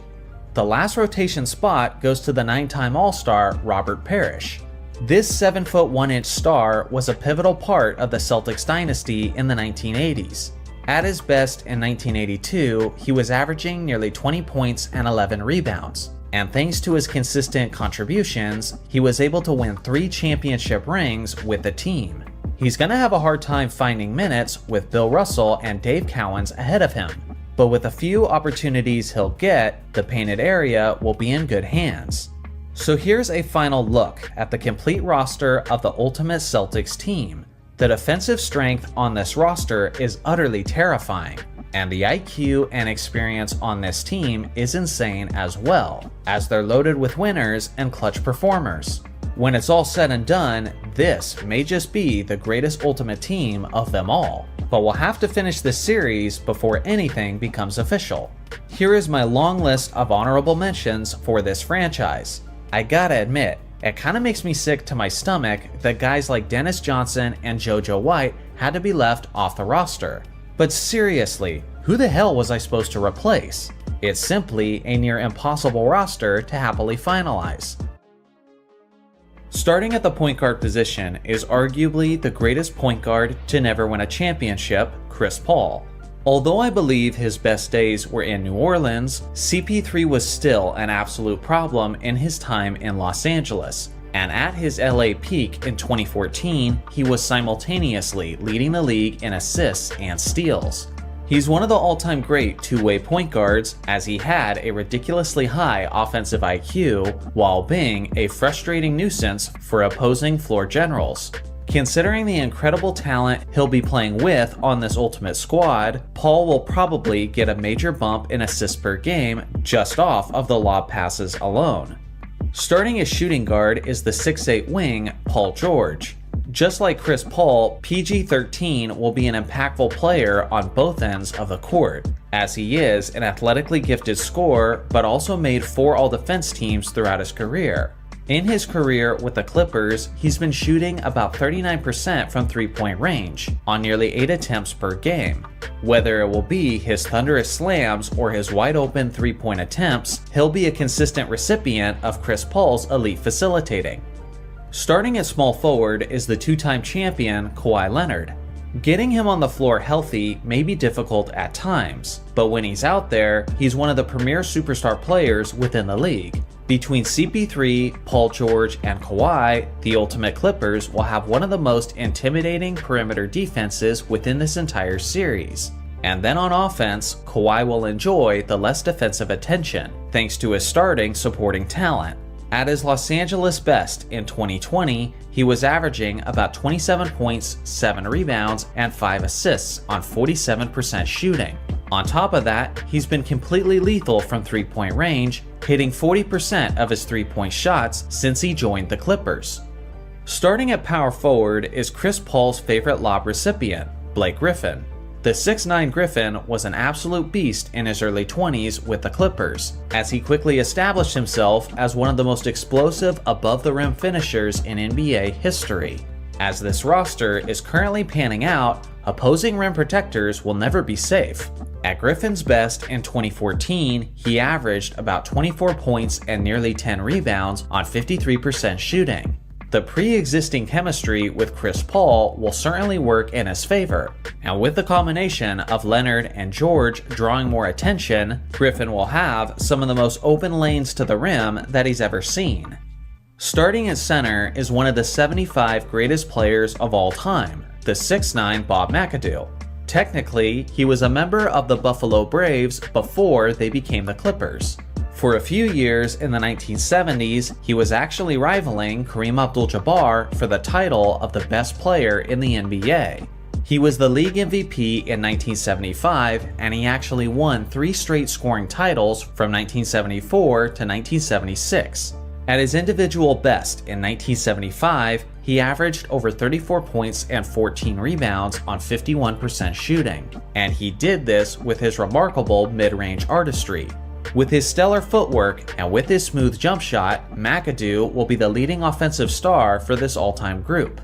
The last rotation spot goes to the 9-time All-Star Robert Parrish. This 7'1" star was a pivotal part of the Celtics dynasty in the 1980s. At his best in 1982, he was averaging nearly 20 points and 11 rebounds. And thanks to his consistent contributions, he was able to win 3 championship rings with the team. He's gonna have a hard time finding minutes with Bill Russell and Dave Cowens ahead of him. But with a few opportunities he'll get, the painted area will be in good hands. So here's a final look at the complete roster of the Ultimate Celtics team. The defensive strength on this roster is utterly terrifying, and the IQ and experience on this team is insane as well, as they're loaded with winners and clutch performers. When it's all said and done, this may just be the greatest Ultimate team of them all, but we'll have to finish this series before anything becomes official. Here is my long list of honorable mentions for this franchise. I gotta admit, it kinda makes me sick to my stomach that guys like Dennis Johnson and JoJo White had to be left off the roster. But seriously, who the hell was I supposed to replace? It's simply a near impossible roster to happily finalize. Starting at the point guard position is arguably the greatest point guard to never win a championship, Chris Paul. Although I believe his best days were in New Orleans, CP3 was still an absolute problem in his time in Los Angeles, and at his LA peak in 2014, he was simultaneously leading the league in assists and steals. He's one of the all-time great two-way point guards, as he had a ridiculously high offensive IQ while being a frustrating nuisance for opposing floor generals. Considering the incredible talent he'll be playing with on this Ultimate squad, Paul will probably get a major bump in assists per game just off of the lob passes alone. Starting as shooting guard is the 6'8" wing, Paul George. Just like Chris Paul, PG-13 will be an impactful player on both ends of the court, as he is an athletically gifted scorer but also made 4 all-defense teams throughout his career. In his career with the Clippers, he's been shooting about 39% from three-point range, on nearly 8 attempts per game. Whether it will be his thunderous slams or his wide-open three-point attempts, he'll be a consistent recipient of Chris Paul's elite facilitating. Starting at small forward is the 2-time champion Kawhi Leonard. Getting him on the floor healthy may be difficult at times, but when he's out there, he's one of the premier superstar players within the league. Between CP3, Paul George, and Kawhi, the Ultimate Clippers will have one of the most intimidating perimeter defenses within this entire series. And then on offense, Kawhi will enjoy the less defensive attention, thanks to his starting supporting talent. At his Los Angeles best in 2020, he was averaging about 27 points, 7 rebounds, and 5 assists on 47% shooting. On top of that, he's been completely lethal from three-point range, hitting 40% of his three-point shots since he joined the Clippers. Starting at power forward is Chris Paul's favorite lob recipient, Blake Griffin. The 6'9" Griffin was an absolute beast in his early 20s with the Clippers, as he quickly established himself as one of the most explosive above-the-rim finishers in NBA history. As this roster is currently panning out, opposing rim protectors will never be safe. At Griffin's best in 2014, he averaged about 24 points and nearly 10 rebounds on 53% shooting. The pre-existing chemistry with Chris Paul will certainly work in his favor, and with the combination of Leonard and George drawing more attention, Griffin will have some of the most open lanes to the rim that he's ever seen. Starting at center is one of the 75 greatest players of all time, the 6'9" Bob McAdoo. Technically, he was a member of the Buffalo Braves before they became the Clippers. For a few years in the 1970s, he was actually rivaling Kareem Abdul-Jabbar for the title of the best player in the NBA. He was the league MVP in 1975, and he actually won 3 straight scoring titles from 1974 to 1976. At his individual best in 1975, he averaged over 34 points and 14 rebounds on 51% shooting, and he did this with his remarkable mid-range artistry. With his stellar footwork and with his smooth jump shot, McAdoo will be the leading offensive star for this all-time group.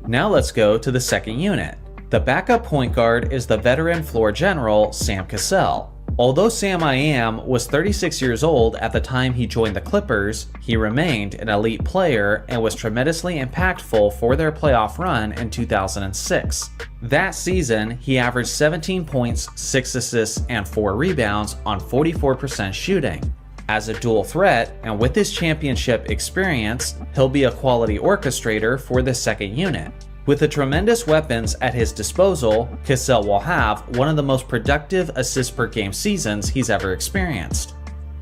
Now let's go to the second unit. The backup point guard is the veteran floor general Sam Cassell. Although Sam I Am was 36 years old at the time he joined the Clippers, he remained an elite player and was tremendously impactful for their playoff run in 2006. That season, he averaged 17 points, 6 assists, and 4 rebounds on 44% shooting. As a dual threat, and with his championship experience, he'll be a quality orchestrator for the second unit. With the tremendous weapons at his disposal, Cassell will have one of the most productive assists per game seasons he's ever experienced.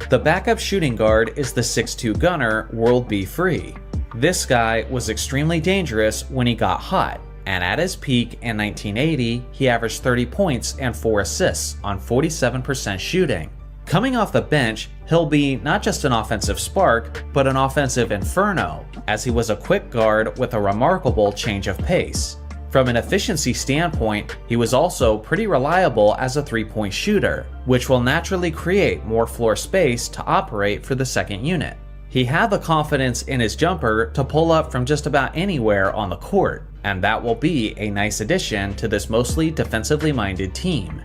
The backup shooting guard is the 6'2 gunner World B. Free. This guy was extremely dangerous when he got hot, and at his peak in 1980, he averaged 30 points and 4 assists on 47% shooting. Coming off the bench, he'll be not just an offensive spark, but an offensive inferno, as he was a quick guard with a remarkable change of pace. From an efficiency standpoint, he was also pretty reliable as a three-point shooter, which will naturally create more floor space to operate for the second unit. He had the confidence in his jumper to pull up from just about anywhere on the court, and that will be a nice addition to this mostly defensively minded team.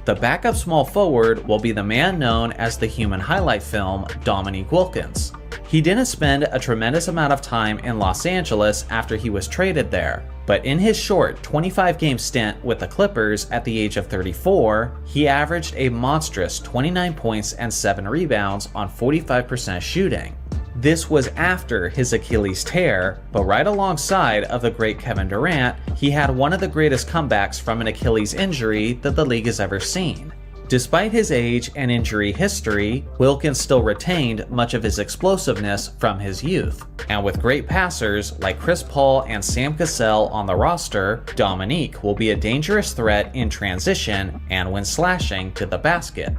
The backup small forward will be the man known as the human highlight film, Dominique Wilkins. He didn't spend a tremendous amount of time in Los Angeles after he was traded there, but in his short 25-game stint with the Clippers at the age of 34, he averaged a monstrous 29 points and 7 rebounds on 45% shooting. This was after his Achilles tear, but right alongside of the great Kevin Durant, he had one of the greatest comebacks from an Achilles injury that the league has ever seen. Despite his age and injury history, Wilkins still retained much of his explosiveness from his youth. And with great passers like Chris Paul and Sam Cassell on the roster, Dominique will be a dangerous threat in transition and when slashing to the basket.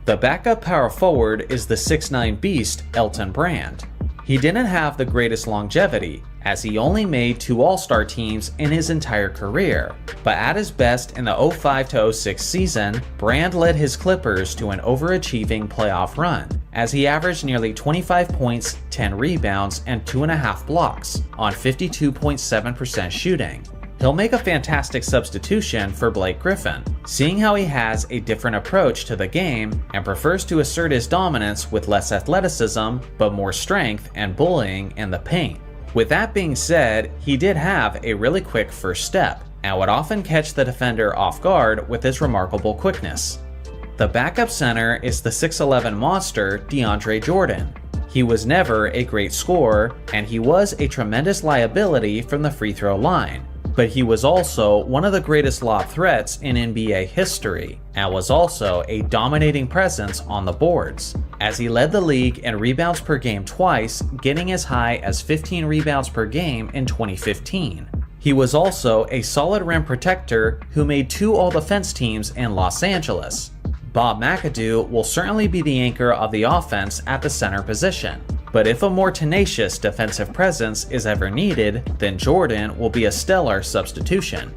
The backup power forward is the 6'9 beast Elton Brand. He didn't have the greatest longevity, as he only made 2 All-Star teams in his entire career, but at his best in the 05-06 season, Brand led his Clippers to an overachieving playoff run, as he averaged nearly 25 points, 10 rebounds, and 2.5 blocks on 52.7% shooting. He'll make a fantastic substitution for Blake Griffin, seeing how he has a different approach to the game and prefers to assert his dominance with less athleticism, but more strength and bullying in the paint. With that being said, he did have a really quick first step, and would often catch the defender off guard with his remarkable quickness. The backup center is the 6'11 monster DeAndre Jordan. He was never a great scorer, and he was a tremendous liability from the free throw line. But he was also one of the greatest lob threats in NBA history, and was also a dominating presence on the boards, as he led the league in rebounds per game twice, getting as high as 15 rebounds per game in 2015. He was also a solid rim protector who made 2 all-defense teams in Los Angeles. Bob McAdoo will certainly be the anchor of the offense at the center position. But if a more tenacious defensive presence is ever needed, then Jordan will be a stellar substitution.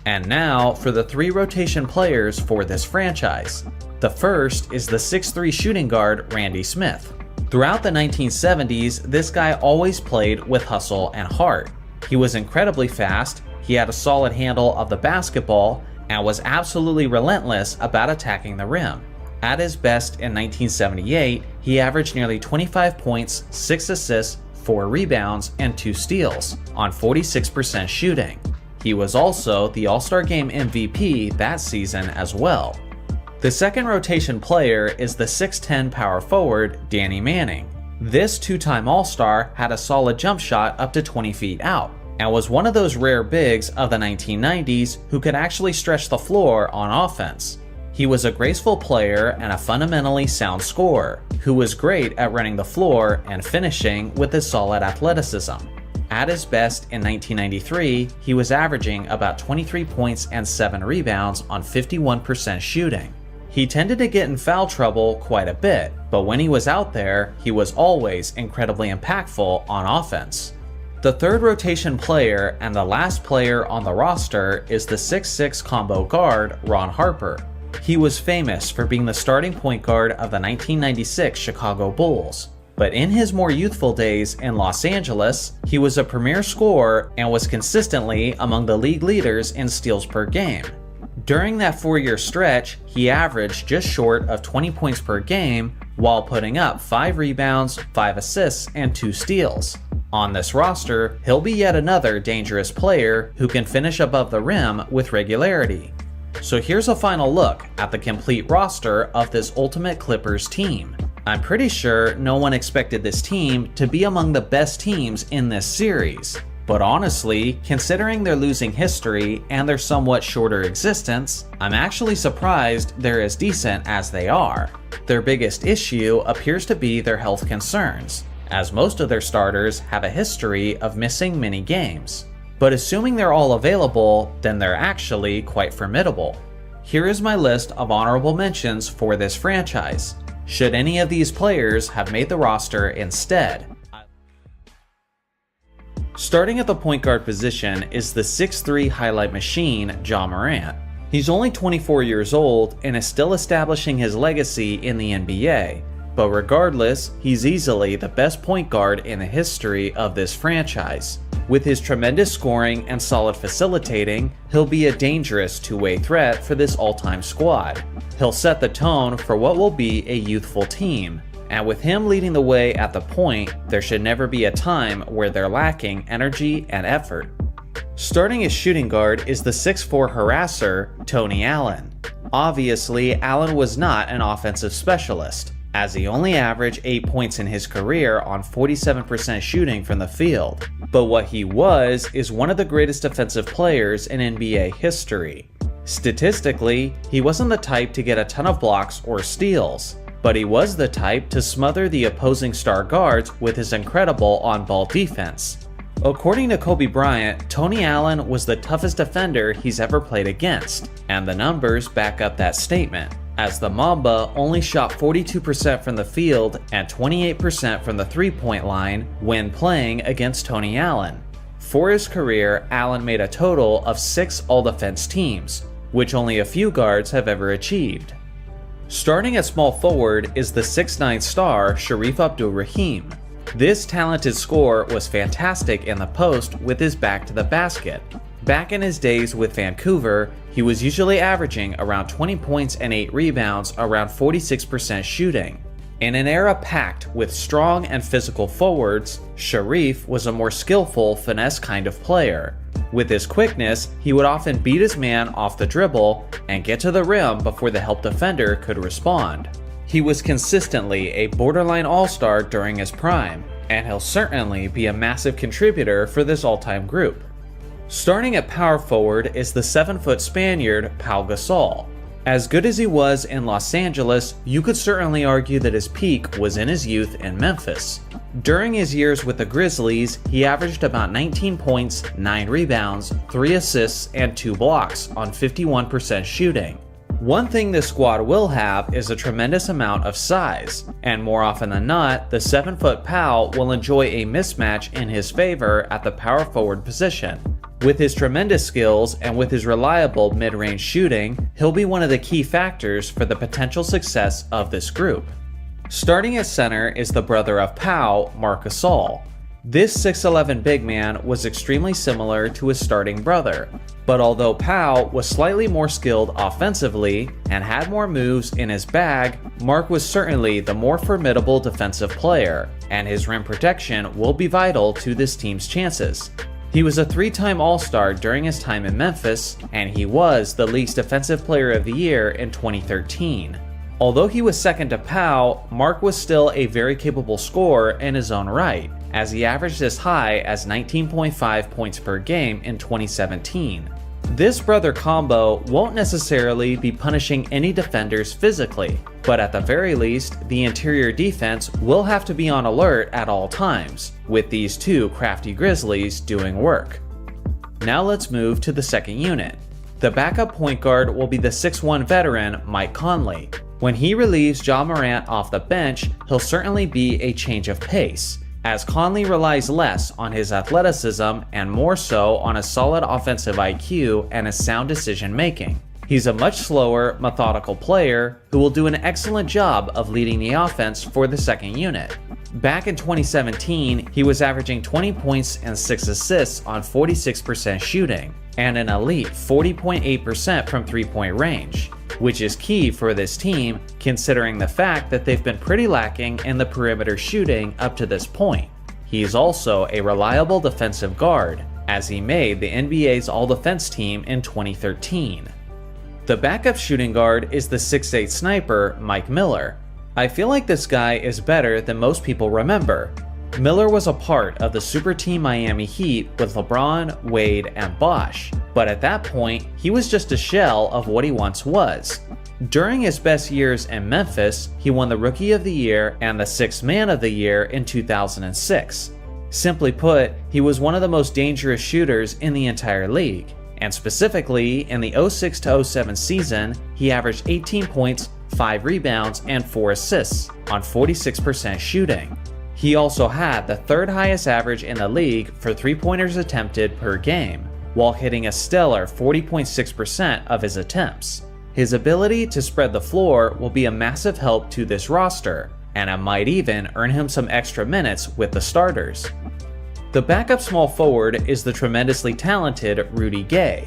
And now for the 3 rotation players for this franchise. The first is the 6'3 shooting guard Randy Smith. Throughout the 1970s, this guy always played with hustle and heart. He was incredibly fast, he had a solid handle of the basketball, and was absolutely relentless about attacking the rim. At his best in 1978, he averaged nearly 25 points, 6 assists, 4 rebounds, and 2 steals on 46% shooting. He was also the All-Star Game MVP that season as well. The second rotation player is the 6'10 power forward Danny Manning. This 2-time All-Star had a solid jump shot up to 20 feet out, and was one of those rare bigs of the 1990s who could actually stretch the floor on offense. He was a graceful player and a fundamentally sound scorer, who was great at running the floor and finishing with his solid athleticism. At his best in 1993, he was averaging about 23 points and 7 rebounds on 51% shooting. He tended to get in foul trouble quite a bit, but when he was out there, he was always incredibly impactful on offense. The third rotation player and the last player on the roster is the 6'6 combo guard Ron Harper. He was famous for being the starting point guard of the 1996 Chicago Bulls, but in his more youthful days in Los Angeles, he was a premier scorer and was consistently among the league leaders in steals per game. During that 4-year stretch, he averaged just short of 20 points per game while putting up 5 rebounds, 5 assists, and 2 steals. On this roster, he'll be yet another dangerous player who can finish above the rim with regularity. So here's a final look at the complete roster of this Ultimate Clippers team. I'm pretty sure no one expected this team to be among the best teams in this series. But honestly, considering their losing history and their somewhat shorter existence, I'm actually surprised they're as decent as they are. Their biggest issue appears to be their health concerns, as most of their starters have a history of missing many games. But assuming they're all available, then they're actually quite formidable. Here is my list of honorable mentions for this franchise, should any of these players have made the roster instead. Starting at the point guard position is the 6'3" highlight machine, Ja Morant. He's only 24 years old and is still establishing his legacy in the NBA, but regardless, he's easily the best point guard in the history of this franchise. With his tremendous scoring and solid facilitating, he'll be a dangerous two-way threat for this all-time squad. He'll set the tone for what will be a youthful team. And with him leading the way at the point, there should never be a time where they're lacking energy and effort. Starting as shooting guard is the 6'4" harasser, Tony Allen. Obviously, Allen was not an offensive specialist, as he only averaged 8 points in his career on 47% shooting from the field. But what he was is one of the greatest defensive players in NBA history. Statistically, he wasn't the type to get a ton of blocks or steals, but he was the type to smother the opposing star guards with his incredible on-ball defense. According to Kobe Bryant, Tony Allen was the toughest defender he's ever played against, and the numbers back up that statement, as the Mamba only shot 42% from the field and 28% from the three-point line when playing against Tony Allen. For his career, Allen made a total of 6 all-defense teams, which only a few guards have ever achieved. Starting at small forward is the 6'9" star Sharif Abdul-Rahim. This talented scorer was fantastic in the post with his back to the basket. Back in his days with Vancouver, he was usually averaging around 20 points and 8 rebounds, around 46% shooting. In an era packed with strong and physical forwards, Sharif was a more skillful, finesse kind of player. With his quickness, he would often beat his man off the dribble and get to the rim before the help defender could respond. He was consistently a borderline all-star during his prime, and he'll certainly be a massive contributor for this all-time group. Starting at power forward is the 7-foot Spaniard Pau Gasol. As good as he was in Los Angeles, you could certainly argue that his peak was in his youth in Memphis. During his years with the Grizzlies, he averaged about 19 points, 9 rebounds, 3 assists, and 2 blocks on 51% shooting. One thing this squad will have is a tremendous amount of size, and more often than not, the 7-foot Pau will enjoy a mismatch in his favor at the power forward position. With his tremendous skills and with his reliable mid-range shooting, he'll be one of the key factors for the potential success of this group. Starting at center is the brother of Pau, Marc Gasol. This 6'11" big man was extremely similar to his starting brother, but although Pau was slightly more skilled offensively and had more moves in his bag, Marc was certainly the more formidable defensive player, and his rim protection will be vital to this team's chances. He was a 3-time All-Star during his time in Memphis, and he was the League's Defensive Player of the Year in 2013. Although he was second to Pau, Marc was still a very capable scorer in his own right, as he averaged as high as 19.5 points per game in 2017. This brother combo won't necessarily be punishing any defenders physically, but at the very least, the interior defense will have to be on alert at all times, with these two crafty Grizzlies doing work. Now let's move to the second unit. The backup point guard will be the 6'1" veteran Mike Conley. When he relieves Ja Morant off the bench, he'll certainly be a change of pace, as Conley relies less on his athleticism and more so on a solid offensive IQ and a sound decision making. He's a much slower, methodical player who will do an excellent job of leading the offense for the second unit. Back in 2017, he was averaging 20 points and 6 assists on 46% shooting, and an elite 40.8% from three-point range, which is key for this team considering the fact that they've been pretty lacking in the perimeter shooting up to this point. He is also a reliable defensive guard, as he made the NBA's All-Defense team in 2013. The backup shooting guard is the 6'8 sniper, Mike Miller. I feel like this guy is better than most people remember. Miller was a part of the super team Miami Heat with LeBron, Wade, and Bosh, but at that point, he was just a shell of what he once was. During his best years in Memphis, he won the Rookie of the Year and the Sixth Man of the Year in 2006. Simply put, he was one of the most dangerous shooters in the entire league, and specifically in the 06-07 season, he averaged 18 points, 5 rebounds, and 4 assists on 46% shooting. He also had the third highest average in the league for three-pointers attempted per game, while hitting a stellar 40.6% of his attempts. His ability to spread the floor will be a massive help to this roster, and it might even earn him some extra minutes with the starters. The backup small forward is the tremendously talented Rudy Gay.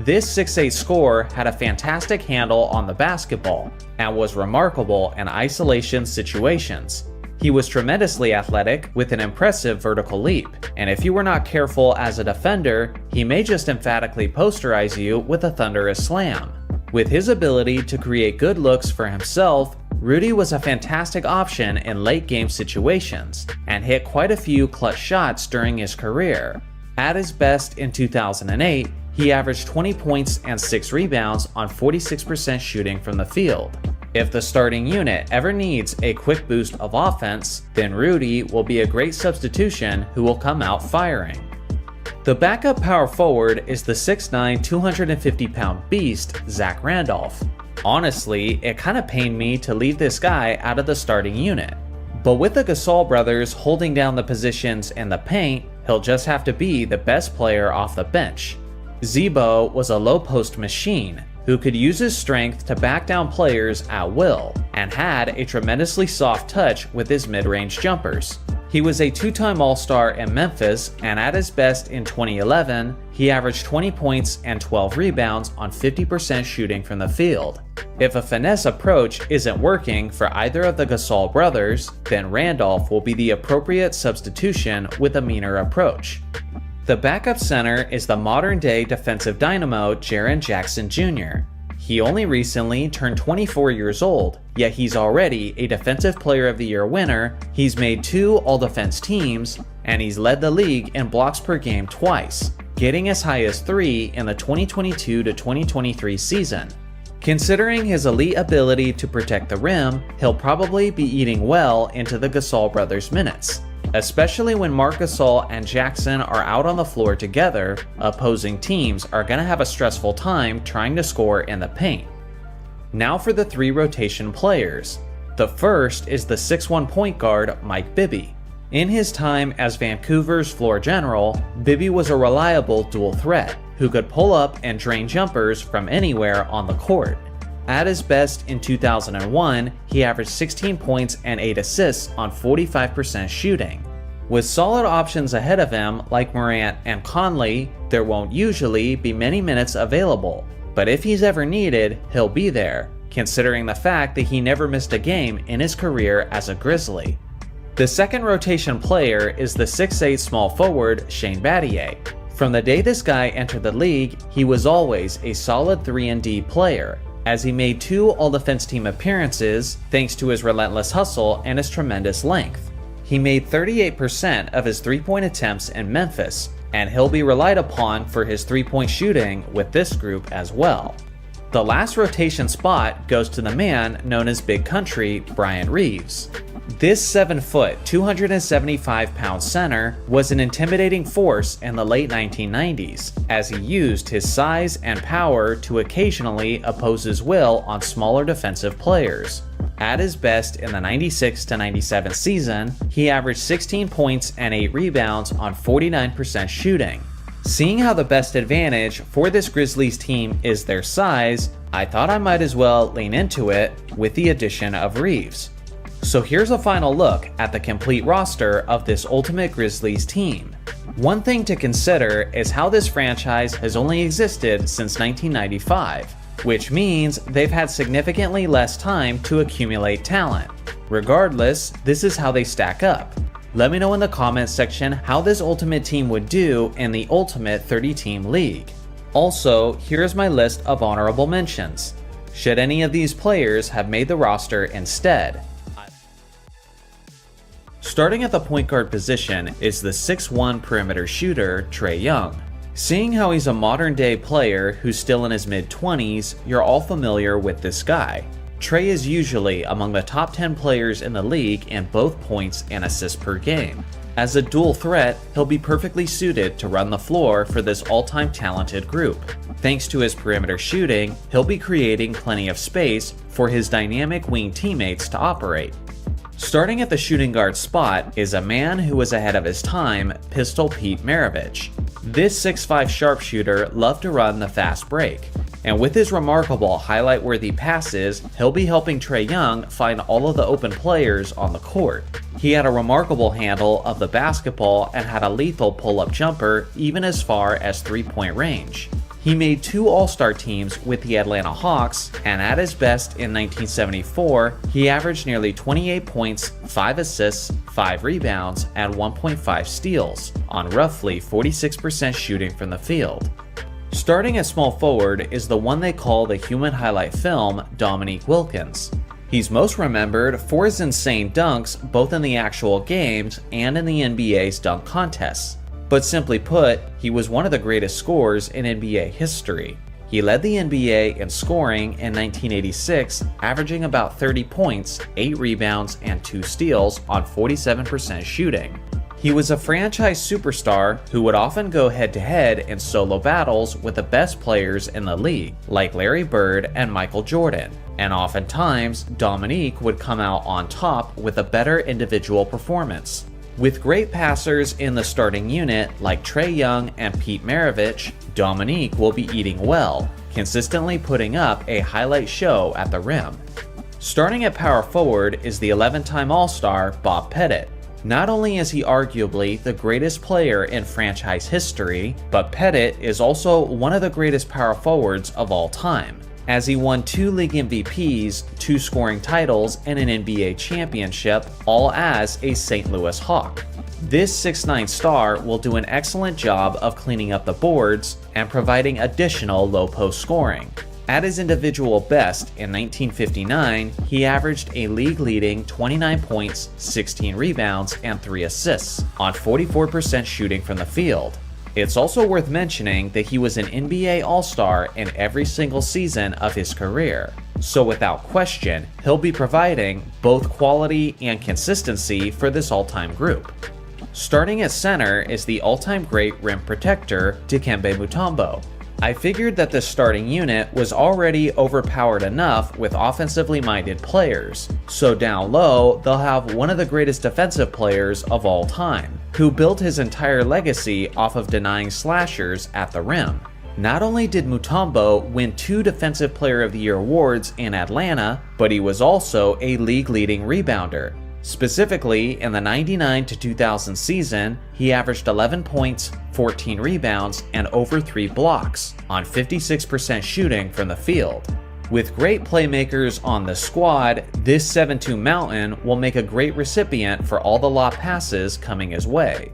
This 6'8 scorer had a fantastic handle on the basketball and was remarkable in isolation situations. He was tremendously athletic with an impressive vertical leap, and if you were not careful as a defender, he may just emphatically posterize you with a thunderous slam. With his ability to create good looks for himself, Rudy was a fantastic option in late game situations and hit quite a few clutch shots during his career. At his best in 2008, he averaged 20 points and 6 rebounds on 46% shooting from the field. If the starting unit ever needs a quick boost of offense, then Rudy will be a great substitution who will come out firing. The backup power forward is the 6'9", 250-pound beast, Zach Randolph. Honestly, it kinda pained me to leave this guy out of the starting unit. But with the Gasol brothers holding down the positions in the paint, he'll just have to be the best player off the bench. Zebo was a low-post machine who could use his strength to back down players at will, and had a tremendously soft touch with his mid-range jumpers. He was a two-time All-Star in Memphis, and at his best in 2011, he averaged 20 points and 12 rebounds on 50% shooting from the field. If a finesse approach isn't working for either of the Gasol brothers, then Randolph will be the appropriate substitution with a meaner approach. The backup center is the modern-day defensive dynamo Jaren Jackson Jr. He only recently turned 24 years old, yet he's already a Defensive Player of the Year winner, he's made 2 All-Defense teams, and he's led the league in blocks per game twice, getting as high as 3 in the 2022-2023 season. Considering his elite ability to protect the rim, he'll probably be eating well into the Gasol brothers' minutes. Especially when Marc Gasol and Jackson are out on the floor together, opposing teams are going to have a stressful time trying to score in the paint. Now for the 3 rotation players. The first is the 6'1 point guard Mike Bibby. In his time as Vancouver's floor general, Bibby was a reliable dual threat who could pull up and drain jumpers from anywhere on the court. At his best in 2001, he averaged 16 points and 8 assists on 45% shooting. With solid options ahead of him like Morant and Conley, there won't usually be many minutes available, but if he's ever needed, he'll be there, considering the fact that he never missed a game in his career as a Grizzly. The second rotation player is the 6'8 small forward Shane Battier. From the day this guy entered the league, he was always a solid 3-and-D player, as he made 2 All-Defense team appearances thanks to his relentless hustle and his tremendous length. He made 38% of his 3-point attempts in Memphis, and he'll be relied upon for his 3-point shooting with this group as well. The last rotation spot goes to the man known as Big Country, Bryant Reeves. This 7-foot, 275-pound center was an intimidating force in the late 1990s, as he used his size and power to occasionally oppose his will on smaller defensive players. At his best in the 96-97 season, he averaged 16 points and 8 rebounds on 49% shooting. Seeing how the best advantage for this Grizzlies team is their size, I thought I might as well lean into it with the addition of Reeves. So here's a final look at the complete roster of this Ultimate Grizzlies team. One thing to consider is how this franchise has only existed since 1995, which means they've had significantly less time to accumulate talent. Regardless, this is how they stack up. Let me know in the comments section how this Ultimate team would do in the Ultimate 30-team league. Also, here's my list of honorable mentions. Should any of these players have made the roster instead? Starting at the point guard position is the 6'1" perimeter shooter, Trae Young. Seeing how he's a modern day player who's still in his mid-20s, you're all familiar with this guy. Trae is usually among the top 10 players in the league in both points and assists per game. As a dual threat, he'll be perfectly suited to run the floor for this all-time talented group. Thanks to his perimeter shooting, he'll be creating plenty of space for his dynamic wing teammates to operate. Starting at the shooting guard spot is a man who was ahead of his time, Pistol Pete Maravich. This 6'5" sharpshooter loved to run the fast break, and with his remarkable highlight-worthy passes, he'll be helping Trae Young find all of the open players on the court. He had a remarkable handle of the basketball and had a lethal pull-up jumper even as far as three-point range. He made 2 All-Star teams with the Atlanta Hawks, and at his best in 1974, he averaged nearly 28 points, 5 assists, 5 rebounds, and 1.5 steals on roughly 46% shooting from the field. Starting at small forward is the one they call the human highlight film, Dominique Wilkins. He's most remembered for his insane dunks both in the actual games and in the NBA's dunk contests. But simply put, he was one of the greatest scorers in NBA history. He led the NBA in scoring in 1986, averaging about 30 points, 8 rebounds, and 2 steals on 47% shooting. He was a franchise superstar who would often go head-to-head in solo battles with the best players in the league, like Larry Bird and Michael Jordan, and oftentimes Dominique would come out on top with a better individual performance. With great passers in the starting unit like Trae Young and Pete Maravich, Dominique will be eating well, consistently putting up a highlight show at the rim. Starting at power forward is the 11-time All-Star Bob Pettit. Not only is he arguably the greatest player in franchise history, but Pettit is also one of the greatest power forwards of all time, as he won 2 league MVPs, 2 scoring titles, and an NBA championship, all as a St. Louis Hawk. This 6'9" star will do an excellent job of cleaning up the boards and providing additional low post scoring. At his individual best in 1959, he averaged a league-leading 29 points, 16 rebounds, and 3 assists on 44% shooting from the field. It's also worth mentioning that he was an NBA All-Star in every single season of his career, so without question, he'll be providing both quality and consistency for this all-time group. Starting at center is the all-time great rim protector, Dikembe Mutombo. I figured that the starting unit was already overpowered enough with offensively minded players, so down low they'll have one of the greatest defensive players of all time, who built his entire legacy off of denying slashers at the rim. Not only did Mutombo win 2 Defensive Player of the Year awards in Atlanta, but he was also a league-leading rebounder. Specifically, in the 99 to 2000 season, he averaged 11 points, 14 rebounds, and over 3 blocks on 56% shooting from the field. With great playmakers on the squad, this 7'2" mountain will make a great recipient for all the lob passes coming his way.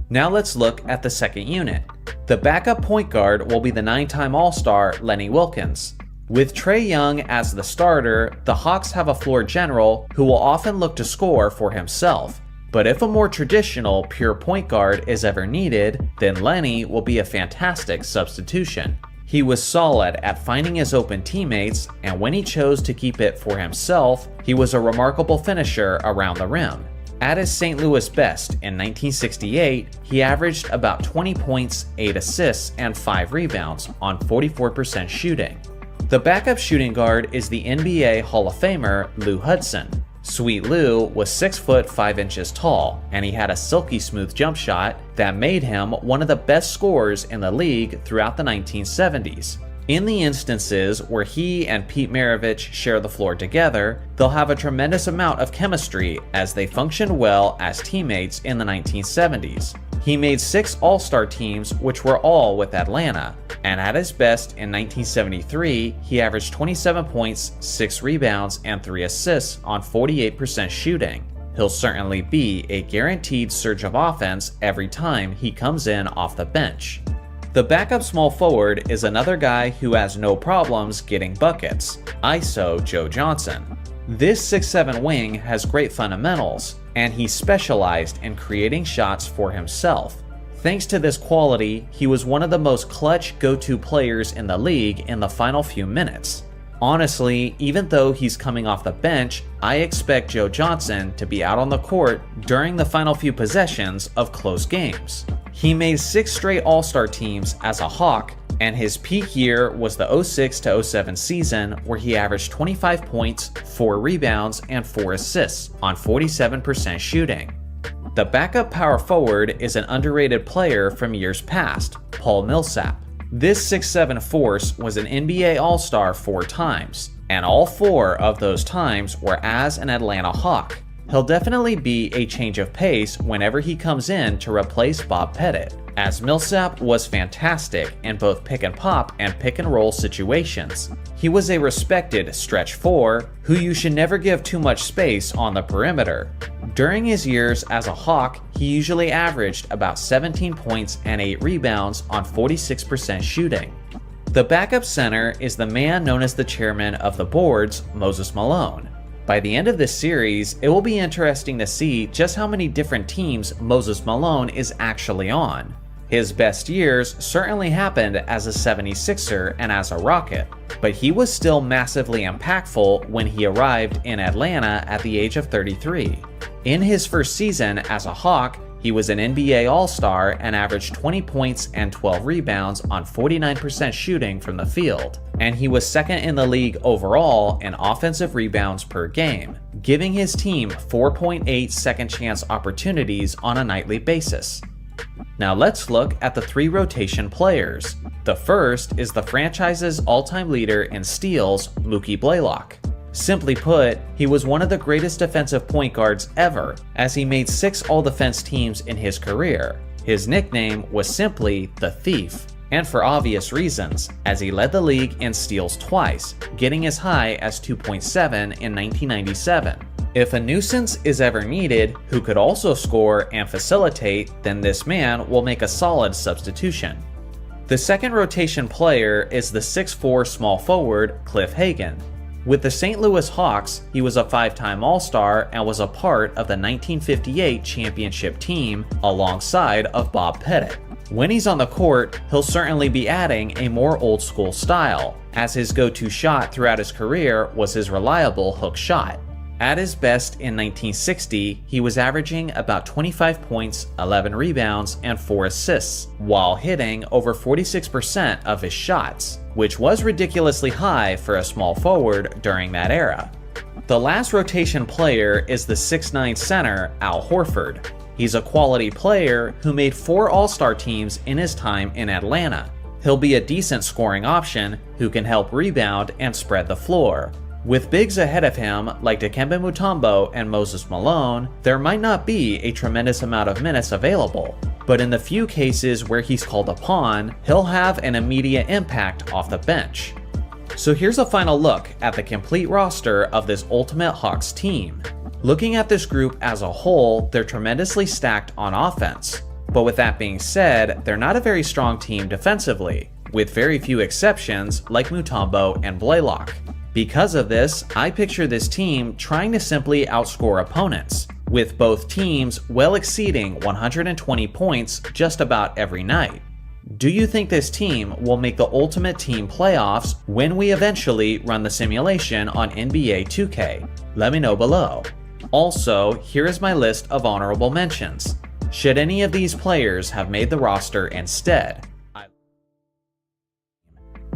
Now let's look at the second unit. The backup point guard will be the 9-time All-Star Lenny Wilkens. With Trae Young as the starter, the Hawks have a floor general who will often look to score for himself. But if a more traditional pure point guard is ever needed, then Lenny will be a fantastic substitution. He was solid at finding his open teammates, and when he chose to keep it for himself, he was a remarkable finisher around the rim. At his St. Louis best in 1968, he averaged about 20 points, 8 assists, and 5 rebounds on 44% shooting. The backup shooting guard is the NBA Hall of Famer Lou Hudson. Sweet Lou was 6 foot 5 inches tall, and he had a silky smooth jump shot that made him one of the best scorers in the league throughout the 1970s. In the instances where he and Pete Maravich share the floor together, they'll have a tremendous amount of chemistry as they functioned well as teammates in the 1970s. He made 6 All-Star teams, which were all with Atlanta, and at his best in 1973, he averaged 27 points, 6 rebounds, and 3 assists on 48% shooting. He'll certainly be a guaranteed surge of offense every time he comes in off the bench. The backup small forward is another guy who has no problems getting buckets, ISO Joe Johnson. This 6'7" wing has great fundamentals, and he's specialized in creating shots for himself. Thanks to this quality, he was one of the most clutch go-to players in the league in the final few minutes. Honestly, even though he's coming off the bench, I expect Joe Johnson to be out on the court during the final few possessions of close games. He made 6 straight All-Star teams as a Hawk, and his peak year was the 06-07 season where he averaged 25 points, 4 rebounds, and 4 assists on 47% shooting. The backup power forward is an underrated player from years past, Paul Millsap. This 6'7" force was an NBA All-Star 4 times, and all 4 of those times were as an Atlanta Hawk. He'll definitely be a change of pace whenever he comes in to replace Bob Pettit, as Millsap was fantastic in both pick and pop and pick and roll situations. He was a respected stretch 4 who you should never give too much space on the perimeter. During his years as a Hawk, he usually averaged about 17 points and 8 rebounds on 46% shooting. The backup center is the man known as the chairman of the boards, Moses Malone. By the end of this series, it will be interesting to see just how many different teams Moses Malone is actually on. His best years certainly happened as a 76er and as a Rocket, but he was still massively impactful when he arrived in Atlanta at the age of 33. In his first season as a Hawk, he was an NBA All-Star and averaged 20 points and 12 rebounds on 49% shooting from the field, and he was second in the league overall in offensive rebounds per game, giving his team 4.8 second chance opportunities on a nightly basis. Now let's look at the 3 rotation players. The first is the franchise's all-time leader in steals, Mookie Blaylock. Simply put, he was one of the greatest defensive point guards ever, as he made 6 all-defense teams in his career. His nickname was simply the Thief, and for obvious reasons, as he led the league in steals twice, getting as high as 2.7 in 1997. If a nuisance is ever needed who could also score and facilitate, then this man will make a solid substitution. The second rotation player is the 6'4" small forward, Cliff Hagan. With the St. Louis Hawks, he was a 5-time All-Star and was a part of the 1958 championship team alongside of Bob Pettit. When he's on the court, he'll certainly be adding a more old-school style, as his go-to shot throughout his career was his reliable hook shot. At his best in 1960, he was averaging about 25 points, 11 rebounds, and 4 assists, while hitting over 46% of his shots, which was ridiculously high for a small forward during that era. The last rotation player is the 6'9" center, Al Horford. He's a quality player who made 4 All-Star teams in his time in Atlanta. He'll be a decent scoring option who can help rebound and spread the floor. With bigs ahead of him like Dikembe Mutombo and Moses Malone, there might not be a tremendous amount of minutes available, but in the few cases where he's called upon, he'll have an immediate impact off the bench. So here's a final look at the complete roster of this Ultimate Hawks team. Looking at this group as a whole, they're tremendously stacked on offense. But with that being said, they're not a very strong team defensively, with very few exceptions like Mutombo and Blaylock. Because of this, I picture this team trying to simply outscore opponents, with both teams well exceeding 120 points just about every night. Do you think this team will make the Ultimate Team playoffs when we eventually run the simulation on NBA 2K? Let me know below. Also, here is my list of honorable mentions. Should any of these players have made the roster instead?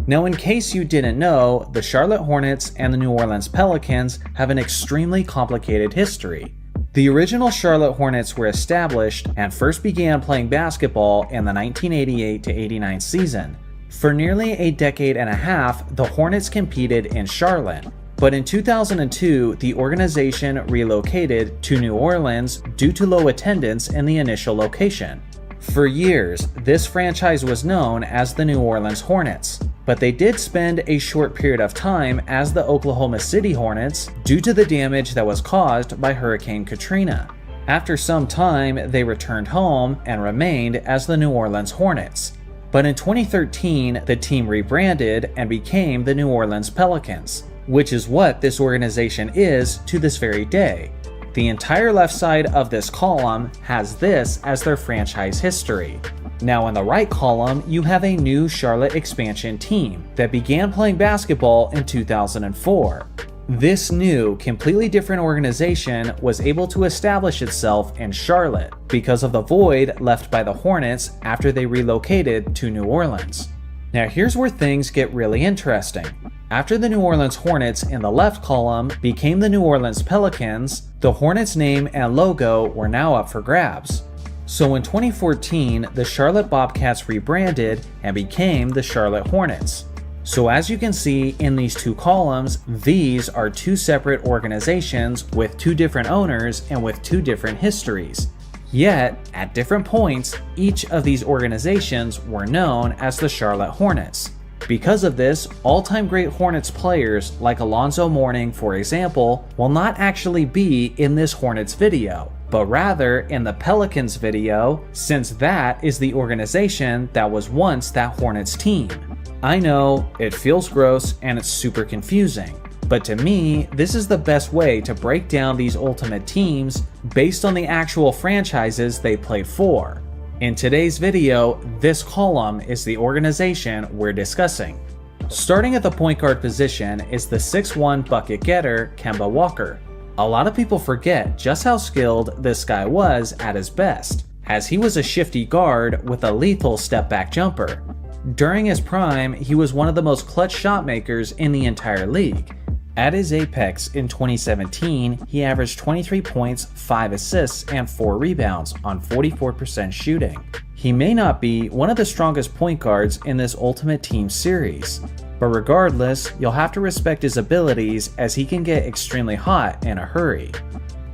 Now, in case you didn't know, the Charlotte Hornets and the New Orleans Pelicans have an extremely complicated history. The original Charlotte Hornets were established and first began playing basketball in the 1988-89 season. For nearly a decade and a half, the Hornets competed in Charlotte. But in 2002, the organization relocated to New Orleans due to low attendance in the initial location. For years, this franchise was known as the New Orleans Hornets, but they did spend a short period of time as the Oklahoma City Hornets due to the damage that was caused by Hurricane Katrina. After some time, they returned home and remained as the New Orleans Hornets. But in 2013, the team rebranded and became the New Orleans Pelicans, which is what this organization is to this very day. The entire left side of this column has this as their franchise history. Now in the right column, you have a new Charlotte expansion team that began playing basketball in 2004. This new, completely different organization was able to establish itself in Charlotte because of the void left by the Hornets after they relocated to New Orleans. Now here's where things get really interesting. After the New Orleans Hornets in the left column became the New Orleans Pelicans, the Hornets name and logo were now up for grabs. So in 2014, the Charlotte Bobcats rebranded and became the Charlotte Hornets. So as you can see in these two columns, these are two separate organizations with two different owners and with two different histories. Yet, at different points, each of these organizations were known as the Charlotte Hornets. Because of this, all-time great Hornets players like Alonzo Mourning, for example, will not actually be in this Hornets video, but rather in the Pelicans video, since that is the organization that was once that Hornets team. I know, it feels gross and it's super confusing, but to me, this is the best way to break down these ultimate teams based on the actual franchises they played for. In today's video, this column is the organization we're discussing. Starting at the point guard position is the 6'1" bucket getter, Kemba Walker. A lot of people forget just how skilled this guy was at his best, as he was a shifty guard with a lethal step-back jumper. During his prime, he was one of the most clutch shot makers in the entire league. At his apex in 2017, he averaged 23 points, 5 assists, and 4 rebounds on 44% shooting. He may not be one of the strongest point guards in this Ultimate Team series, but regardless, you'll have to respect his abilities as he can get extremely hot in a hurry.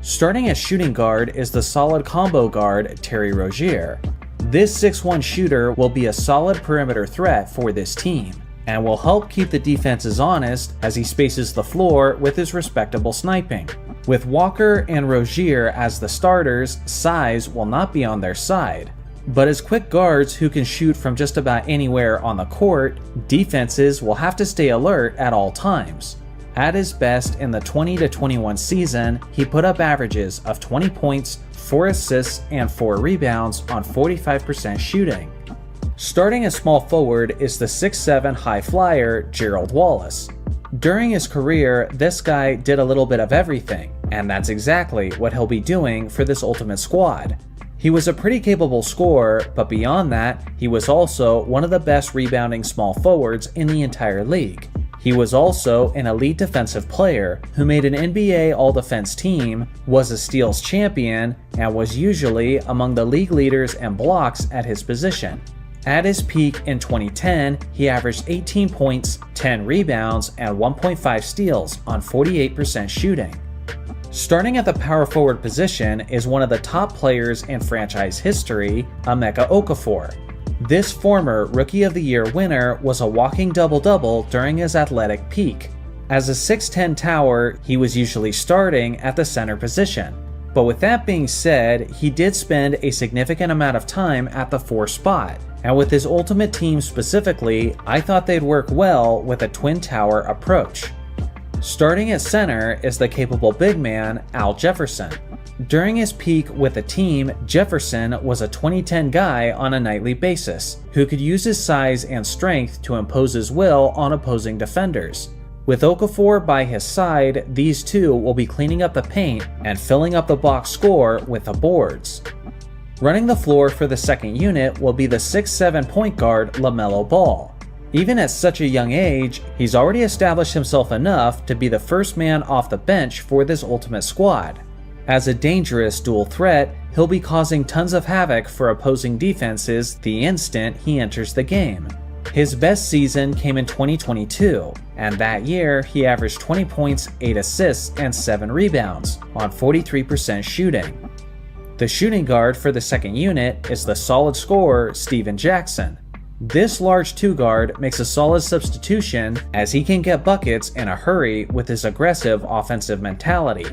Starting at shooting guard is the solid combo guard, Terry Rozier. This 6'1" shooter will be a solid perimeter threat for this team, and will help keep the defenses honest as he spaces the floor with his respectable sniping. With Walker and Rozier as the starters, size will not be on their side. But as quick guards who can shoot from just about anywhere on the court, defenses will have to stay alert at all times. At his best in the 20-21 season, he put up averages of 20 points, 4 assists, and 4 rebounds on 45% shooting. Starting at small forward is the 6'7" high flyer, Gerald Wallace. During his career, this guy did a little bit of everything, and that's exactly what he'll be doing for this ultimate squad. He was a pretty capable scorer, but beyond that, he was also one of the best rebounding small forwards in the entire league. He was also an elite defensive player who made an NBA All-Defense team, was a steals champion, and was usually among the league leaders in blocks at his position. At his peak in 2010, he averaged 18 points, 10 rebounds, and 1.5 steals on 48% shooting. Starting at the power forward position is one of the top players in franchise history, Emeka Okafor. This former Rookie of the Year winner was a walking double-double during his athletic peak. As a 6'10" tower, he was usually starting at the center position. But with that being said, he did spend a significant amount of time at the 4 spot, and with his ultimate team specifically, I thought they'd work well with a twin tower approach. Starting at center is the capable big man, Al Jefferson. During his peak with the team, Jefferson was a 2010 guy on a nightly basis, who could use his size and strength to impose his will on opposing defenders. With Okafor by his side, these two will be cleaning up the paint and filling up the box score with the boards. Running the floor for the second unit will be the 6'7" point guard LaMelo Ball. Even at such a young age, he's already established himself enough to be the first man off the bench for this ultimate squad. As a dangerous dual threat, he'll be causing tons of havoc for opposing defenses the instant he enters the game. His best season came in 2022, and that year he averaged 20 points, 8 assists, and 7 rebounds on 43% shooting. The shooting guard for the second unit is the solid scorer Steven Jackson. This large two-guard makes a solid substitution as he can get buckets in a hurry with his aggressive offensive mentality.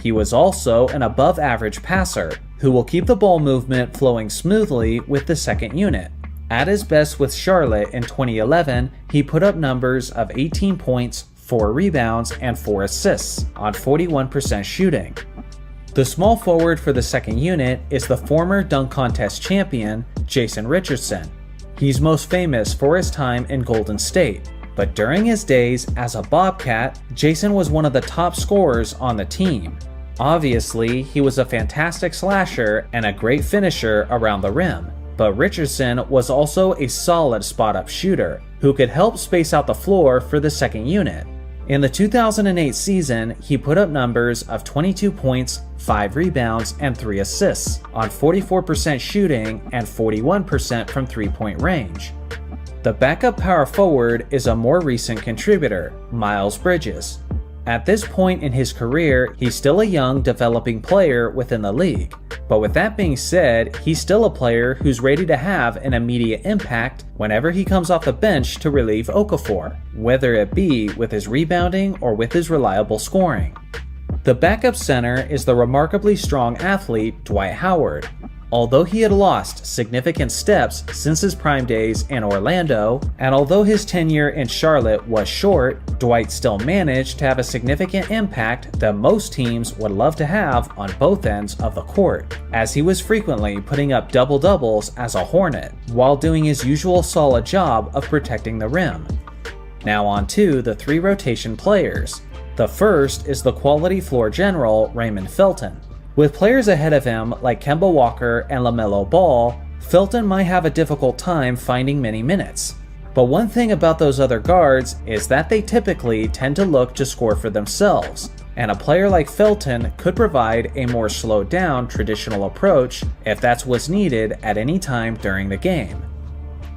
He was also an above-average passer who will keep the ball movement flowing smoothly with the second unit. At his best with Charlotte in 2011, he put up numbers of 18 points, 4 rebounds, and 4 assists on 41% shooting. The small forward for the second unit is the former dunk contest champion, Jason Richardson. He's most famous for his time in Golden State, but during his days as a Bobcat, Jason was one of the top scorers on the team. Obviously, he was a fantastic slasher and a great finisher around the rim. But Richardson was also a solid spot-up shooter who could help space out the floor for the second unit. In the 2008 season, he put up numbers of 22 points, 5 rebounds, and 3 assists on 44% shooting and 41% from three-point range. The backup power forward is a more recent contributor, Miles Bridges. At this point in his career, he's still a young, developing player within the league. But with that being said, he's still a player who's ready to have an immediate impact whenever he comes off the bench to relieve Okafor, whether it be with his rebounding or with his reliable scoring. The backup center is the remarkably strong athlete Dwight Howard. Although he had lost significant steps since his prime days in Orlando, and although his tenure in Charlotte was short, Dwight still managed to have a significant impact that most teams would love to have on both ends of the court, as he was frequently putting up double-doubles as a Hornet, while doing his usual solid job of protecting the rim. Now on to the 3 rotation players. The first is the quality floor general Raymond Felton. With players ahead of him like Kemba Walker and LaMelo Ball, Felton might have a difficult time finding many minutes. But one thing about those other guards is that they typically tend to look to score for themselves, and a player like Felton could provide a more slowed down traditional approach if that's what's needed at any time during the game.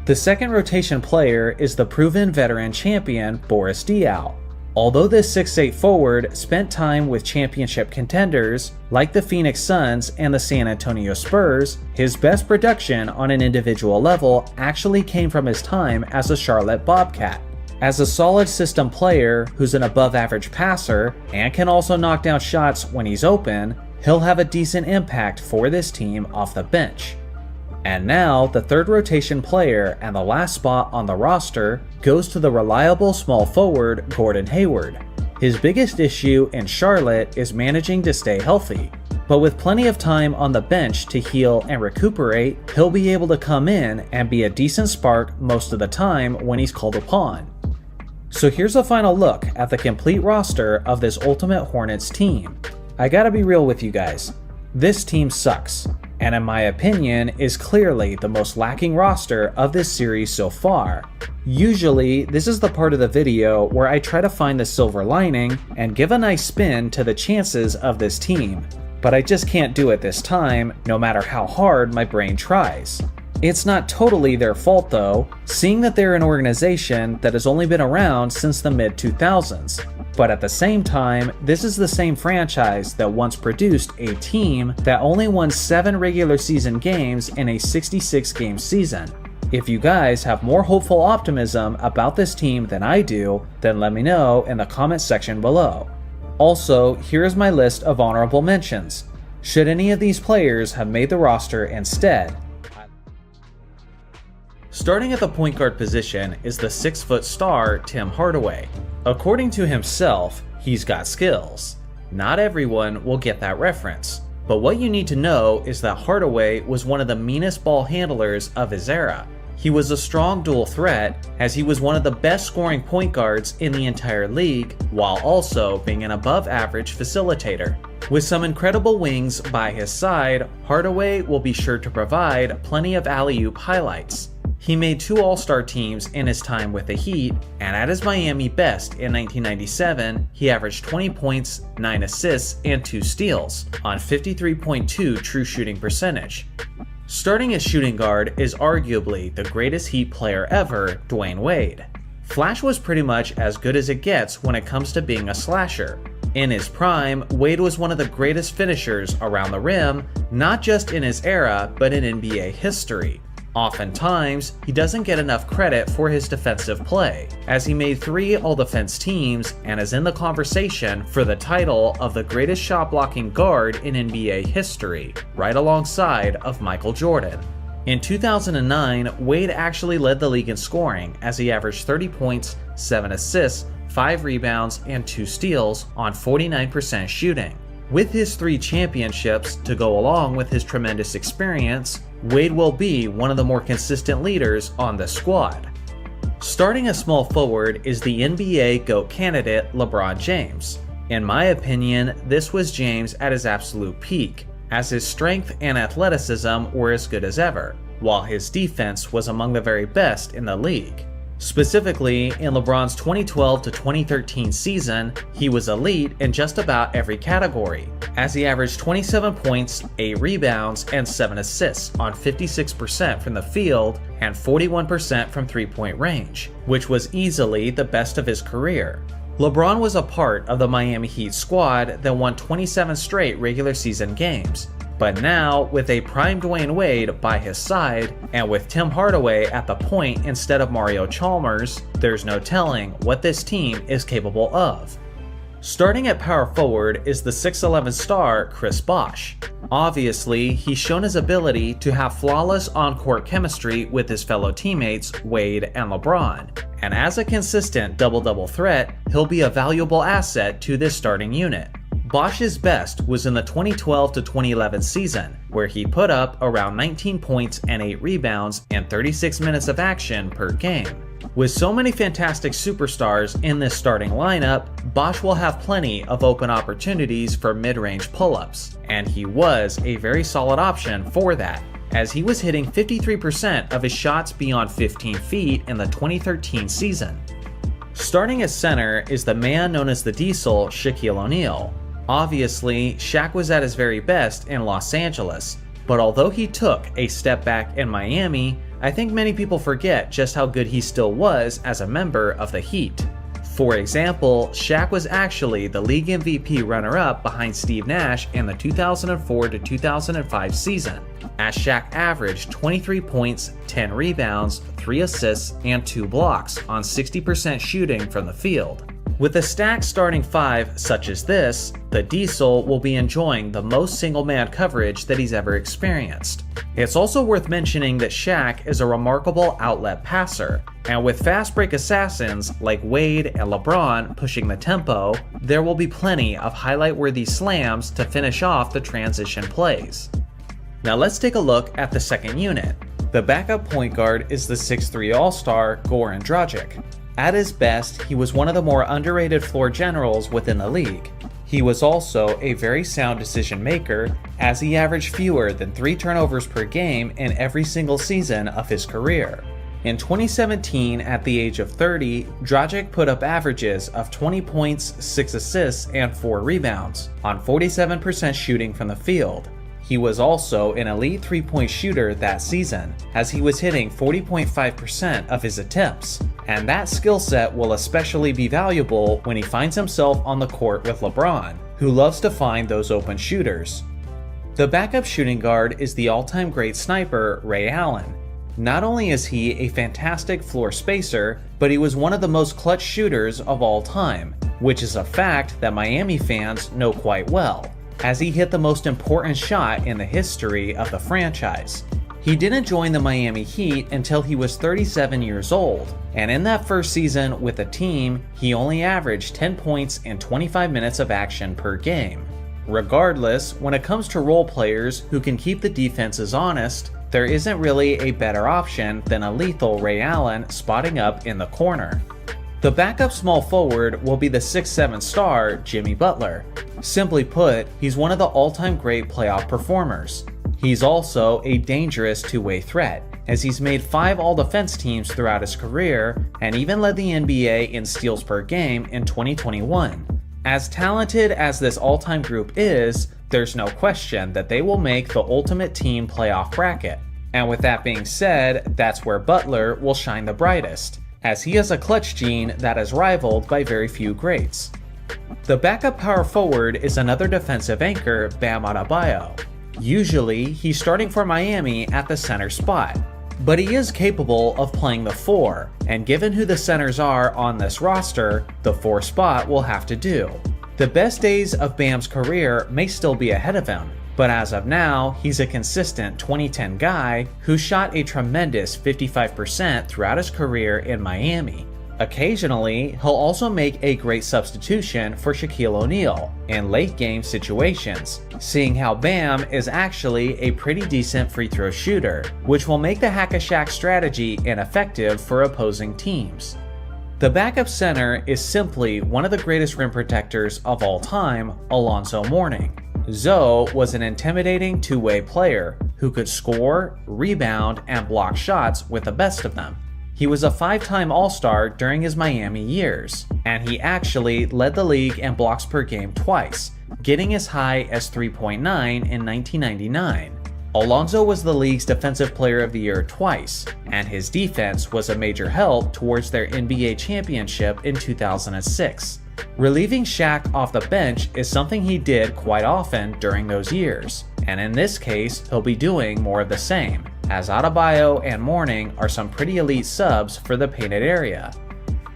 The second rotation player is the proven veteran champion Boris Diaw. Although this 6'8" forward spent time with championship contenders like the Phoenix Suns and the San Antonio Spurs, his best production on an individual level actually came from his time as a Charlotte Bobcat. As a solid system player who's an above-average passer and can also knock down shots when he's open, he'll have a decent impact for this team off the bench. And now, the third rotation player and the last spot on the roster goes to the reliable small forward Gordon Hayward. His biggest issue in Charlotte is managing to stay healthy, but with plenty of time on the bench to heal and recuperate, he'll be able to come in and be a decent spark most of the time when he's called upon. So here's a final look at the complete roster of this Ultimate Hornets team. I gotta be real with you guys, this team sucks, and in my opinion is clearly the most lacking roster of this series so far. Usually, this is the part of the video where I try to find the silver lining and give a nice spin to the chances of this team, but I just can't do it this time, no matter how hard my brain tries. It's not totally their fault though, seeing that they're an organization that has only been around since the mid-2000s. But at the same time, this is the same franchise that once produced a team that only won 7 regular season games in a 66-game season. If you guys have more hopeful optimism about this team than I do, then let me know in the comment section below. Also, here is my list of honorable mentions. Should any of these players have made the roster instead? Starting at the point guard position is the 6-foot star Tim Hardaway. According to himself, he's got skills. Not everyone will get that reference, but what you need to know is that Hardaway was one of the meanest ball handlers of his era. He was a strong dual threat, as he was one of the best scoring point guards in the entire league, while also being an above-average facilitator. With some incredible wings by his side, Hardaway will be sure to provide plenty of alley-oop highlights. He made 2 All-Star teams in his time with the Heat, and at his Miami best in 1997, he averaged 20 points, 9 assists, and 2 steals on 53.2 true shooting percentage. Starting as shooting guard is arguably the greatest Heat player ever, Dwayne Wade. Flash was pretty much as good as it gets when it comes to being a slasher. In his prime, Wade was one of the greatest finishers around the rim, not just in his era, but in NBA history. Oftentimes, he doesn't get enough credit for his defensive play, as he made 3 All-Defense teams and is in the conversation for the title of the greatest shot-blocking guard in NBA history, right alongside of Michael Jordan. In 2009, Wade actually led the league in scoring as he averaged 30 points, 7 assists, 5 rebounds, and 2 steals on 49% shooting. With his 3 championships to go along with his tremendous experience, Wade will be one of the more consistent leaders on the squad. Starting as small forward is the NBA GOAT candidate LeBron James. In my opinion, this was James at his absolute peak, as his strength and athleticism were as good as ever, while his defense was among the very best in the league. Specifically, in LeBron's 2012 to 2013 season, he was elite in just about every category, as he averaged 27 points, 8 rebounds, and 7 assists on 56% from the field and 41% from three-point range, which was easily the best of his career. LeBron was a part of the Miami Heat squad that won 27 straight regular season games. But now, with a prime Dwayne Wade by his side, and with Tim Hardaway at the point instead of Mario Chalmers, there's no telling what this team is capable of. Starting at power forward is the 6'11 star Chris Bosh. Obviously, he's shown his ability to have flawless on-court chemistry with his fellow teammates Wade and LeBron, and as a consistent double-double threat, he'll be a valuable asset to this starting unit. Bosh's best was in the 2012 to 2011 season, where he put up around 19 points and 8 rebounds and 36 minutes of action per game. With so many fantastic superstars in this starting lineup, Bosh will have plenty of open opportunities for mid-range pull-ups, and he was a very solid option for that, as he was hitting 53% of his shots beyond 15 feet in the 2013 season. Starting as center is the man known as the Diesel, Shaquille O'Neal. Obviously, Shaq was at his very best in Los Angeles, but although he took a step back in Miami, I think many people forget just how good he still was as a member of the Heat. For example, Shaq was actually the league MVP runner-up behind Steve Nash in the 2004 to 2005 season, as Shaq averaged 23 points, 10 rebounds, 3 assists, and 2 blocks on 60% shooting from the field. With a stacked starting 5 such as this, the Diesel will be enjoying the most single-man coverage that he's ever experienced. It's also worth mentioning that Shaq is a remarkable outlet passer, and with fast break assassins like Wade and LeBron pushing the tempo, there will be plenty of highlight-worthy slams to finish off the transition plays. Now let's take a look at the second unit. The backup point guard is the 6'3 All-Star Goran Dragic. At his best, he was one of the more underrated floor generals within the league. He was also a very sound decision maker, as he averaged fewer than 3 turnovers per game in every single season of his career. In 2017, at the age of 30, Dragic put up averages of 20 points, 6 assists, and 4 rebounds, on 47% shooting from the field. He was also an elite 3-point shooter that season, as he was hitting 40.5% of his attempts, and that skill set will especially be valuable when he finds himself on the court with LeBron, who loves to find those open shooters. The backup shooting guard is the all-time great sniper Ray Allen. Not only is he a fantastic floor spacer, but he was one of the most clutch shooters of all time, which is a fact that Miami fans know quite well, as he hit the most important shot in the history of the franchise. He didn't join the Miami Heat until he was 37 years old, and in that first season with the team, he only averaged 10 points and 25 minutes of action per game. Regardless, when it comes to role players who can keep the defenses honest, there isn't really a better option than a lethal Ray Allen spotting up in the corner. The backup small forward will be the 6'7 star Jimmy Butler. Simply put, he's one of the all-time great playoff performers. He's also a dangerous two-way threat, as he's made 5 all-defense teams throughout his career and even led the NBA in steals per game in 2021. As talented as this all-time group is, there's no question that they will make the Ultimate Team playoff bracket. And with that being said, that's where Butler will shine the brightest, as he has a clutch gene that is rivaled by very few greats. The backup power forward is another defensive anchor, Bam Adebayo. Usually, he's starting for Miami at the center spot, but he is capable of playing the 4, and given who the centers are on this roster, the 4 spot will have to do. The best days of Bam's career may still be ahead of him, but as of now, he's a consistent 2010 guy who shot a tremendous 55% throughout his career in Miami. Occasionally, he'll also make a great substitution for Shaquille O'Neal in late game situations, seeing how Bam is actually a pretty decent free throw shooter, which will make the hack-a-Shaq strategy ineffective for opposing teams. The backup center is simply one of the greatest rim protectors of all time, Alonzo Mourning. Zoe was an intimidating two-way player who could score, rebound, and block shots with the best of them. He was a 5-time All-Star during his Miami years, and he actually led the league in blocks per game twice, getting as high as 3.9 in 1999. Alonzo was the league's Defensive Player of the Year twice, and his defense was a major help towards their NBA championship in 2006. Relieving Shaq off the bench is something he did quite often during those years, and in this case, he'll be doing more of the same, as Adebayo and Mourning are some pretty elite subs for the painted area.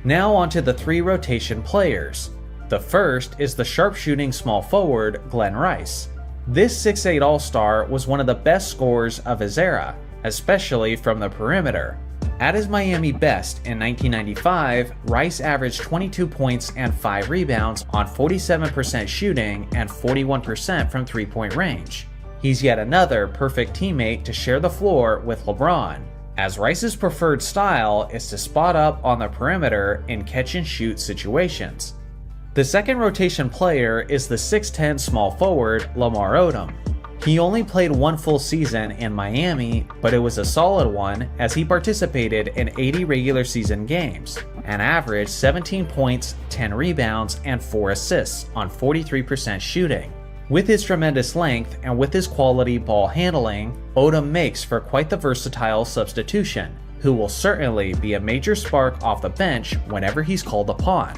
Now onto the 3 rotation players. The first is the sharpshooting small forward, Glenn Rice. This 6'8" All-Star was one of the best scorers of his era, especially from the perimeter. At his Miami best in 1995, Rice averaged 22 points and 5 rebounds on 47% shooting and 41% from three-point range. He's yet another perfect teammate to share the floor with LeBron, as Rice's preferred style is to spot up on the perimeter in catch-and-shoot situations. The second rotation player is the 6'10" small forward, Lamar Odom. He only played 1 full season in Miami, but it was a solid one as he participated in 80 regular season games and averaged 17 points, 10 rebounds, and 4 assists on 43% shooting. With his tremendous length and with his quality ball handling, Odom makes for quite the versatile substitution, who will certainly be a major spark off the bench whenever he's called upon.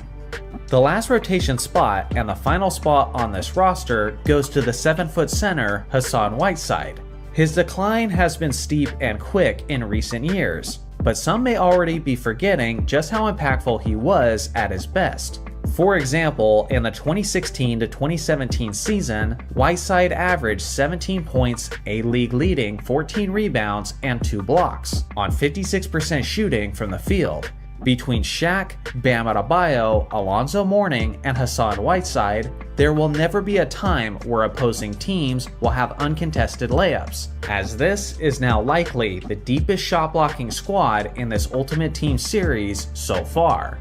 The last rotation spot and the final spot on this roster goes to the 7-foot center, Hassan Whiteside. His decline has been steep and quick in recent years, but some may already be forgetting just how impactful he was at his best. For example, in the 2016 to 2017 season, Whiteside averaged 17 points, a league-leading 14 rebounds, and 2 blocks, on 56% shooting from the field. Between Shaq, Bam Adebayo, Alonzo Mourning, and Hassan Whiteside, there will never be a time where opposing teams will have uncontested layups, as this is now likely the deepest shot-blocking squad in this Ultimate Team series so far.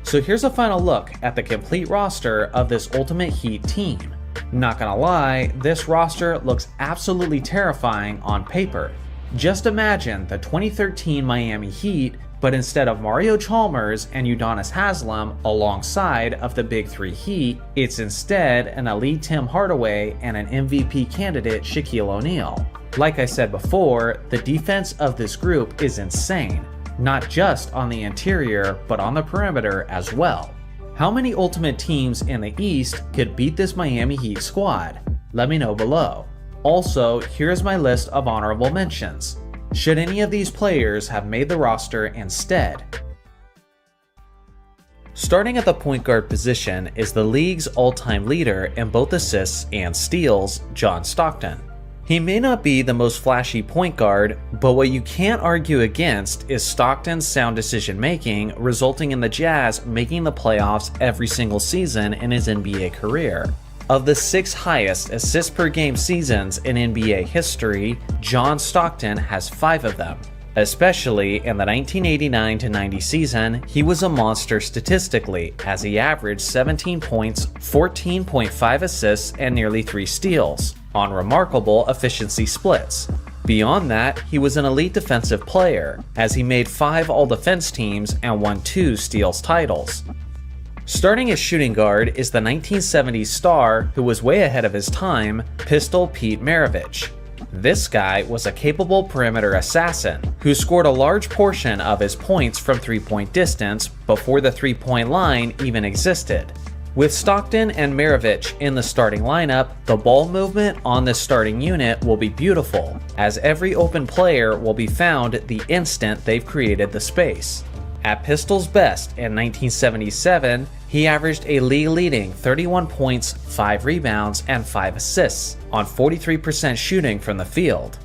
So here's a final look at the complete roster of this Ultimate Heat team. Not gonna lie, this roster looks absolutely terrifying on paper. Just imagine the 2013 Miami Heat, but instead of Mario Chalmers and Udonis Haslem alongside of the Big 3 Heat, it's instead an elite Tim Hardaway and an MVP candidate Shaquille O'Neal. Like I said before, the defense of this group is insane, not just on the interior, but on the perimeter as well. How many Ultimate teams in the East could beat this Miami Heat squad? Let me know below. Also, here's my list of honorable mentions. Should any of these players have made the roster instead? Starting at the point guard position is the league's all-time leader in both assists and steals, John Stockton. He may not be the most flashy point guard, but what you can't argue against is Stockton's sound decision making, resulting in the Jazz making the playoffs every single season in his NBA career. Of the 6 highest assists per game seasons in NBA history, John Stockton has 5 of them. Especially in the 1989-90 season, he was a monster statistically, as he averaged 17 points, 14.5 assists, and nearly 3 steals, on remarkable efficiency splits. Beyond that, he was an elite defensive player, as he made 5 all-defense teams and won 2 steals titles. Starting as shooting guard is the 1970s star who was way ahead of his time, Pistol Pete Maravich. This guy was a capable perimeter assassin who scored a large portion of his points from three-point distance before the three-point line even existed. With Stockton and Maravich in the starting lineup, the ball movement on this starting unit will be beautiful, as every open player will be found the instant they've created the space. At Pistol's best in 1977, he averaged a league-leading 31 points, 5 rebounds, and 5 assists on 43% shooting from the field.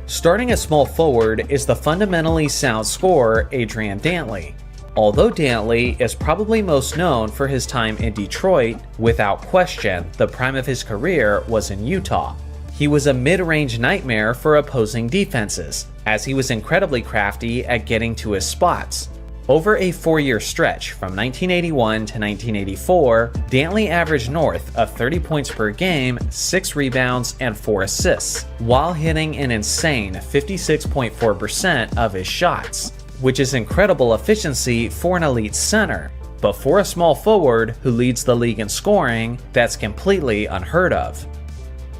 Starting at small forward is the fundamentally sound scorer Adrian Dantley. Although Dantley is probably most known for his time in Detroit, without question, the prime of his career was in Utah. He was a mid-range nightmare for opposing defenses, as he was incredibly crafty at getting to his spots. Over a 4-year stretch from 1981 to 1984, Dantley averaged north of 30 points per game, 6 rebounds, and 4 assists, while hitting an insane 56.4% of his shots, which is incredible efficiency for an elite center. But for a small forward who leads the league in scoring, that's completely unheard of.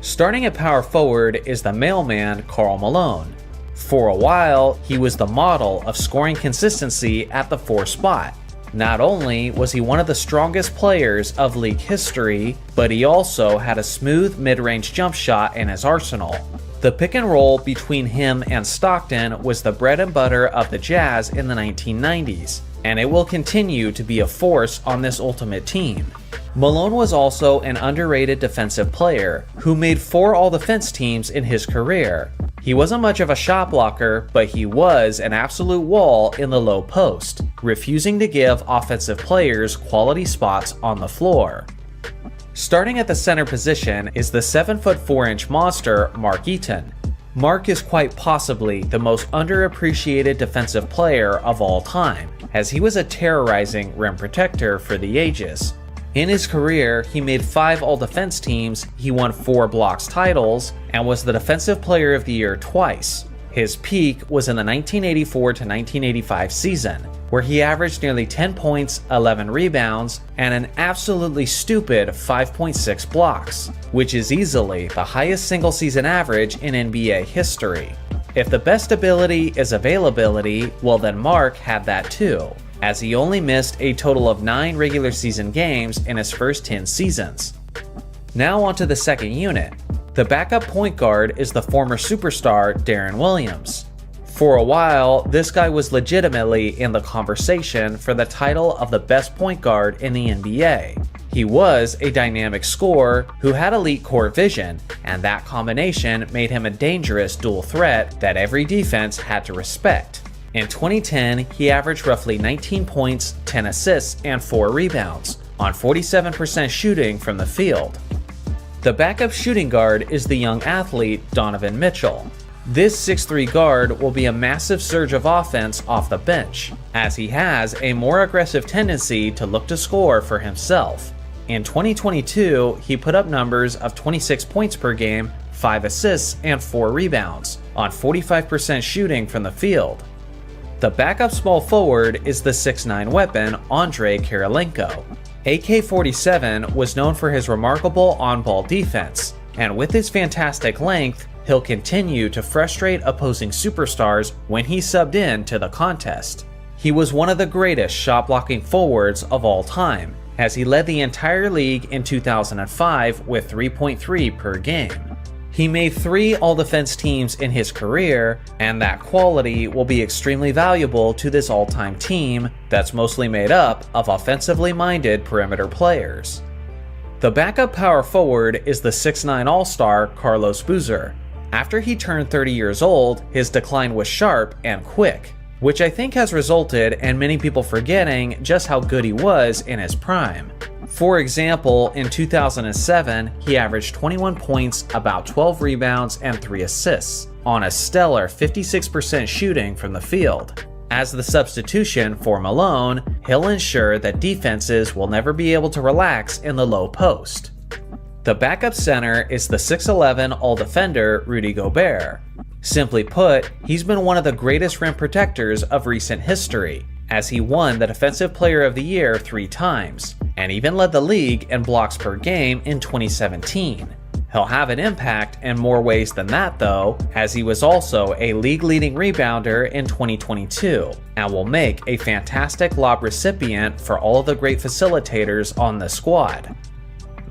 Starting at power forward is the mailman Karl Malone. For a while, he was the model of scoring consistency at the 4 spot. Not only was he one of the strongest players of league history, but he also had a smooth mid-range jump shot in his arsenal. The pick and roll between him and Stockton was the bread and butter of the Jazz in the 1990s, and it will continue to be a force on this ultimate team. Malone was also an underrated defensive player who made 4 all-defense teams in his career. He wasn't much of a shot blocker, but he was an absolute wall in the low post, refusing to give offensive players quality spots on the floor. Starting at the center position is the 7'4" monster Mark Eaton. Mark is quite possibly the most underappreciated defensive player of all time, as he was a terrorizing rim protector for the ages. In his career, he made 5 all-defense teams, he won 4 blocks titles, and was the Defensive Player of the Year twice. His peak was in the 1984 to 1985 season, where he averaged nearly 10 points, 11 rebounds, and an absolutely stupid 5.6 blocks, which is easily the highest single-season average in NBA history. If the best ability is availability, well then Mark had that too, as he only missed a total of 9 regular season games in his first 10 seasons. Now onto the second unit. The backup point guard is the former superstar Deron Williams. For a while, this guy was legitimately in the conversation for the title of the best point guard in the NBA. He was a dynamic scorer who had elite court vision, and that combination made him a dangerous dual threat that every defense had to respect. In 2010, he averaged roughly 19 points, 10 assists, and 4 rebounds, on 47% shooting from the field. The backup shooting guard is the young athlete Donovan Mitchell. This 6'3" guard will be a massive surge of offense off the bench, as he has a more aggressive tendency to look to score for himself. In 2022, he put up numbers of 26 points per game, 5 assists, and 4 rebounds, on 45% shooting from the field. The backup small forward is the 6'9" weapon Andrei Kirilenko. AK-47 was known for his remarkable on-ball defense, and with his fantastic length, he'll continue to frustrate opposing superstars when he subbed in to the contest. He was one of the greatest shot-blocking forwards of all time, as he led the entire league in 2005 with 3.3 per game. He made 3 all-defense teams in his career, and that quality will be extremely valuable to this all-time team that's mostly made up of offensively minded perimeter players. The backup power forward is the 6'9" all-star Carlos Boozer. After he turned 30 years old, his decline was sharp and quick, which I think has resulted in many people forgetting just how good he was in his prime. For example, in 2007, he averaged 21 points, about 12 rebounds, and 3 assists, on a stellar 56% shooting from the field. As the substitution for Malone, he'll ensure that defenses will never be able to relax in the low post. The backup center is the 6'11" all-defender Rudy Gobert. Simply put, he's been one of the greatest rim protectors of recent history, as he won the Defensive Player of the Year 3 times, and even led the league in blocks per game in 2017. He'll have an impact in more ways than that though, as he was also a league-leading rebounder in 2022, and will make a fantastic lob recipient for all of the great facilitators on the squad.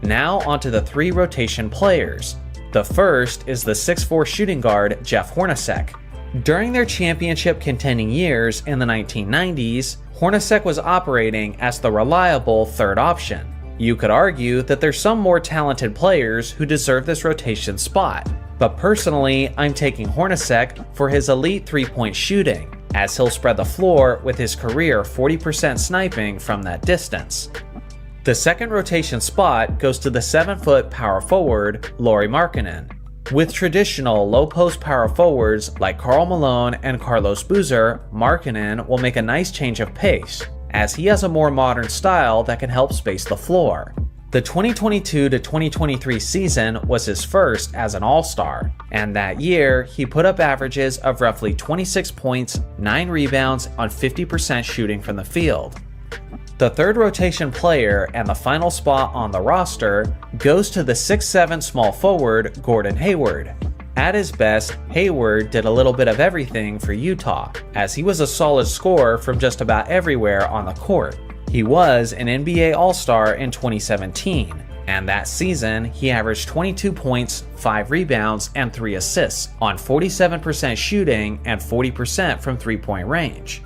Now onto the 3 rotation players. The first is the 6'4" shooting guard Jeff Hornacek. During their championship contending years in the 1990s, Hornacek was operating as the reliable third option. You could argue that there's some more talented players who deserve this rotation spot, but personally, I'm taking Hornacek for his elite 3-point shooting, as he'll spread the floor with his career 40% sniping from that distance. The second rotation spot goes to the 7-foot power forward, Lauri Markkanen. With traditional low-post power forwards like Karl Malone and Carlos Boozer, Markkanen will make a nice change of pace, as he has a more modern style that can help space the floor. The 2022 to 2023 season was his first as an All-Star, and that year he put up averages of roughly 26 points, 9 rebounds on 50% shooting from the field. The third rotation player and the final spot on the roster goes to the 6'7" small forward Gordon Hayward. At his best, Hayward did a little bit of everything for Utah, as he was a solid scorer from just about everywhere on the court. He was an NBA All-Star in 2017, and that season he averaged 22 points, 5 rebounds, and 3 assists on 47% shooting and 40% from 3-point range.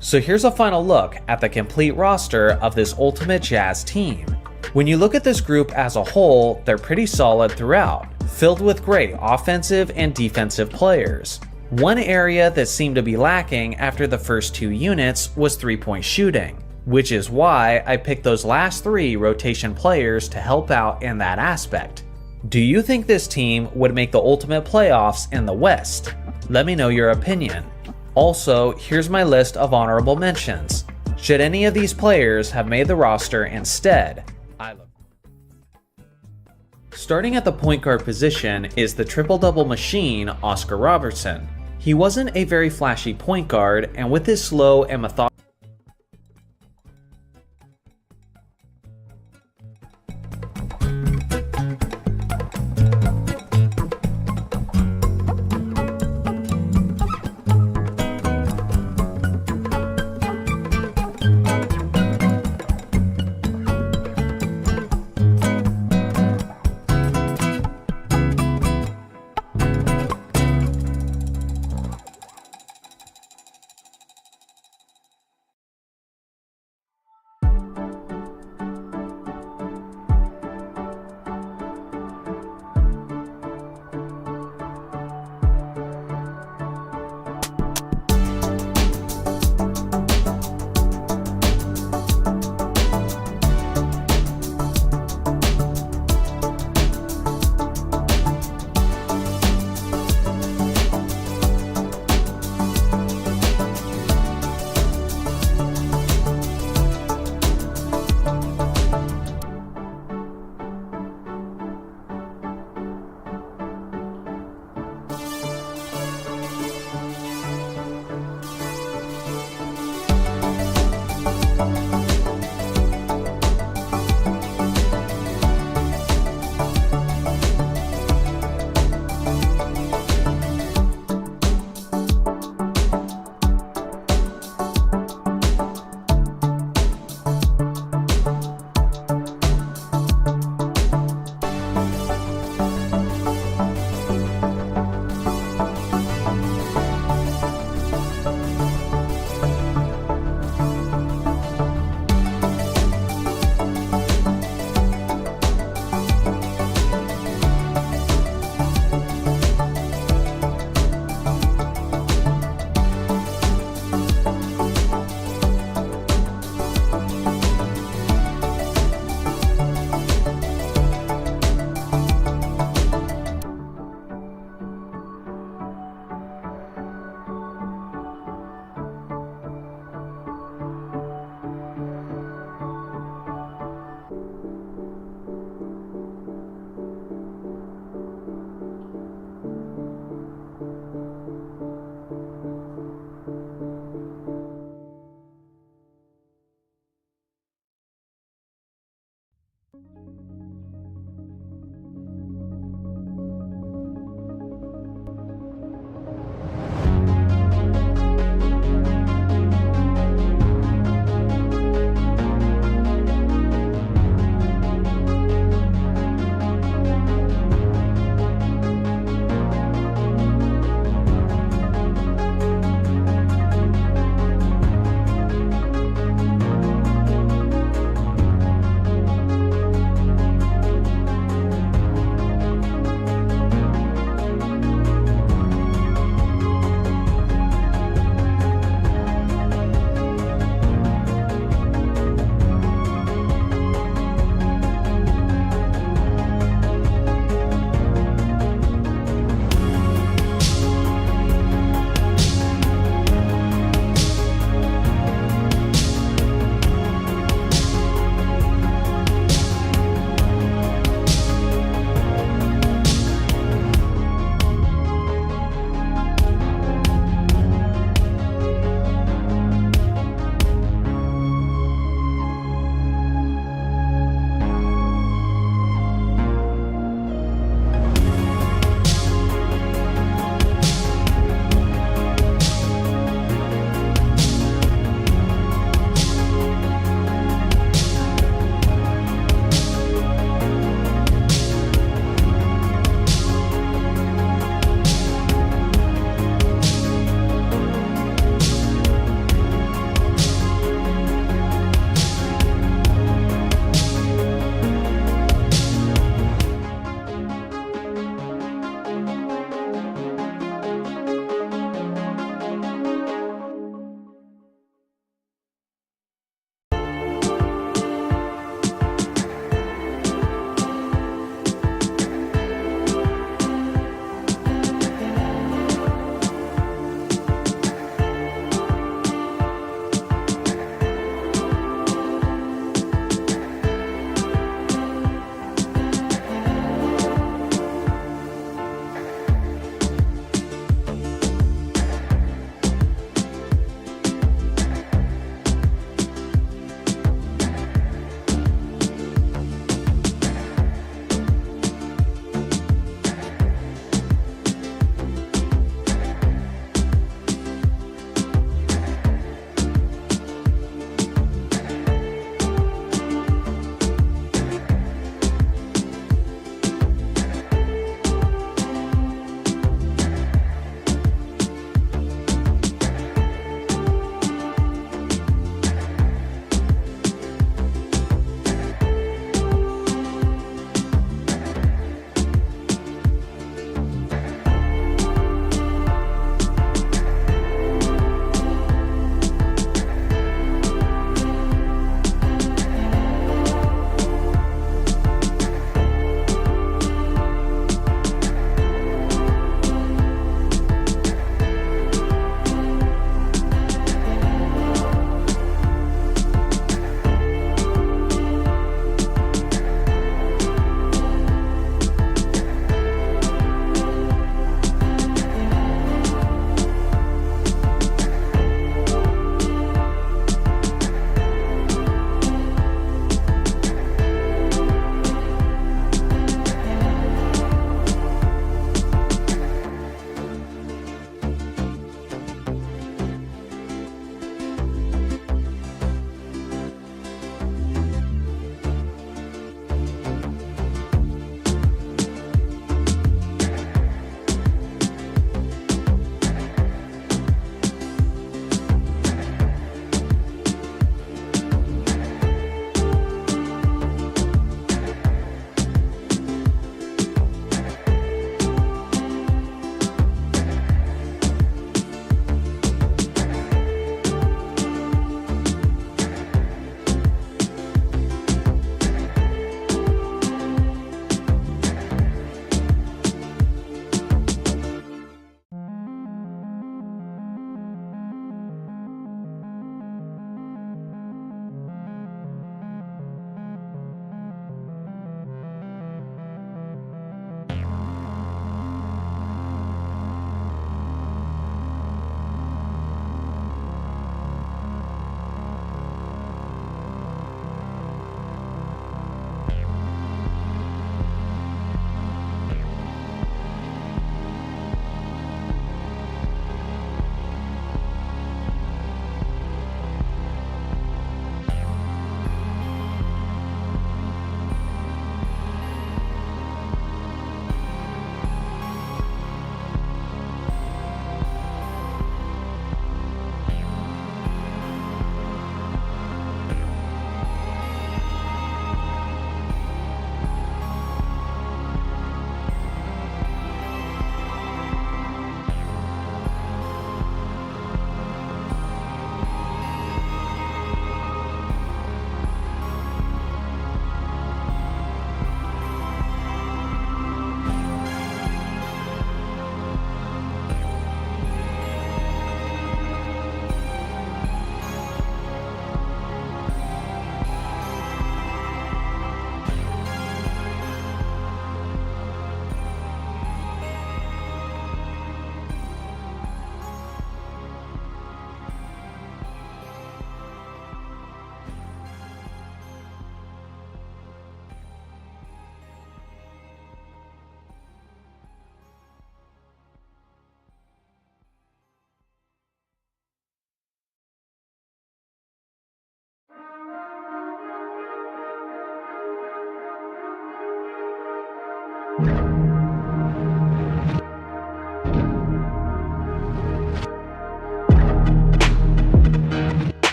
So here's a final look at the complete roster of this Ultimate Jazz team. When you look at this group as a whole, they're pretty solid throughout, filled with great offensive and defensive players. One area that seemed to be lacking after the first 2 units was 3-point shooting, which is why I picked those last 3 rotation players to help out in that aspect. Do you think this team would make the ultimate playoffs in the West? Let me know your opinion. Also, here's my list of honorable mentions. Should any of these players have made the roster instead? Starting at the point guard position is the triple-double machine, Oscar Robertson. He wasn't a very flashy point guard, and with his slow and methodical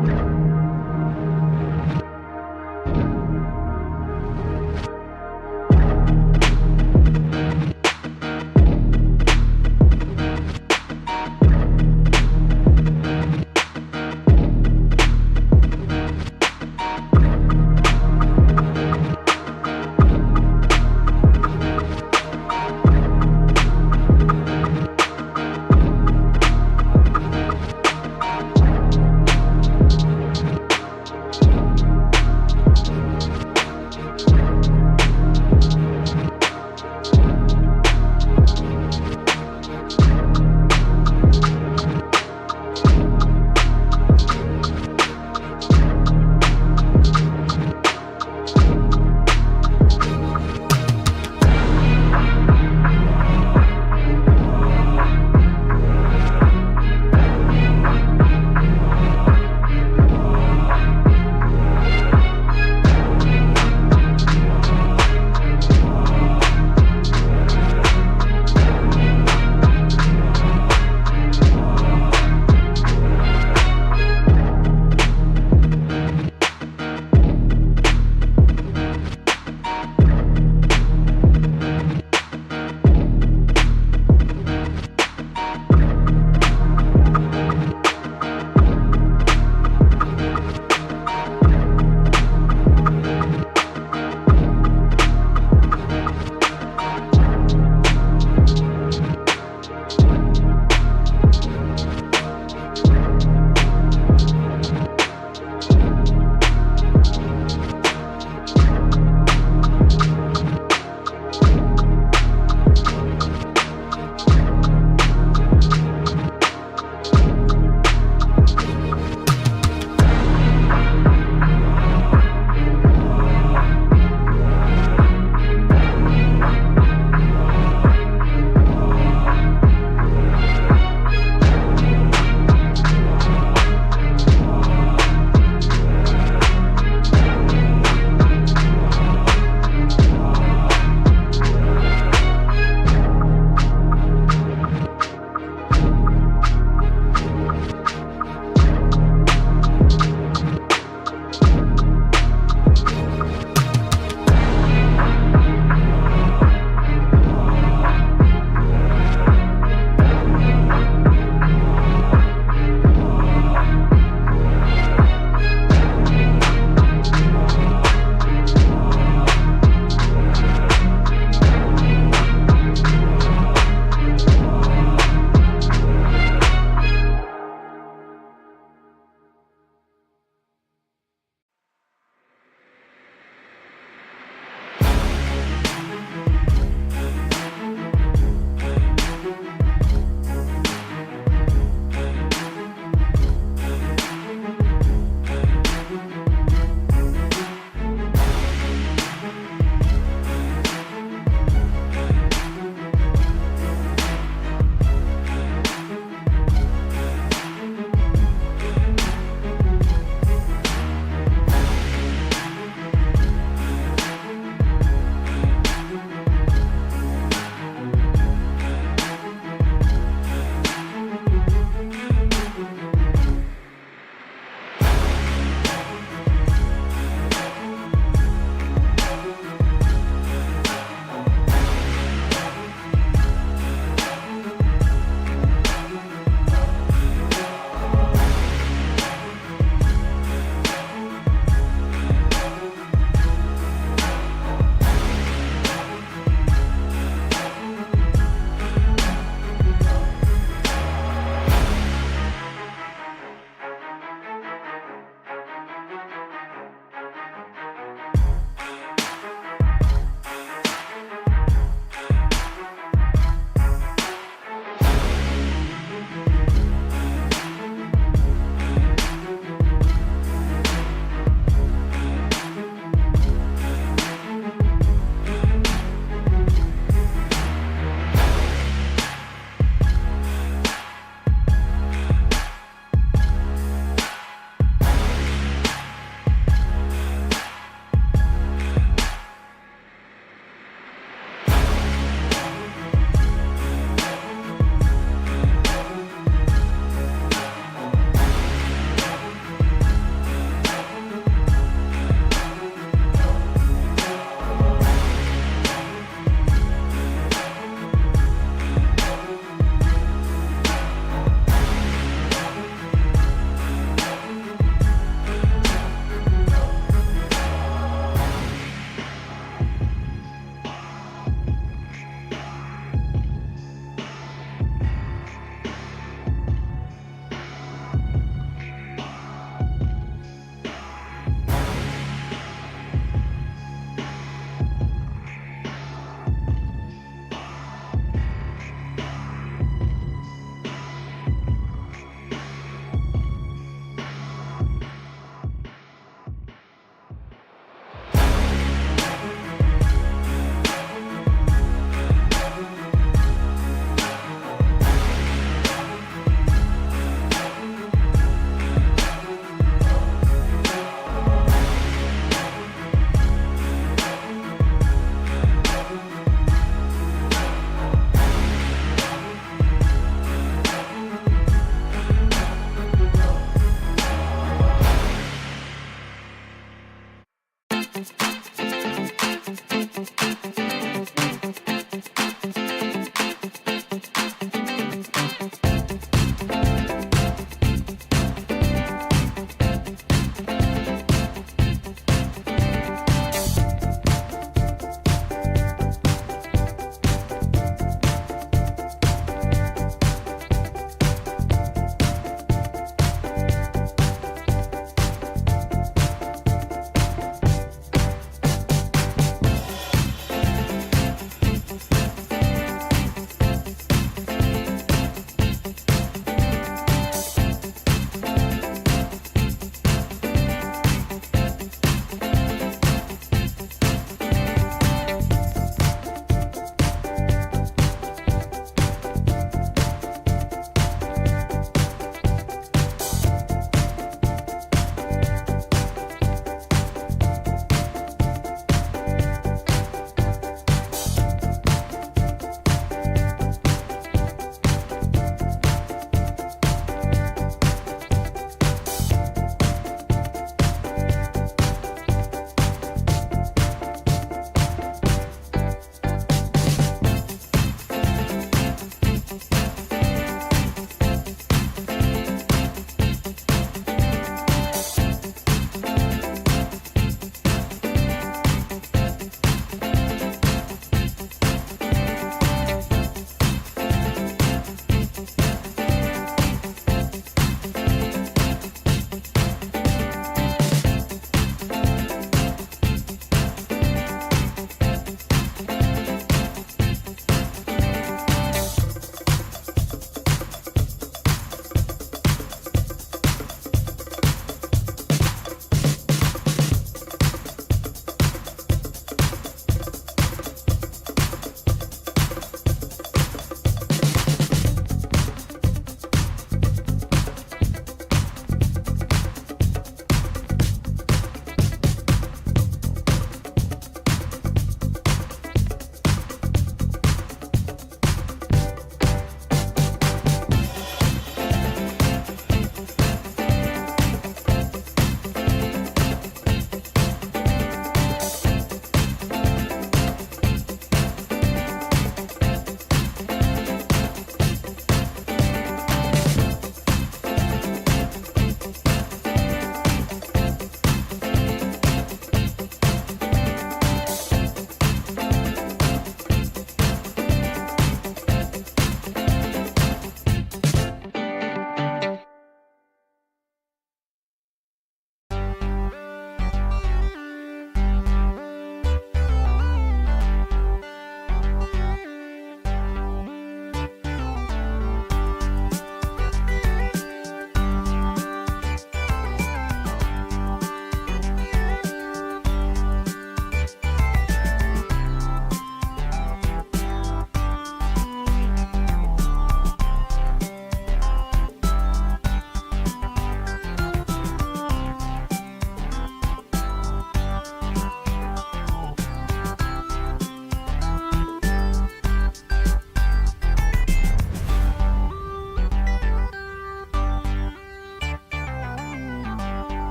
James.